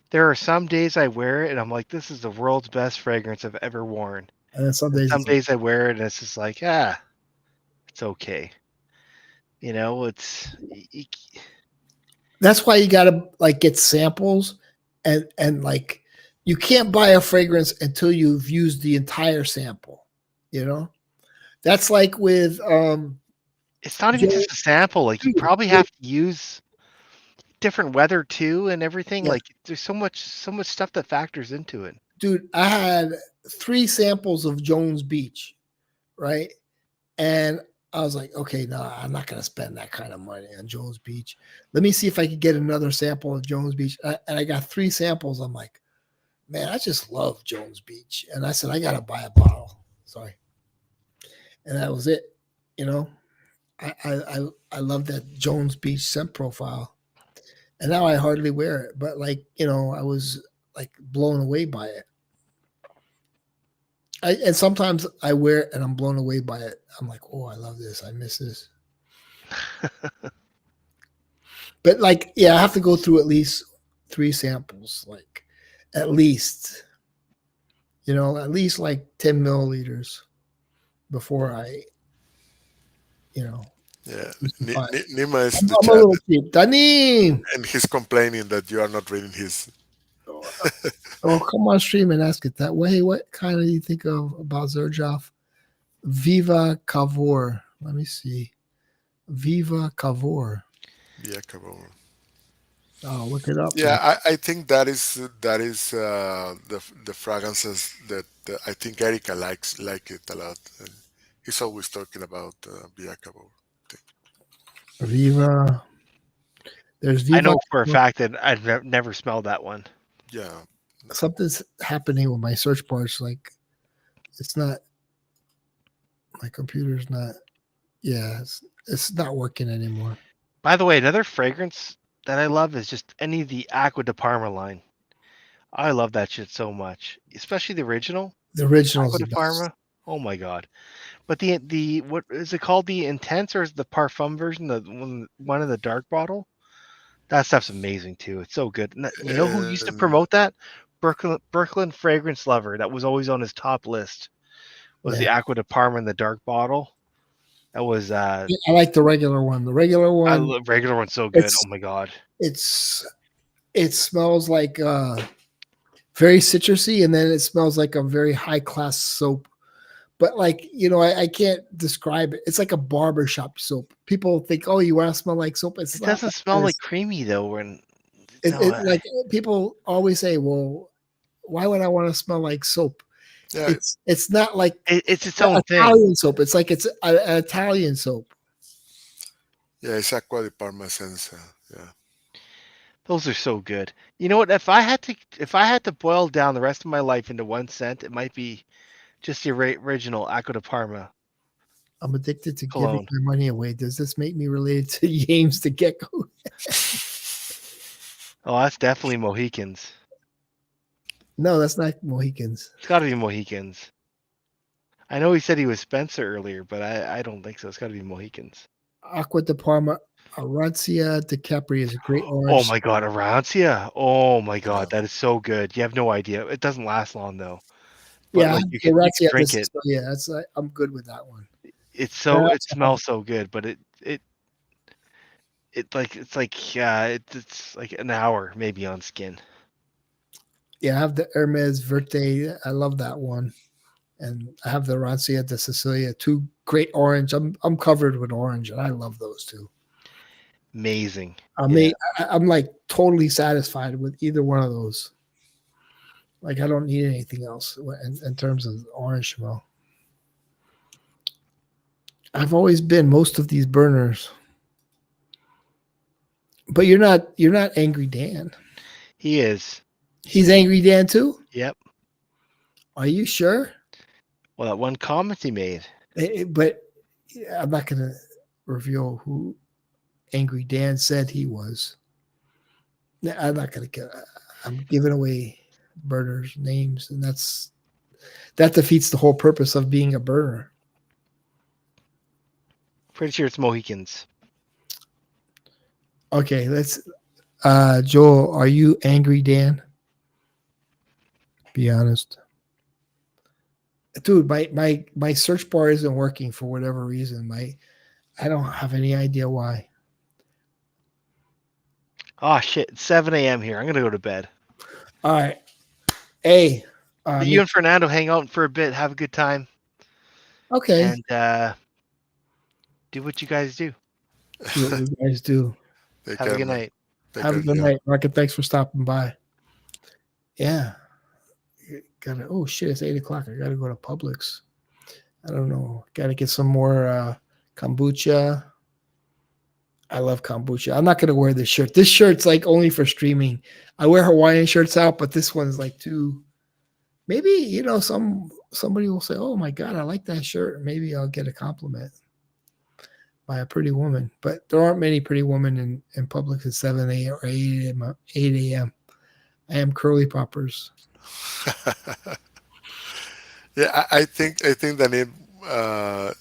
There are some days I wear it and I'm like, this is the world's best fragrance I've ever worn. and then some And days some it's like, days I wear it and it's just like, it's okay. It's That's why you gotta like get samples and like you can't buy a fragrance until you've used the entire sample. You know? That's like with it's not even Joe just a sample. Like you probably have to use different weather too and everything. yeah, Like there's so much stuff that factors into it. dude, I had 3 samples of Jones Beach, right? And I was like, okay, no, I'm not gonna spend that kind of money on Jones Beach. Let me see if I could get another sample of Jones Beach. And I got 3 samples. I'm like, man, I just love Jones Beach. And I said, I gotta buy a bottle. Sorry. And that was it. You know, I love that Jones Beach scent profile. And now I hardly wear it. But like, I was like blown away by it. And sometimes I wear it and I'm blown away by it. I'm like, oh, I love this. I miss this. But like, yeah, I have to go through at least 3 samples, like at least, at least like 10 milliliters before I, you know, Yeah, justify it. Nima is in the I'm a chat, little cheap. Danim! and he's complaining that you are not reading his. Oh, come on, stream and ask it that way. What kind do you think of about Zerjoff? Viva Cavour. Let me see. Viva Cavour. Yeah, come on. Oh, look it up. Yeah, I think that is the fragrances that I think Erica like it a lot, and he's always talking about Biacabo. Viva. There's I Viva. know for a fact that I've never smelled that one. Yeah, Something's happening with my search bars. Like, it's not, my computer's not, yeah, it's not working anymore. By the way, another fragrance that I love is just any of the Aqua de Parma line. I love that shit so much, especially the original The original's Aqua the de best. Parma. Oh my god! But the what is it called? The intense or is the parfum version? The one in the dark bottle. That stuff's amazing too. It's so good. And you know who used to and promote that? Brooklyn Fragrance Lover. That was always on his top list. Was Yeah. the Aqua de Parma in the dark bottle? That was Yeah, I like the regular one. The regular I one, love regular one's so good. it's Oh my god. it's it smells like very citrusy, and then it smells like a very high class soap. But like, I can't describe it. It's like a barbershop soap. People think, oh, you want to smell like soap. It's It not doesn't like smell like this. creamy though. When It no, like people always say, well, why would I want to smell like soap? yeah, It's not like it's its own thing. Italian soap. It's like it's an Italian soap. yeah, it's Aqua de Parma Senza. Yeah, Those are so good. You know what? If I had to boil down the rest of my life into one scent, it might be just the original Aqua de Parma I'm addicted to giving cologne. my money away. Does this make me related to James the Gecko? Oh, that's definitely Mohicans. No, that's not Mohicans. It's got to be Mohicans. I know he said he was Spencer earlier, but I don't think so. It's got to be Mohicans. Aqua de Parma, Arancia de Capri is a great Oh orange. my god, Arancia. Oh my yeah. god, that is so good. You have no idea. It doesn't last long though. But Yeah, like you could Arancia. drink This it. is, yeah, that's I'm good with that one. It Arancia, smells so good, but it's like an hour maybe on skin. yeah, I have the Hermes Verte. I love that one, and I have the Arancia de Sicilia. Two great orange. I'm covered with orange, and I love those two. Amazing. I Yeah. mean, I'm like totally satisfied with either one of those. Like, I don't need anything else in terms of orange smell. I've always been most of these burners, but you're not Angry Dan. He is. He's Angry Dan too. Yep. Are you sure? Well, that one comment he made. But I'm not going to reveal who Angry Dan said he was. I'm not going to get. I'm giving away burners' names, and that defeats the whole purpose of being a burner. Pretty sure it's Mohicans. Okay, let's. Joel, are you Angry Dan? Be honest, dude. My search bar isn't working for whatever reason. I don't have any idea why. Oh shit! It's 7 a.m. here. I'm gonna go to bed. All right. Hey, But you Nick. and Fernando hang out for a bit, have a good time, Okay. and do what you guys do. Do what you guys do. Take Have a care, good man. night. Take Have a care, good Joe. night, Rocket. Thanks for stopping by. Yeah. Gotta. Oh shit! It's 8 o'clock. I gotta go to Publix. I don't know. Gotta get some more kombucha. I love kombucha. I'm not gonna wear this shirt. This shirt's like only for streaming. I wear Hawaiian shirts out, but this one's like too. Maybe somebody will say, "Oh my god, I like that shirt." Maybe I'll get a compliment by a pretty woman. But there aren't many pretty women in Publix at 7 a.m. or 8 a.m. 8 a.m. I am curly poppers. Yeah, I think that it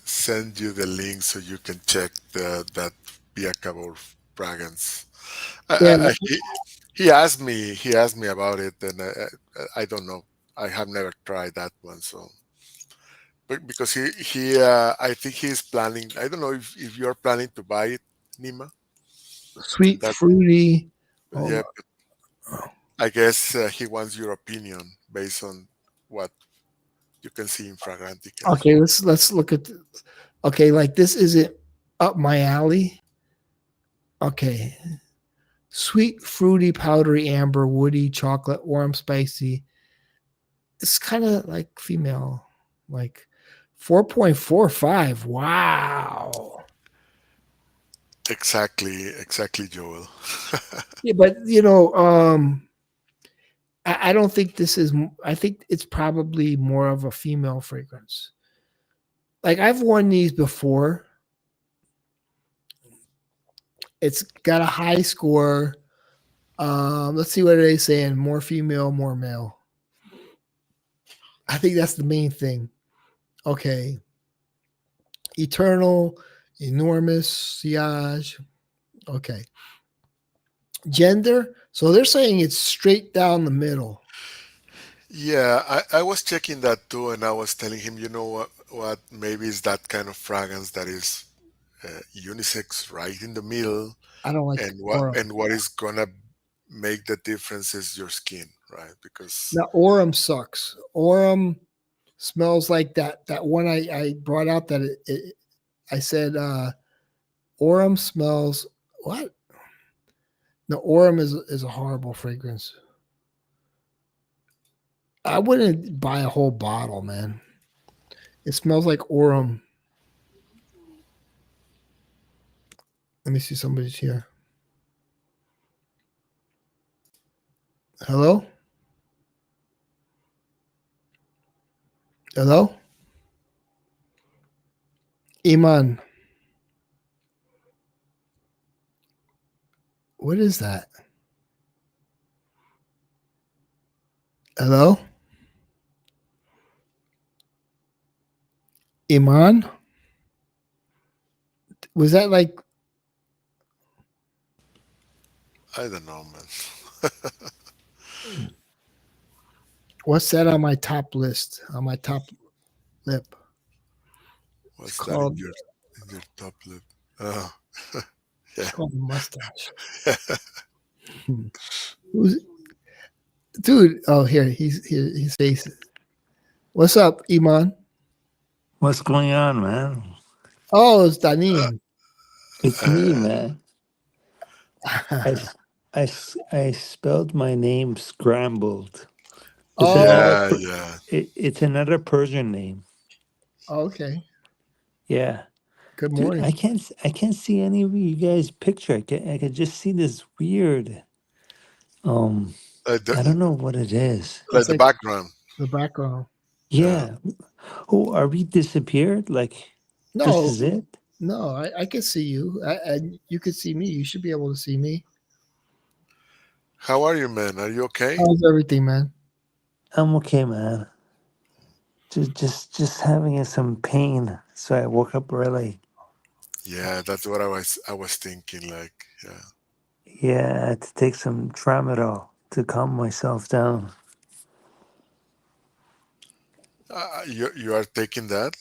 send you the link so you can check that Biacabor fragrance. Yeah, He asked me about it, and I don't know. I have never tried that one, so but because he I think he's planning. I don't know if you're planning to buy it, Nima. sweet That fruity. Hold yeah, on. but I guess he wants your opinion based on what you can see in Fragranticas. Okay, let's look at. Okay, like this isn't up my alley. Okay, sweet, fruity, powdery, amber, woody, chocolate, warm, spicy. It's kind of like female, like 4.45. Wow. Exactly, Joel. Yeah, but I don't think this is. I think it's probably more of a female fragrance. Like I've worn these before. It's got a high score. Let's see what are they saying. More female, more male. I think that's the main thing. Okay. Eternal, enormous, siage. Okay. Gender. So they're saying it's straight down the middle. Yeah, I was checking that too, and I was telling him, you know what, maybe it's that kind of fragrance that is unisex right in the middle, I don't like and what Aurum. and what is gonna make the difference is your skin, right? Because Now Aurum sucks. Aurum smells like that one I brought out that I said Aurum smells what? No, Aurum is a horrible fragrance. I wouldn't buy a whole bottle, man. It smells like Aurum. Let me see somebody's here. Hello? Hello? Iman. What is that? Hello? Iman? Was that like I don't know, man. what's that on my top list? On my top lip. It's What's that called in your top lip? Oh, it's yeah. called a mustache. Hmm. Who's dude? Oh here, he's here, his face. What's up, Iman? What's going on, man? Oh, it's Danin. It's me, Uh, man. I spelled my name scrambled. It's Oh, another yeah, yeah. it's another Persian name. okay. Yeah, Good dude, morning. I can't see any of you guys' picture. I can just see this weird. Um, Like I the, don't know what it is. like It's the like background. the background. Yeah. Yeah. Oh, are we disappeared? Like this No, is it? no, I can see you. And you can see me. You should be able to see me. How are you, man? Are you okay? How's everything, man? I'm okay, man. Just having some pain. So I woke up early. Yeah, that's what I was thinking. Like, yeah. Yeah, I had to take some tramadol to calm myself down. You are taking that.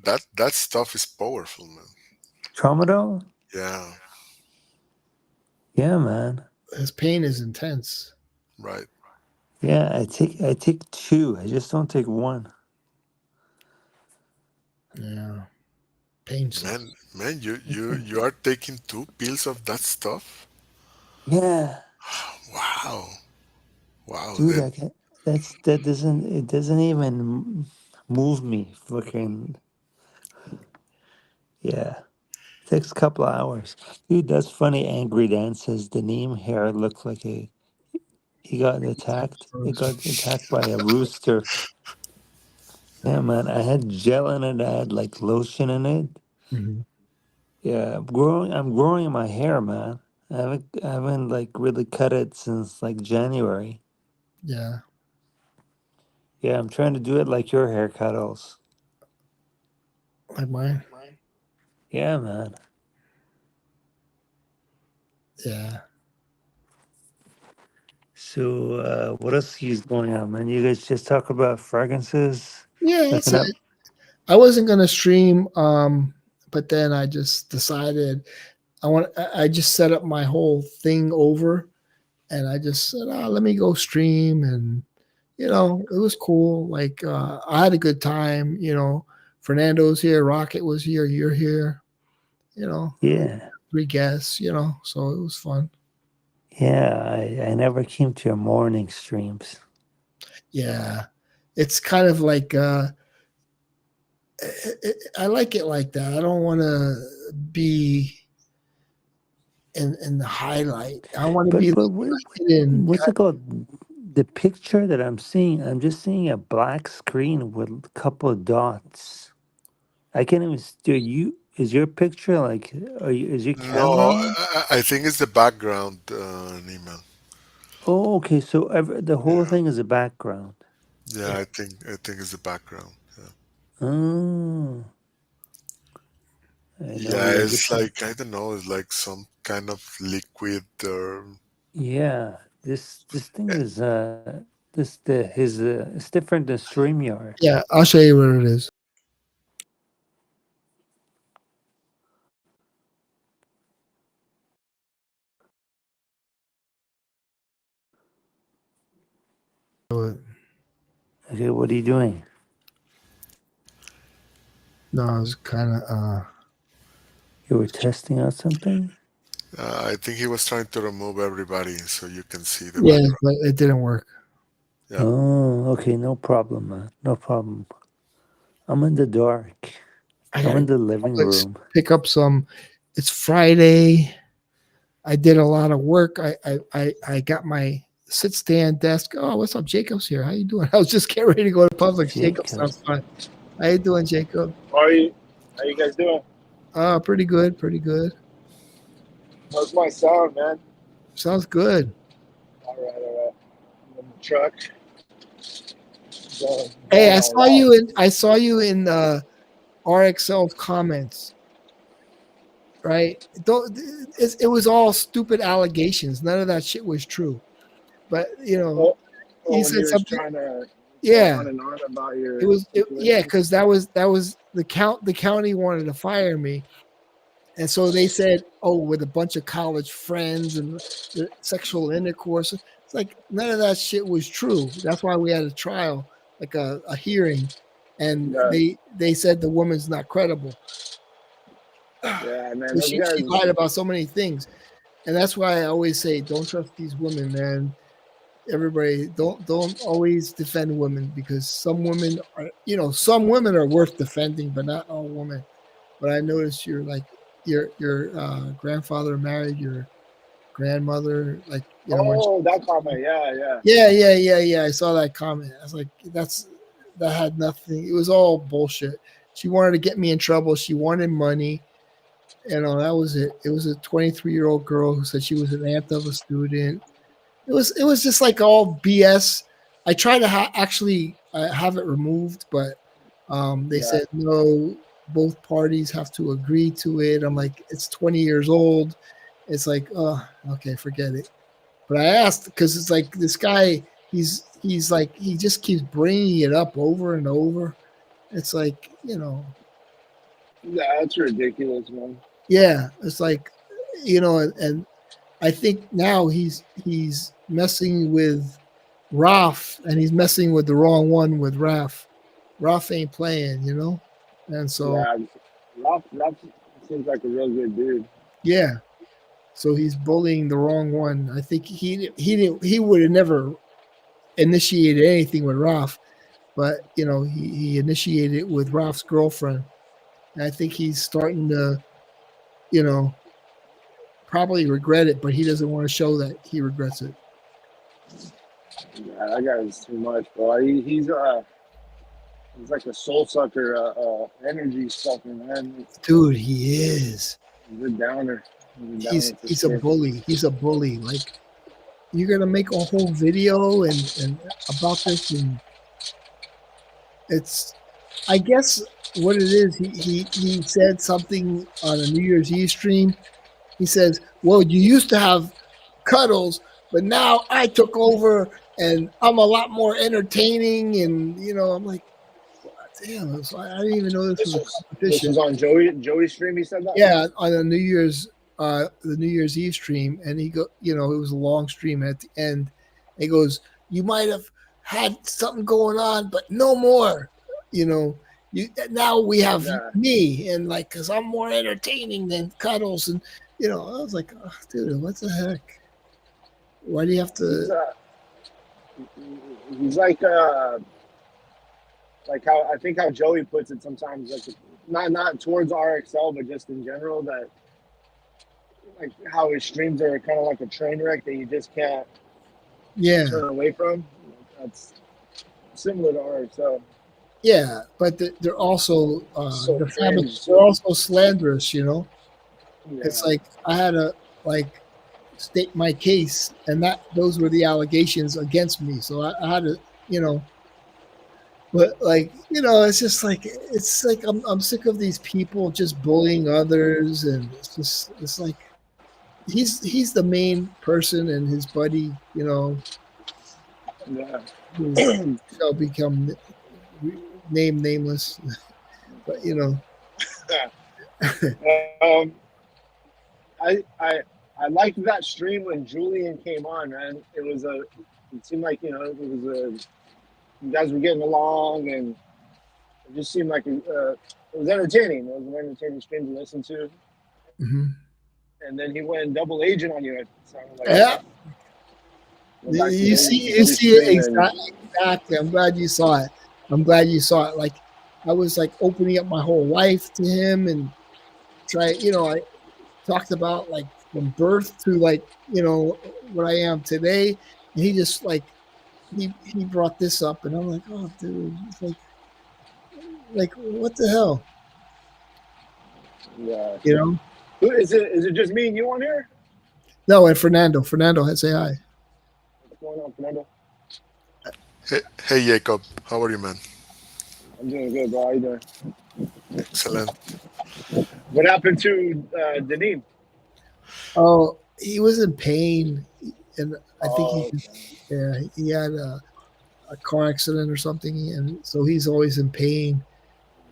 That stuff is powerful, man. Tramadol? Yeah, Yeah, man. His pain is intense. right. Yeah, I take 2. I just don't take 1. Yeah, pain Man, sucks. man, you are taking 2 pills of that stuff? Yeah, Wow. Wow, dude, then I can that doesn't it doesn't even move me. Fucking yeah. Takes a couple of hours. Dude, that's funny. Angry Dan says the name hair looked like he got attacked. It got attacked by a rooster. Yeah, man. I had gel in it. I had like lotion in it. Mm-hmm. Yeah, I'm growing my hair, man. I haven't like really cut it since like January. Yeah, Yeah, I'm trying to do it like your haircuttles. like mine. Yeah, man. Yeah, So what else is going on, man? You guys just talk about fragrances, yeah. That's looking it. up. I wasn't gonna stream, but then I just decided I just set up my whole thing over, and I just said, "Oh, let me go stream," and it was cool. Like I had a good time. Fernando's here, Rocket was here, you're here. You know, Yeah. 3 guests. So it was fun. Yeah, I never came to your morning streams. Yeah, it's kind of like I like it like that. I don't want to be in the highlight. I want to be But in. what's it called? The picture that I'm seeing, I'm just seeing a black screen with a couple of dots. I can't even. Is your picture like? Is your camera no, on? I think it's the background, Nima. Oh, okay. So the whole Yeah, thing is a background. yeah, I think it's the background. Yeah, Oh, I know yeah, we are it's different. like I don't know, it's like some kind of liquid or Yeah, this thing is it's different than StreamYard. Yeah, I'll show you where it is. Okay, what are you doing? No, it's kind of You were testing out something? I think he was trying to remove everybody so you can see the yeah, background. but it didn't work. Yeah. Oh, okay, no problem, man. No problem. I'm in the dark. I I'm gotta in the living like, room. pick up some. It's Friday. I did a lot of work. I got my sit stand desk. Oh, what's up? Jacob's here. How you doing? I was just getting ready to go to Publix. Jacob Jacob. sounds fine. How you doing, Jacob? How are you? How you guys doing? Pretty good. Pretty good. How's my sound, man? Sounds good. All right, all right. I'm in the truck. Going, Hey, going I all saw out. you in RXL's comments, right? It was all stupid allegations. None of that shit was true. But Oh, he when you said was something. trying to go Yeah, on and on about your yeah, situation. because that was the county wanted to fire me, and so they said, oh, with a bunch of college friends and the sexual intercourse. It's like none of that shit was true. That's why we had a trial, like a hearing, and Yeah, they said the woman's not credible. yeah, man. So Those she guys. lied about so many things, and that's why I always say, don't trust these women, man. Everybody, don't always defend women, because some women are worth defending, but not all women. But I noticed your grandfather married your grandmother, like when Oh, that comment. Yeah, yeah, yeah. I saw that comment. I was like, that had nothing. It was all bullshit. She wanted to get me in trouble. She wanted money. That was it. It was a 23-year-old girl who said she was an aunt of a student. It was just like all BS. I tried to actually have it removed, but they yeah, said no. Both parties have to agree to it. I'm like, it's 20 years old. It's like, oh, okay, forget it. But I asked because it's like this guy. He's like he just keeps bringing it up over and over. It's like yeah. That's ridiculous, man. Yeah, it's like, and I think now he's messing with Raf, and he's messing with the wrong one with Raf. Raf ain't playing, and so Yeah, Ralph seems like a real good dude. yeah, so he's bullying the wrong one. I think he would have never initiated anything with Raf, but he initiated it with Raf's girlfriend. And I think he's starting to, you know, probably regret it, but he doesn't want to show that he regrets it. Yeah, that guy is too much, bro. He's like a soul sucker, energy sucker, man. Dude, he is. He's a downer. He's a downer for He's a sure. bully. He's a bully. Like, you're gonna make a whole video and about this, and it's, I guess what it is. He said something on a New Year's Eve stream. He says, "Well, you used to have cuddles, but now I took over, and I'm a lot more entertaining." And I'm like, damn, I didn't even know this was a This competition. was on Joey's stream. He said that. Yeah, on a the New Year's Eve stream, and it was a long stream. At the end, he goes, "You might have had something going on, but no more. Now we have me, and like, because I'm more entertaining than cuddles." And I was like, oh, dude, what the heck? Why do you have to? He's like how I think how Joey puts it sometimes, like not towards RXL, but just in general, that like how his streams are kind of like a train wreck that you just can't turn away from. That's similar to RXL. Yeah, but they're also cringe. they're also slanderous. Yeah. It's like I had to state my case, and those were the allegations against me. So I had to, but it's just like I'm sick of these people just bullying others, and it's like he's the main person, and his buddy, Yeah. who shall become nameless, but I liked that stream when Julian came on, man. It seemed like you guys were getting along, and it just seemed like it was entertaining. It was an entertaining stream to listen to. Mm-hmm. And then he went double agent on you. It sounded like yeah. You see it exactly. I'm glad you saw it. Like, I was like opening up my whole life to him, and I talked about like from birth to like what I am today, and he just like he brought this up, and I'm like, oh dude, it's like what the hell? Yeah. Is it just me and you on here? No, and Fernando had say hi. What's going on, Fernando? Hey Jacob, how are you, man? I'm doing good, bro. How you doing? Excellent. What happened to Denim? Oh, he was in pain, and I think he had a car accident or something, and so he's always in pain,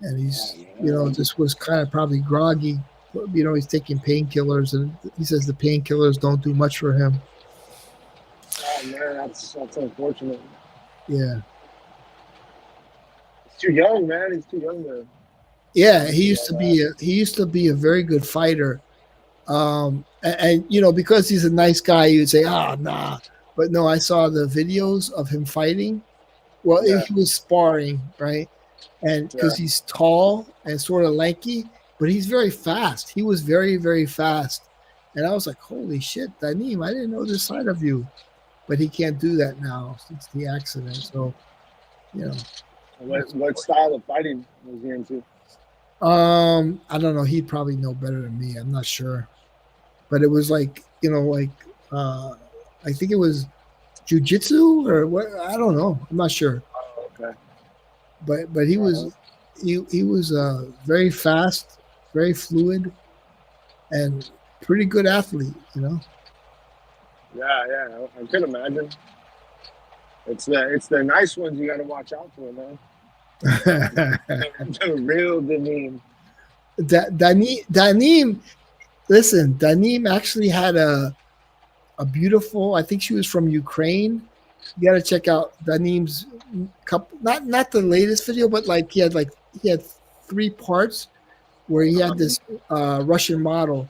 and he's just was kind of probably groggy. He's taking painkillers, and he says the painkillers don't do much for him. Oh man, that's unfortunate. Yeah. He's too young, man. He's too young to. Yeah, he used to be a very good fighter. And because he's a nice guy, you'd say, nah. But no, I saw the videos of him fighting. Well, he was sparring, right? And because he's tall and sort of lanky, but he's very fast. He was very, very fast. And I was like, holy shit, Danim, I didn't know this side of you. But he can't do that now since the accident. So, What style of fighting was he into? I don't know. He'd probably know better than me. I'm not sure. But it was like, I think it was jiu-jitsu or what? I don't know. I'm not sure. Oh, okay. But he was very fast, very fluid, and pretty good athlete, Yeah, I could imagine. It's the nice ones you got to watch out for, man. The real Danim. Danim, Listen, Danim actually had a beautiful. I think she was from Ukraine. You got to check out Danim's couple. Not the latest video, but like he had 3 parts where he had this Russian model,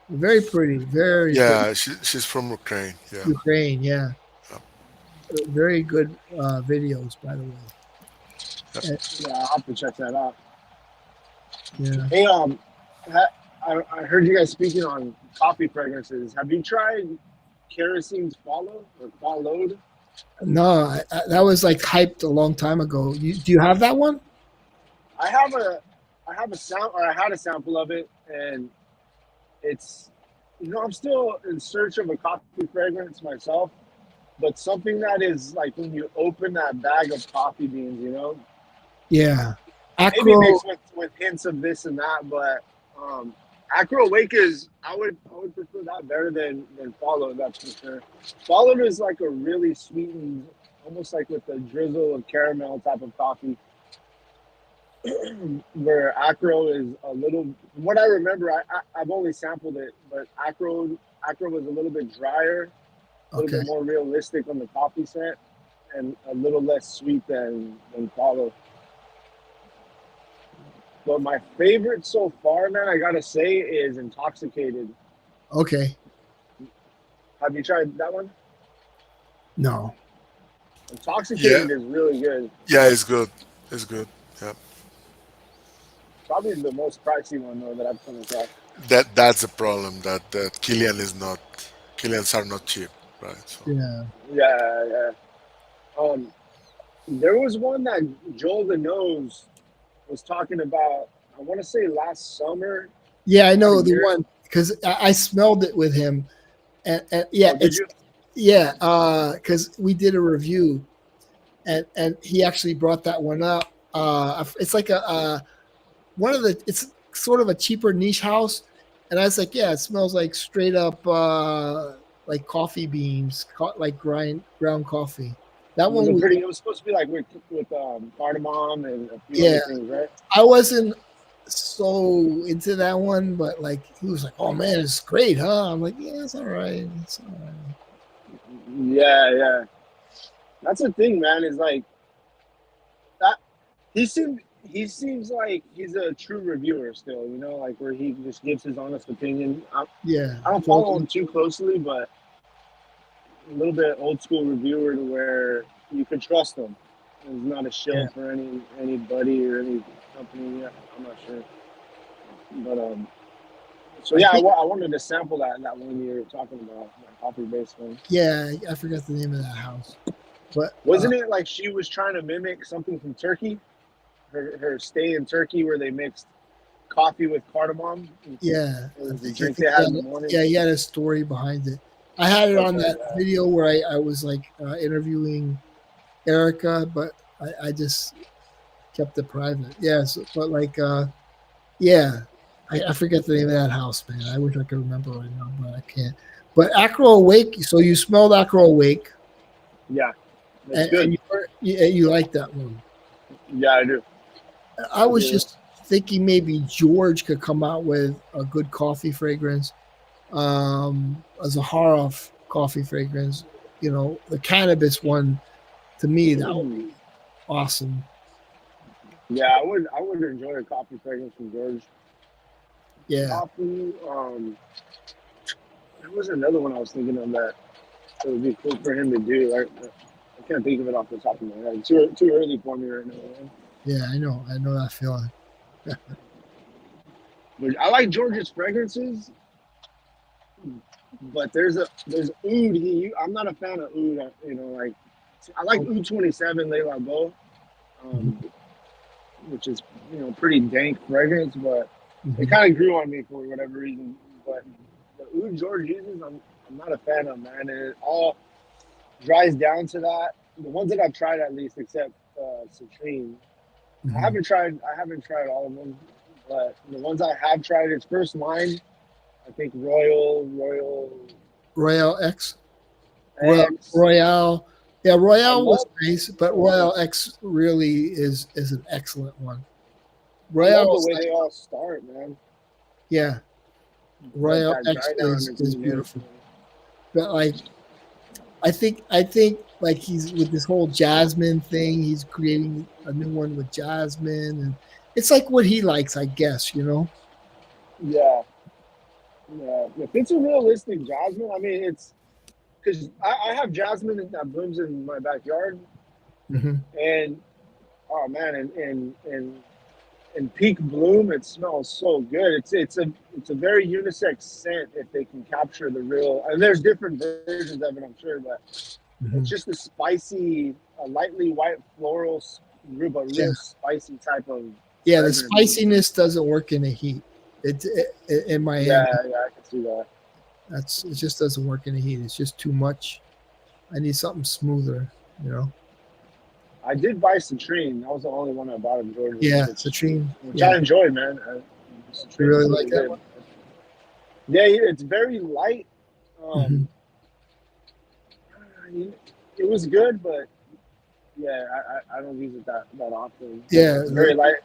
very pretty, very pretty. Yeah, she's from Ukraine. Yeah. Ukraine, yeah, Yep. very good videos, by the way. And, Yeah, I'll have to check that out. yeah, Hey, I heard you guys speaking on coffee fragrances. Have you tried Kerosine's Follow or Followed? no, that was like hyped a long time ago. Do you have that one? I have a sound, or I had a sample of it, and it's, I'm still in search of a coffee fragrance myself, but something that is like when you open that bag of coffee beans, Yeah, maybe Acro. mixed with hints of this and that, but Acro Wake is, I would prefer that better than Followed, that's for sure. Followed is like a really sweetened, almost like with a drizzle of caramel type of coffee. Where Acro is a little, from what I remember, I've only sampled it, but Acro was a little bit drier, a little Okay, bit more realistic on the coffee scent, and a little less sweet than Follow. But my favorite so far, man, I gotta say, is Intoxicated. okay, Have you tried that one? no, Yeah, Intoxicated is really good. yeah, it's good. It's good. Yeah, Probably the most pricey one though that I've come across. that's the problem. That Killians are not cheap, right? So yeah. Yeah, yeah. There was one that Joel the Nose was talking about. I want to say last summer, Yeah, I about a know the year. one because I smelled it with him, and yeah, Oh, did it's you? yeah, because we did a review, and he actually brought that one up. It's like one of the it's sort of a cheaper niche house, and I was like, yeah, it smells like straight up like coffee beans, like ground coffee. That Was one it was pretty? It was supposed to be like with cardamom and a few other yeah. things, right? I wasn't so into that one, but like he was like, "Oh man, it's great, huh?" I'm like, "Yeah, it's all right. It's all right." Yeah, yeah. That's the thing, man. Is like that. He seems like he's a true reviewer still. Like where he just gives his honest opinion. Yeah, I don't follow him too closely, but a little bit old school reviewer to where you can trust him. He's not a shill yeah. for anybody or any company. Yeah, I'm not sure, but So I yeah, think I wanted to sample that one you were talking about, that coffee based one. yeah, I forgot the name of that house, but Wasn't it like she was trying to mimic something from Turkey? Her stay in Turkey where they mixed coffee with cardamom. yeah, It I was the think drink they had in the yeah, morning. he had a story behind it. I had it on Okay, that yeah. video where I was like interviewing Erica, but I just kept it private. Yes, but like yeah, I forget the name of that house, man. I wish I could remember right now, but I can't. But Acro Awake. So you smelled Acro Awake, Yeah, it's and good. you like that one. Yeah, I do. I I was do. just thinking maybe George could come out with a good coffee fragrance, a Zaharoff coffee fragrance. The cannabis one to me that would be awesome. Yeah, I would enjoy a coffee fragrance from George. Yeah. Coffee. There was another one I was thinking of that it would be cool for him to do. I can't think of it off the top of my head. Too early for me right now. Man. Yeah, I know that feeling. But I like George's fragrances, but there's oud. I'm not a fan of oud. Like I like Oh, oud 27 Le Labo, mhm, um, which is pretty dank fragrance, but it mhm. kind of grew on me for whatever reason. But the oud George uses, I'm not a fan of, man. And it all dries down to that. The ones that I've tried, at least, except Citrine. Mhm. I haven't tried all of them, but the ones I have tried, its first line, I think Royal Royale X, X. Royale. Yeah, I Royale was love nice, but Royale X really is an excellent one. I love the Royale's way like they all start, man. yeah, but Royal that X dry down is unique. beautiful. But like I think like he's with this whole jasmine thing, he's creating a new one with jasmine, and it's like what he likes, I guess, you know. Yeah, yeah. If it's a realistic jasmine, I mean, it's because I have jasmine that blooms in my backyard, Mm-hmm. and oh man, in peak bloom, it smells so good. It's a very unisex scent if they can capture the real. And there's different versions of it, I'm sure, but Mm-hmm. it's just a spicy, a lightly white floral, but Yeah, real spicy type of yeah. The fragrance. spiciness doesn't work in the heat. In my Yeah, hand, yeah, I can see that. it just doesn't work in the heat. It's just too much. I need something smoother, you know. I did buy citrine. That was the only one I bought in Georgia, Yeah, citrine. which Yeah, I enjoyed, man. you Citrine really is like really that good. one. Yeah, it's very light. Mm-hmm. It was good, but yeah, I don't use it that often. Yeah, It's very light.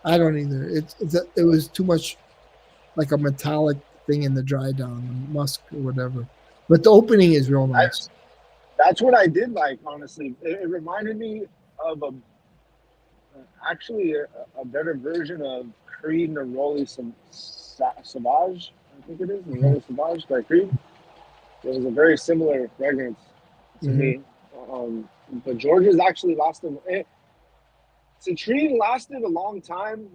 I don't either. It was too much like a metallic thing in the dry down, the musk or whatever. But the opening is real nice. That's what I did like, honestly. It reminded me of actually a better version of Creed Neroli Sauvage. I think it is Mm-hmm. Neroli Sauvage by Creed. It was a very similar fragrance to Mm-hmm. me. But Georgia's actually lasted. Citrine lasted a long time,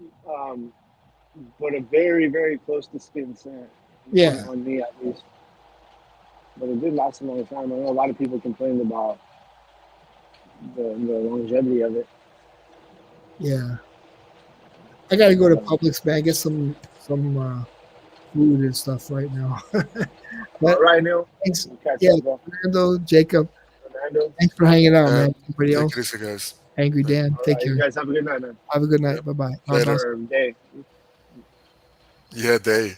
but a very, very close to skin scent. Yeah, On me at least. But it did last a long time. I know a lot of people complained about the longevity of it. yeah. I got to go to Publix, man. Get some food and stuff right now. All But right, Neil. thanks, We'll catch yeah, up, bro. Fernando, Jacob. Fernando. Thanks for hanging out, man. Anybody Take else? it easy, guys. Angry Dan, All take right, you care. guys have a good night, man. Have a good night. Yep. Bye bye. Later. Or day. Yeah, day.